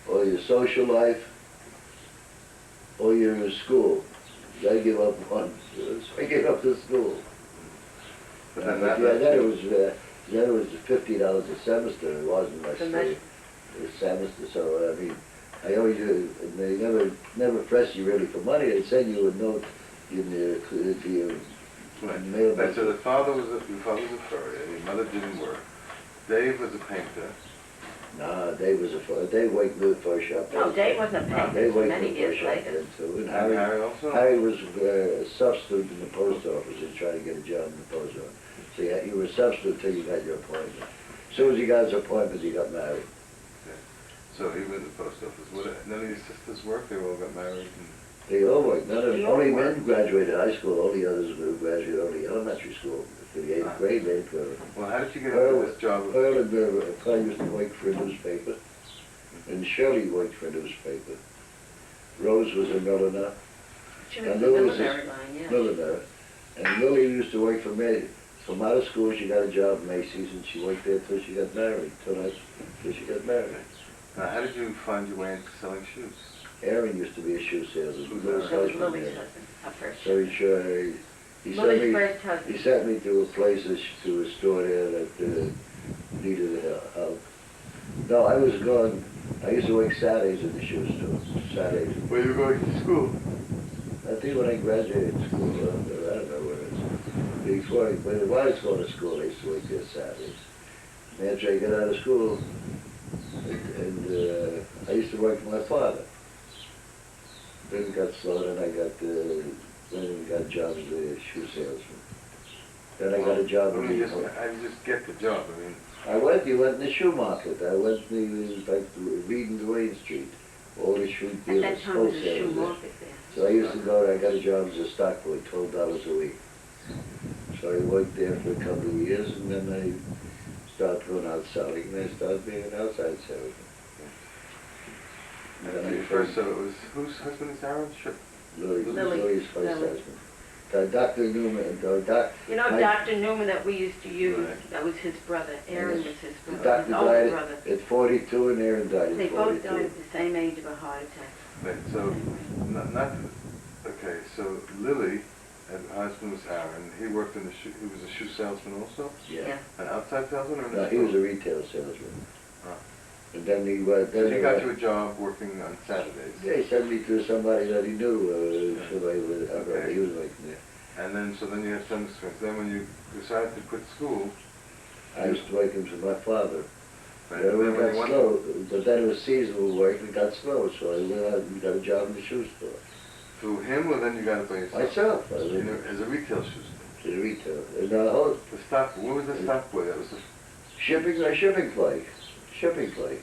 Speaker 6: or your social life, or your school. You got to give up one. So I gave up the school.
Speaker 4: But then
Speaker 6: then it was $50 a semester. It wasn't like a semester. So I mean, I always they never press you really for money. They send you a note in to your mailbox.
Speaker 4: Right, so your father was a furrier. Your mother didn't work. Dave was a painter.
Speaker 6: No, Dave worked in the first shop.
Speaker 1: No, Dave wasn't painter.
Speaker 6: Dave worked
Speaker 1: many
Speaker 6: in the
Speaker 1: years
Speaker 6: first shop
Speaker 1: later.
Speaker 6: then too. And
Speaker 4: Harry also?
Speaker 6: Harry was a substitute in the post office and trying to get a job in the post office. So you were a substitute until you got your appointment. As soon as you got his appointment, he got married.
Speaker 4: Okay. So he was in the post office. None of your sisters worked? They all got married?
Speaker 6: They all worked. Only men graduated high school. All the others graduated only elementary school. For the 8th grade, they could.
Speaker 4: Well, how did you get into this job?
Speaker 6: Pearl used to work for a newspaper, and Shirley worked for a newspaper. Rose was a milliner.
Speaker 1: She was in the millinery line, yeah.
Speaker 6: Milliner. And Lily used to work for me. From out of school, she got a job at Macy's, and she worked there till she got married. Till she got married.
Speaker 4: Now, how did you find your way into selling shoes?
Speaker 6: Aaron used to be a shoe salesman.
Speaker 1: That was Lily's husband, her first.
Speaker 6: So
Speaker 1: Lily's first husband.
Speaker 6: he sent me to a place, to a store there that needed help. No, I used to work Saturdays in the shoe store. Saturdays.
Speaker 4: Where you were going to school?
Speaker 6: I think when I graduated school, I don't know where it is. Before when I was going to school, I used to work there Saturdays. And after I got out of school, and I used to work for my father. Then got slowed, and I got jobs as a shoe salesman. Then I got a job
Speaker 4: How did you just get the job?
Speaker 6: You went in the shoe market. I went like Reed and Duane Street. All the shoe dealers,
Speaker 1: At that time, there was a shoe market there.
Speaker 6: So I used to go there. I got a job as a stock boy, $12 a week. So I worked there for a couple of years, and then I started going out selling, and I started being an outside salesman.
Speaker 4: So it was, whose husband is Aaron?
Speaker 6: Lily's first husband. Dr. Newman,
Speaker 1: You know Dr. Newman that we used to use, that was his brother. Aaron was his
Speaker 6: the
Speaker 1: brother,
Speaker 6: doctor
Speaker 1: his older
Speaker 6: died
Speaker 1: brother.
Speaker 6: at 42, and Aaron died at 42.
Speaker 1: They both died at the same age of a heart attack.
Speaker 4: Right, so, okay, so Lily, her husband was Aaron, he worked in he was a shoe salesman also?
Speaker 6: Yeah.
Speaker 4: An outside salesman or?
Speaker 6: No, he was a retail salesman.
Speaker 4: Huh.
Speaker 6: And then he
Speaker 4: So he got you a job working on Saturdays?
Speaker 6: Yeah, he sent me to somebody that he knew, somebody
Speaker 4: Okay.
Speaker 6: he was working there.
Speaker 4: And then, so then you had some experience. Then when you decided to quit school,
Speaker 6: I was working for my father.
Speaker 4: right,
Speaker 6: Then
Speaker 4: and then
Speaker 6: it
Speaker 4: when you
Speaker 6: got
Speaker 4: went,
Speaker 6: slow, but then it was seasonal work, and it got slow, so I went out and got a job in the shoe store.
Speaker 4: through him, or then you got it by yourself?
Speaker 6: Myself, I was
Speaker 4: As a retail shoe store?
Speaker 6: in retail. And
Speaker 4: The stock, what was the stock boy? That was the,
Speaker 6: shipping play.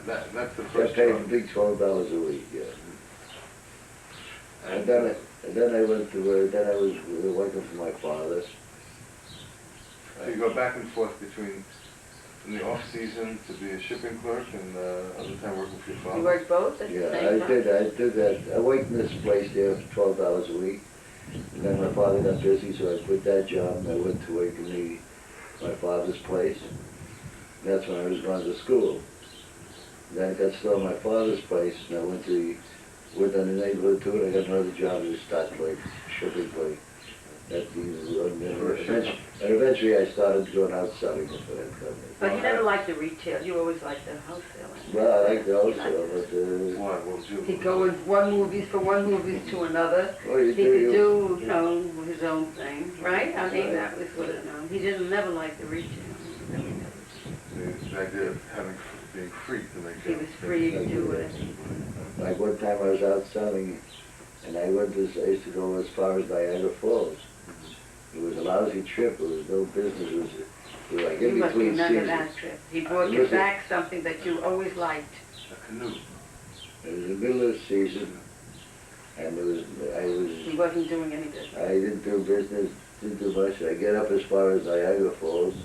Speaker 4: that's the
Speaker 6: I
Speaker 4: first
Speaker 6: paid
Speaker 4: job.
Speaker 6: big $12 a week, yeah. And then I went to work, then I was working for my father.
Speaker 4: So you go back and forth between, in the off-season, to be a shipping clerk, and other time working for your father?
Speaker 1: You worked both at the
Speaker 6: Yeah,
Speaker 1: same time?
Speaker 6: I did that. I worked in this place there for $12 a week. And then my father got busy, so I quit that job and I went to work in my father's place. And that's when I was going to school. And then I got still in my father's place, and I went in the neighborhood too, and I got another job as a stock place, shipping place. And eventually I started going out selling for that company.
Speaker 1: But you never liked the retail, you always liked the wholesaling.
Speaker 6: Well, I like the wholesale, but
Speaker 4: Why? What was you?
Speaker 1: He'd go in one movies to another.
Speaker 6: well, you
Speaker 1: He could
Speaker 6: do.
Speaker 1: do, his own thing, right? I mean, that was what it, he didn't never like the retail.
Speaker 4: The idea of being free to make
Speaker 1: He was free to do it.
Speaker 6: Like one time I was out selling, And I used to go as far as Niagara Falls. It was a lousy trip. It was no business. It was like
Speaker 1: You
Speaker 6: in
Speaker 1: must
Speaker 6: between
Speaker 1: remember
Speaker 6: seasons.
Speaker 1: that trip. He brought you back something that you always liked.
Speaker 4: A canoe.
Speaker 6: It was the middle of the season, and
Speaker 1: He wasn't doing any business.
Speaker 6: I didn't do business, didn't do much. I get up as far as Niagara Falls,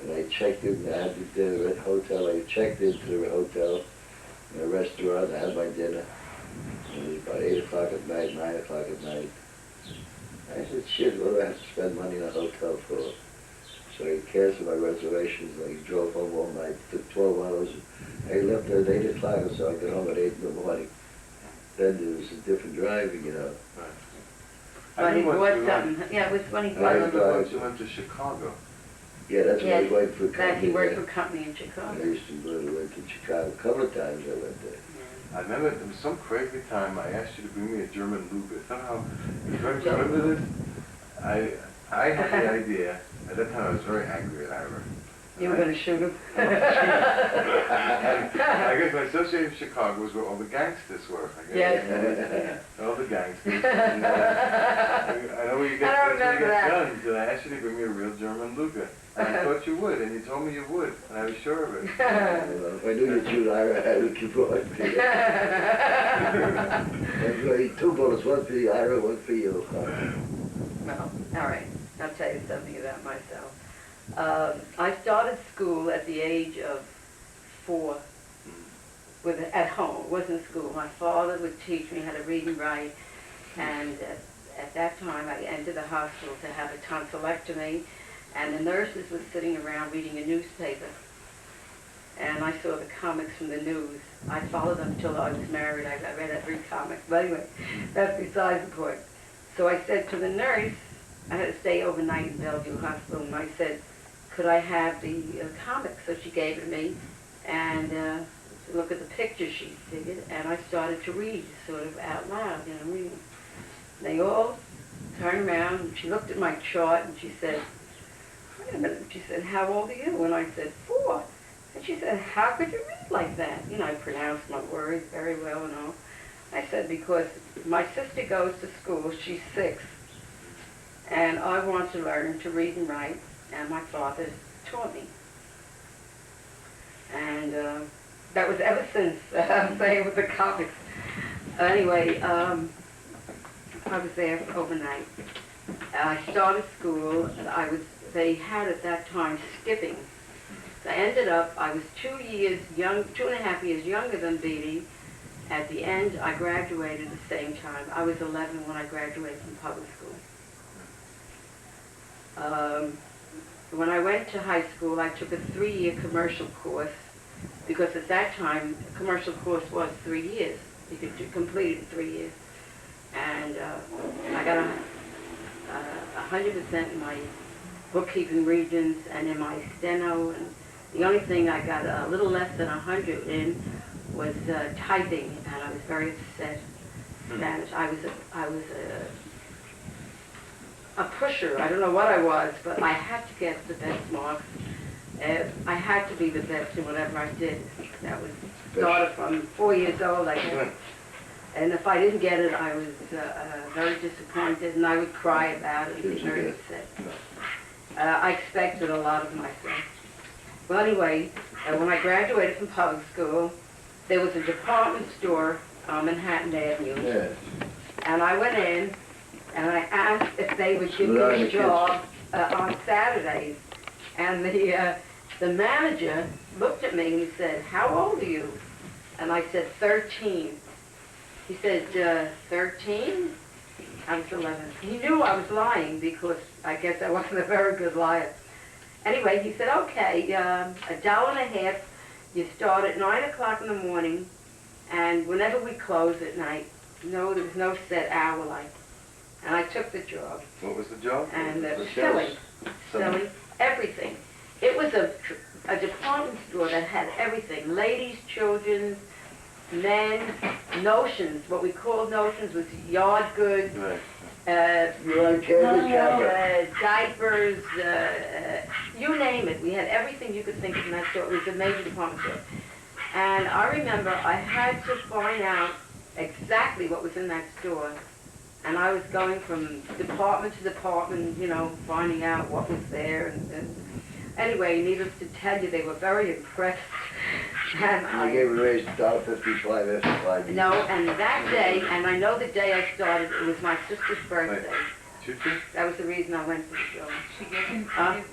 Speaker 6: and I checked in. I had the hotel. I checked into the hotel, in a restaurant. I had my dinner. It was about 8 o'clock at night, 9 o'clock at night. I said, shit, what do I have to spend money in a hotel for? So I canceled my reservations. I drove home all night. Took 12 hours. I left at 8 o'clock, so I got home at 8 in the morning. Then there was a different driving, you know.
Speaker 1: But he bought something. Yeah, it was when he
Speaker 4: I
Speaker 1: bought
Speaker 4: remember once you went to Chicago.
Speaker 6: Yeah, that's when I worked for a
Speaker 1: that
Speaker 6: company.
Speaker 1: he worked
Speaker 6: there.
Speaker 1: for a company in Chicago.
Speaker 6: I used to go to Chicago. A couple of times I went there.
Speaker 4: I remember there was some crazy time I asked you to bring me a German Luger. Somehow, you remember this? I had the idea. At that time I was very angry at Ira.
Speaker 1: You were going to shoot him?
Speaker 4: I guess my association with Chicago was where all the gangsters were. I guess.
Speaker 1: Yes.
Speaker 4: All the gangsters. And, I know where you get guns, and I asked you to bring me a real German Luger. And I thought you would, and you told me you would, and I was sure of it.
Speaker 6: Well, if I knew you'd shoot Ira, I would keep on. That's 2 bullets, one for the Ira, one for you.
Speaker 1: Well, all right. I'll tell you something about myself. I started school at the age of 4 at home. It wasn't school. My father would teach me how to read and write, and at that time I entered the hospital to have a tonsillectomy, and the nurses were sitting around reading a newspaper, and I saw the comics from the news. I followed them until I was married. I read every comic. But anyway, that's besides the point. So I said to the nurse, I had to stay overnight in Bellevue Hospital, and I said, could I have the comics? So she gave it to me, and look at the picture she figured, and I started to read sort of out loud, reading. They all turned around, and she looked at my chart, and she said, wait a minute. She said, how old are you? And I said, 4. And she said, how could you read like that? I pronounced my words very well and all. I said, because my sister goes to school, she's 6, and I want to learn to read and write, and my father taught me. And that was ever since, I'm saying, with the comics. Anyway, I was there for overnight. I started school, and they had at that time skipping. So I ended up, I was 2.5 years younger than Beatty. At the end, I graduated at the same time. I was 11 when I graduated from public school. When I went to high school, I took a 3-year commercial course, because at that time, a commercial course was 3 years. You could complete it in 3 years. And I got 100% in my bookkeeping regions and in my steno. And the only thing I got a little less than 100 in was typing, and I was very upset. Spanish. I was a pusher. I don't know what I was, but I had to get the best marks. I had to be the best in whatever I did. That was started from 4 years old, I guess. And if I didn't get it, I was very disappointed, and I would cry about it and be very upset. I expected a lot of myself. Well, anyway, when I graduated from public school, there was a department store on Manhattan Avenue.
Speaker 6: Yes.
Speaker 1: And I went in, and I asked if they would give me a job on Saturdays. And the manager looked at me and he said, how old are you? And I said, 13. He said, 13? I was 11. He knew I was lying because I guess I wasn't a very good liar. Anyway, he said, okay, $1.50. You start at 9 o'clock in the morning, and whenever we close at night, there was no set hour like. And I took the job.
Speaker 4: What was the job?
Speaker 1: And it was selling everything. It was a department store that had everything: ladies, children's, men's, notions. What we called notions was yard goods, diapers, you name it. We had everything you could think of in that store. It was a major department store. And I remember I had to find out exactly what was in that store. And I was going from department to department, you know, finding out what was there. And anyway, needless to tell you, they were very impressed. And
Speaker 6: I gave a raise $1.55 after 5 years.
Speaker 1: No, and that day, and I know the day I started, it was my sister's birthday. That was the reason I went to the show.
Speaker 10: She gets him crazy.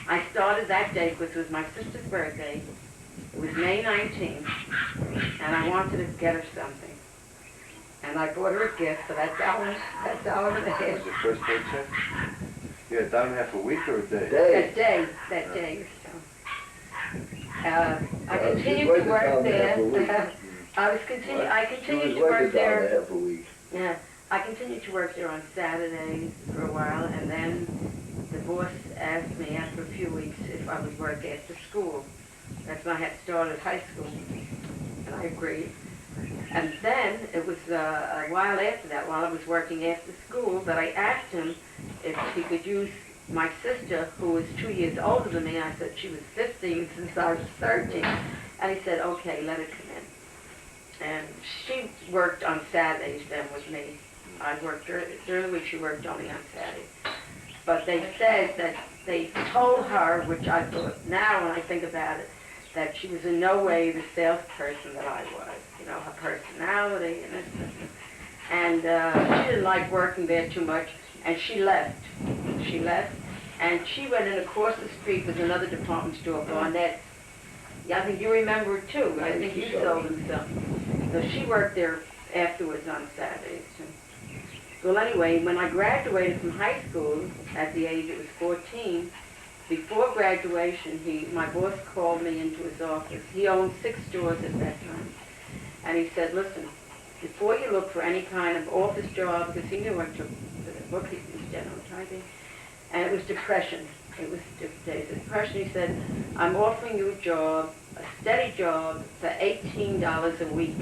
Speaker 1: I started that day because it was my sister's birthday. It was May 19th, and I wanted to get her something. And I bought her a gift for that dollar and a half.
Speaker 4: Was your first paycheck? You had $1.50 a week or a day?
Speaker 1: That day or so. I continued to work there. I continued to work there. Yeah, I continued to work there on Saturdays for a while, and then the boss asked me after a few weeks if I would work after school. That's when I had started high school, and I agreed. And then it was a while after that, while I was working after school, that I asked him if he could use my sister, who was 2 years older than me. I said she was 15 since I was 13. And he said, okay, let her come in. And she worked on Saturdays then with me. I worked during the week, she worked only on Saturdays. But they said that they told her, which I thought now when I think about it, that she was in no way the salesperson that I was. You know, her personality and this. And she didn't like working there too much, and she left. She left, and she went in across the street with another department store, Barnett. Yeah, I think you remember it too. I think you sold them something. So she worked there afterwards on Saturdays. Well, anyway, when I graduated from high school, at the age it was 14, before graduation, my boss called me into his office. He owned 6 stores at that time. And he said, listen, before you look for any kind of office job, because he knew I took the bookkeeping, general typing, and it was depression. It was depression. He said, I'm offering you a job, a steady job, for $18 a week.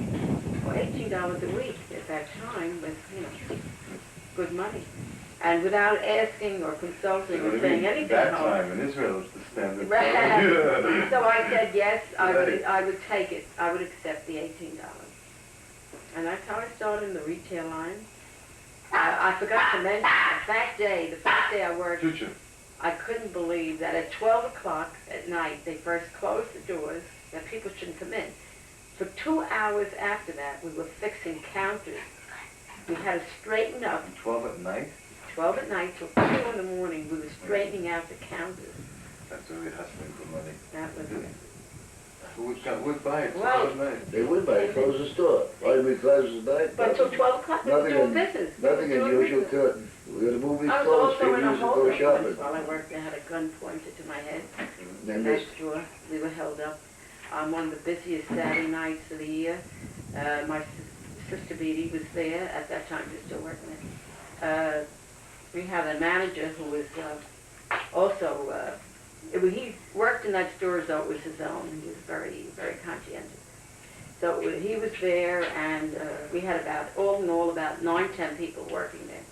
Speaker 1: Well, $18 a week at that time was, you know, good money. And without asking or consulting or saying anything.
Speaker 4: That time in Israel was the standard.
Speaker 1: Right. So I said yes, I would take it. I would accept the $18. And that's how I started in the retail line. I forgot to mention that day, the first day I worked, I couldn't believe that at 12 o'clock at night, they first closed the doors, that people shouldn't come in. For 2 hours after that, we were fixing counters. We had to straighten up.
Speaker 4: 12 at night?
Speaker 1: 12 at night till 2 in the morning, we were straightening out the counters.
Speaker 4: That's really hustling for money.
Speaker 1: That was it.
Speaker 4: Who would buy it?
Speaker 1: Well,
Speaker 6: they would buy it, close the store. Why did we close the night?
Speaker 1: But till 12 o'clock, we were doing business.
Speaker 6: Nothing unusual curtain. We had a movie
Speaker 1: I was
Speaker 6: closed,
Speaker 1: also
Speaker 6: people
Speaker 1: in a
Speaker 6: used to go
Speaker 1: holding
Speaker 6: shopping.
Speaker 1: place while I worked. They had a gun pointed to my head.
Speaker 6: And
Speaker 1: That store, we were held up on one of the busiest Saturday nights of the year. My sister Beattie was there. At that time, she was still working there. We had a manager who was also, he worked in that store as though it was his own. He was very, very conscientious. So he was there, and we had all in all, about 9, 10 people working there.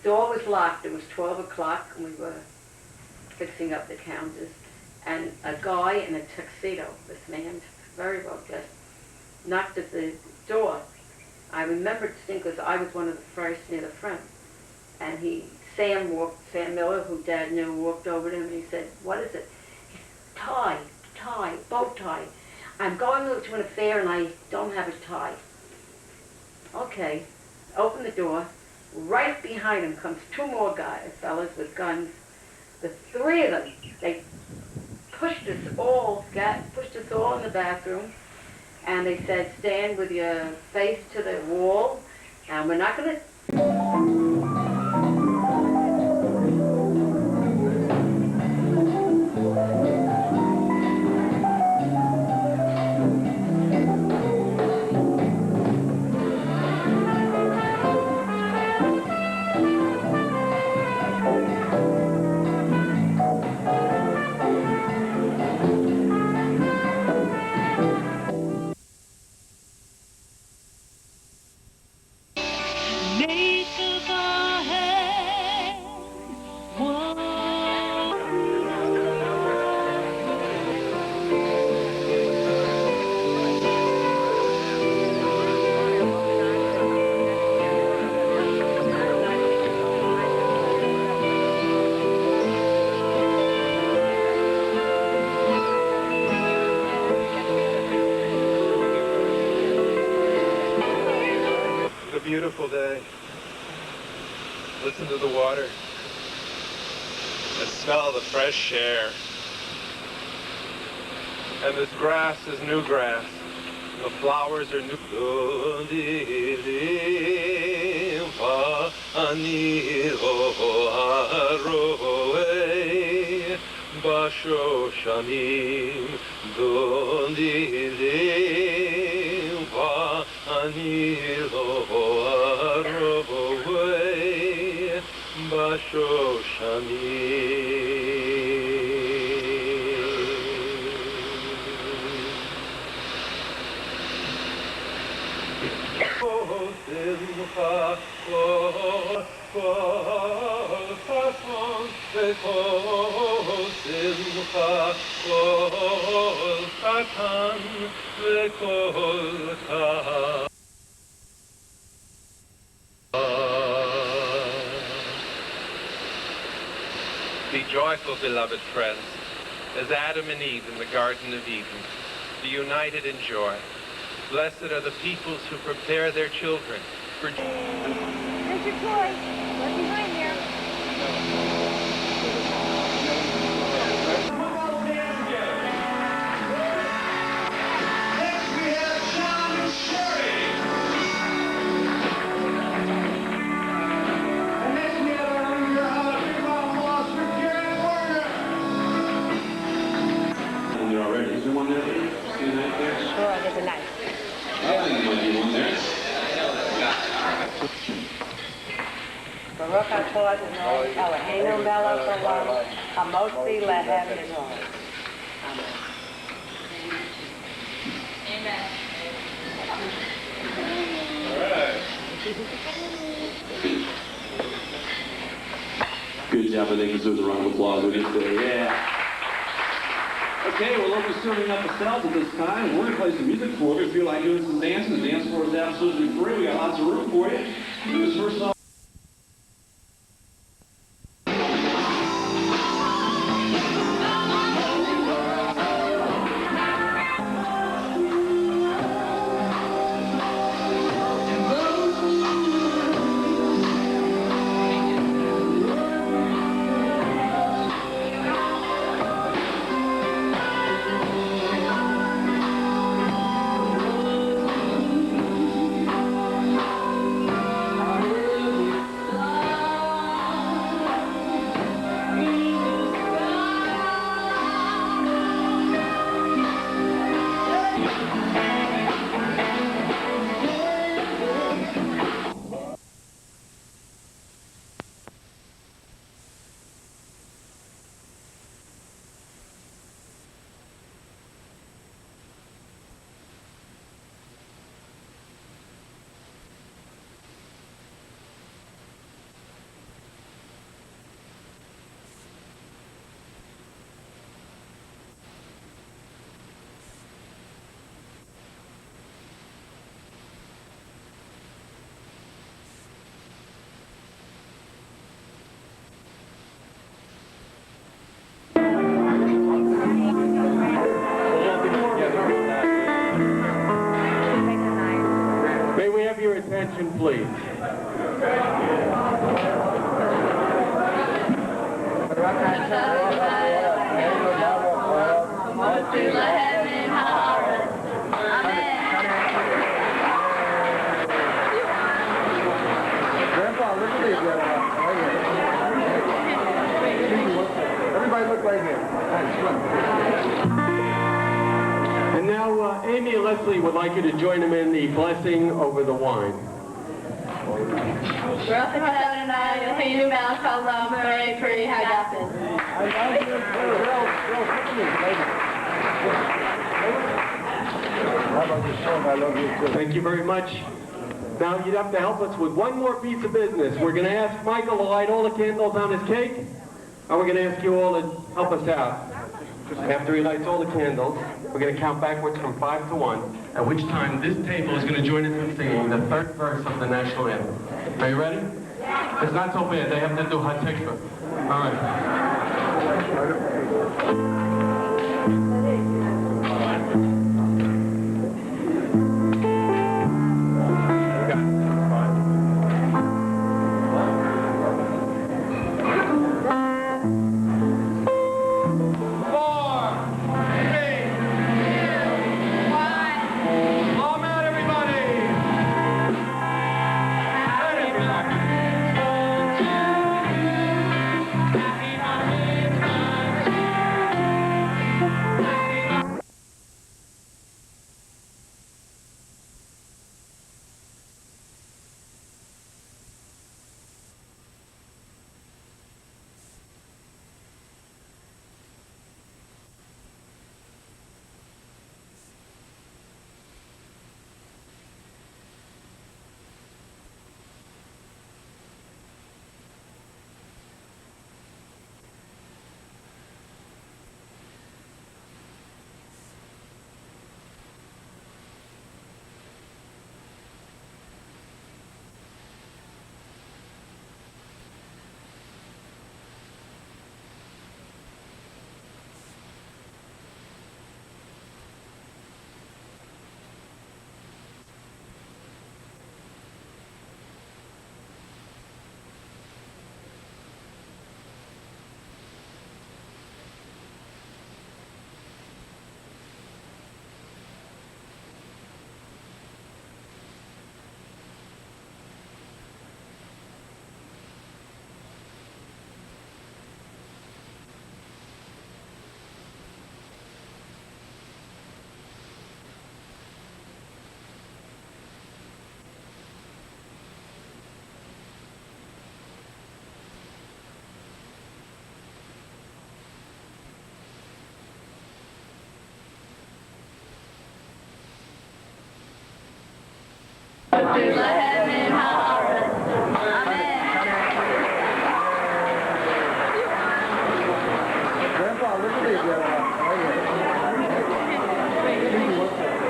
Speaker 1: The door was locked. It was 12 o'clock, and we were fixing up the counters. And a guy in a tuxedo, this man, very well dressed, knocked at the door. I remember it because I was one of the first near the front. And Sam Miller, who Dad knew, walked over to him and he said, what is it? He said, tie, bow tie. I'm going to an affair and I don't have a tie. Okay, open the door. Right behind him comes 2 more fellas with guns. The 3 of them, they pushed us all in the bathroom, and they said, stand with your face to the wall, and we're not going to...
Speaker 14: Make the
Speaker 7: beautiful day. Listen to the water. And smell the fresh air. And this grass is new grass. The flowers are new. Bashoshanim Dondilim Anilo Arove Be joyful, beloved friends, as Adam and Eve in the Garden of Eden. Be united in joy. Blessed are the peoples who prepare their children for...
Speaker 8: There's your toy. Right behind there.
Speaker 2: Is there one there? See a knife there?
Speaker 8: Sure, there's a knife.
Speaker 2: I think there might be one there.
Speaker 14: Baruch atah Adonai Eloheinu melech haolam hamotzi lehem minor. Amen.
Speaker 2: Amen. Good job. I think this deserves a round of applause. We get there. Yeah. Okay, well, we'll be serving up the cells at this time. We're going to play some music for you. If you feel like doing some dances, the dance floor is absolutely free. We got lots of room for you. This first song.
Speaker 15: Your attention, please.
Speaker 4: Grandpa, look at these. Everybody look right here.
Speaker 15: And now, Amy and Leslie would like you to join them in the blessing over the wine.
Speaker 13: Baruch atah Adonai Eloheinu melech haolam borei peri hagafen.
Speaker 15: Thank you very much. Now you'd have to help us with one more piece of business. We're going to ask Michael to light all the candles on his cake, and we're going to ask you all to help us out. After he lights all the candles, we're going to count backwards from 5 to 1, at which time this table is going to join us in singing the third verse of the national anthem. Are you ready? It's not so bad. They have to do Hatikva. All right.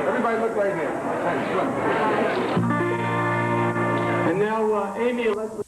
Speaker 4: Everybody look right here.
Speaker 15: And now, Amy, let's...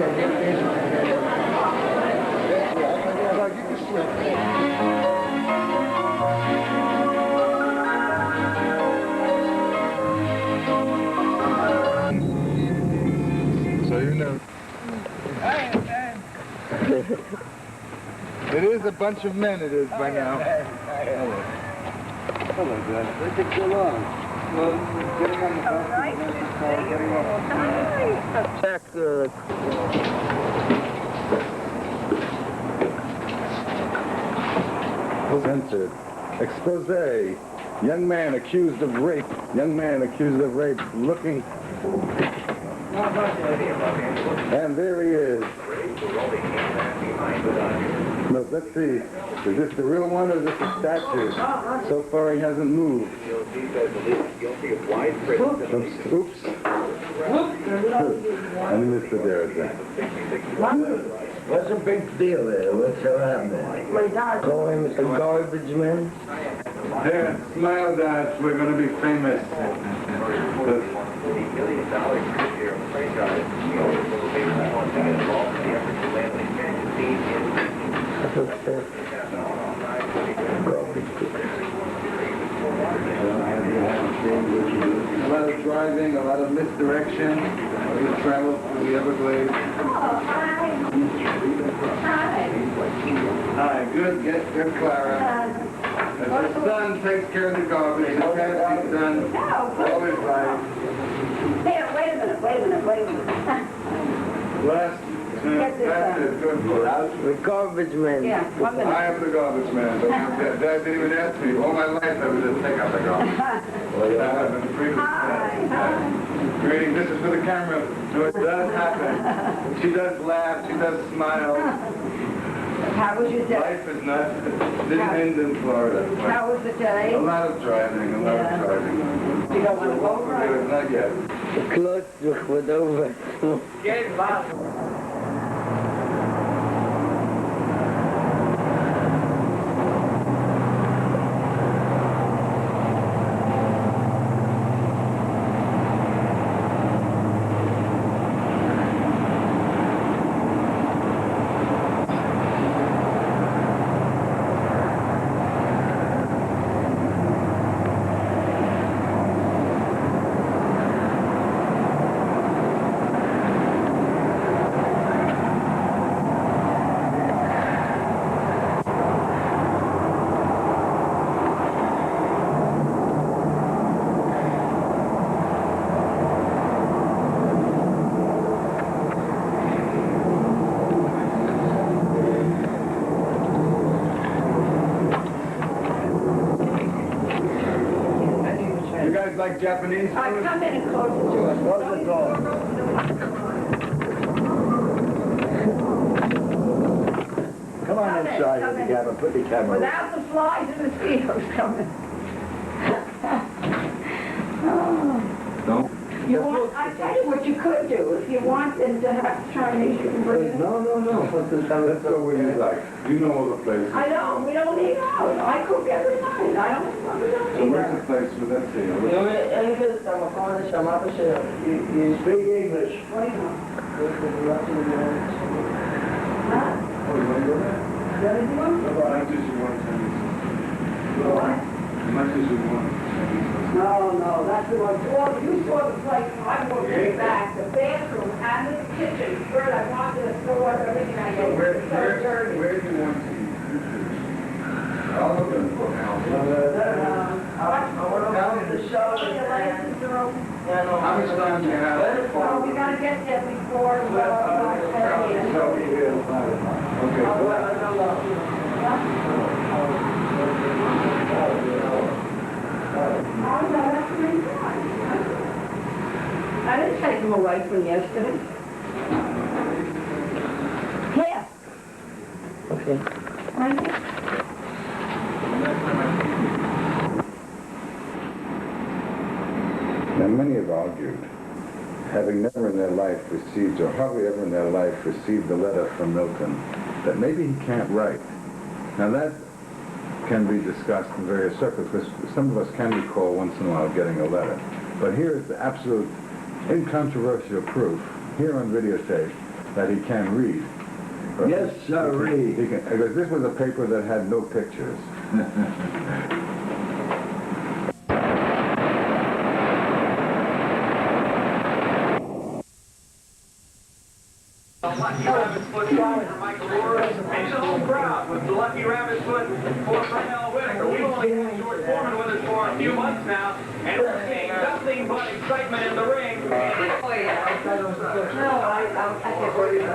Speaker 7: So you know. It is a bunch of men, it is by now.
Speaker 6: Hello, Dad. They took so long. Well, getting on the bus, getting off.
Speaker 8: Check good.
Speaker 7: Censored. Expose. Young man accused of rape. Young man accused of rape. Looking. And there he is. Look, let's see. Is this the real one or is this a statue? So far he hasn't moved. Oops. And Mr. Derrick.
Speaker 6: What's the big deal there? What's happening?
Speaker 8: My dad.
Speaker 6: Call him a garbage man?
Speaker 7: There, smile, Dad. We're going to be famous. A lot of driving, a lot of misdirection. We travel through the Everglades. Hi, good. Get Clara. As the son takes care of the garbage, it can't be done all his life.
Speaker 8: Here, wait a minute.
Speaker 7: Last, that's it, good for us.
Speaker 6: The garbage man.
Speaker 8: Yeah, 1 minute.
Speaker 7: I am the garbage man. Dad didn't even ask me. All my life I was just take out the garbage. Greeting, this is for the camera. No, it does happen. She does laugh, she does smile.
Speaker 8: How was your day?
Speaker 7: Life is not, didn't end in Florida.
Speaker 8: How was the day?
Speaker 7: A lot of driving,
Speaker 8: You don't want to go over?
Speaker 7: Not yet.
Speaker 6: Close with over.
Speaker 8: Get Bob.
Speaker 7: Like Japanese food?
Speaker 8: I come in and close the door.
Speaker 6: Close the door. Come on inside with the camera. Put the camera.
Speaker 8: Without the flies and mosquitoes coming.
Speaker 7: No.
Speaker 8: You want, I tell you what you could do. If you want them to have Chinese, you can bring it.
Speaker 6: No.
Speaker 7: Let's go where you like. You know all the places.
Speaker 8: I don't. We don't eat out. I cook every night. I don't
Speaker 7: So
Speaker 8: eat
Speaker 7: where's
Speaker 8: out.
Speaker 7: the place for that to you?
Speaker 6: You speak English.
Speaker 8: What do you want?
Speaker 7: Oh, you want to go there?
Speaker 8: What do you want?
Speaker 7: How much does you want Chinese?
Speaker 8: What?
Speaker 7: How much does you want Chinese?
Speaker 8: No, that's the one. Well, you saw the place, I will get back, the bathroom and the kitchen. First, I wanted to throw up everything I
Speaker 7: So
Speaker 8: ate.
Speaker 7: where
Speaker 8: So dirty.
Speaker 7: do you want to eat? All of them.
Speaker 8: The show, the licenses are open.
Speaker 7: How much time do you have?
Speaker 8: Well, we gotta get there before, I didn't take them away from yesterday. Here.
Speaker 6: Okay.
Speaker 8: Right here.
Speaker 7: Now, many have argued, having never in their life received, or hardly ever in their life received a letter from Milton, that maybe he can't write. Now, that can be discussed in various circles, because some of us can recall once in a while getting a letter. But here is the absolute incontrovertible proof, here on videotape,
Speaker 16: that he can read. But
Speaker 6: Yes, sirree.
Speaker 16: Because this was a paper that had no pictures.
Speaker 3: Lucky Rabbit's Foot Flowers for Michael Moore, and the whole crowd with the Lucky Rabbit's Foot for Brunel Whitaker. We've only had George Foreman with us for a few months now, and we're seeing nothing but excitement in the ring.
Speaker 14: No, I can't believe it.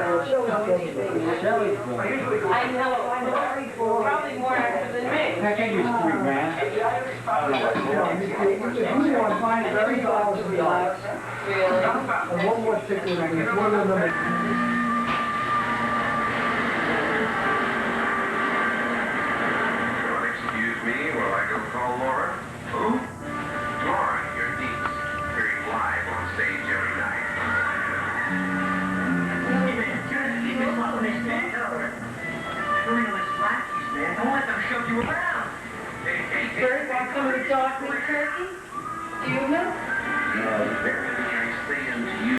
Speaker 14: I know, probably more active than me.
Speaker 9: That can't use 3 grand.
Speaker 8: You want to find very flowers for dogs.
Speaker 14: Really?
Speaker 8: And one more ticket, and it's one of them.
Speaker 2: Excuse me while I go call Laura. Who? Laura, your niece, appearing live on stage every night.
Speaker 3: Don't let them shove you around.
Speaker 1: Bert, want some of the dog meat turkey? Do you know?
Speaker 2: Very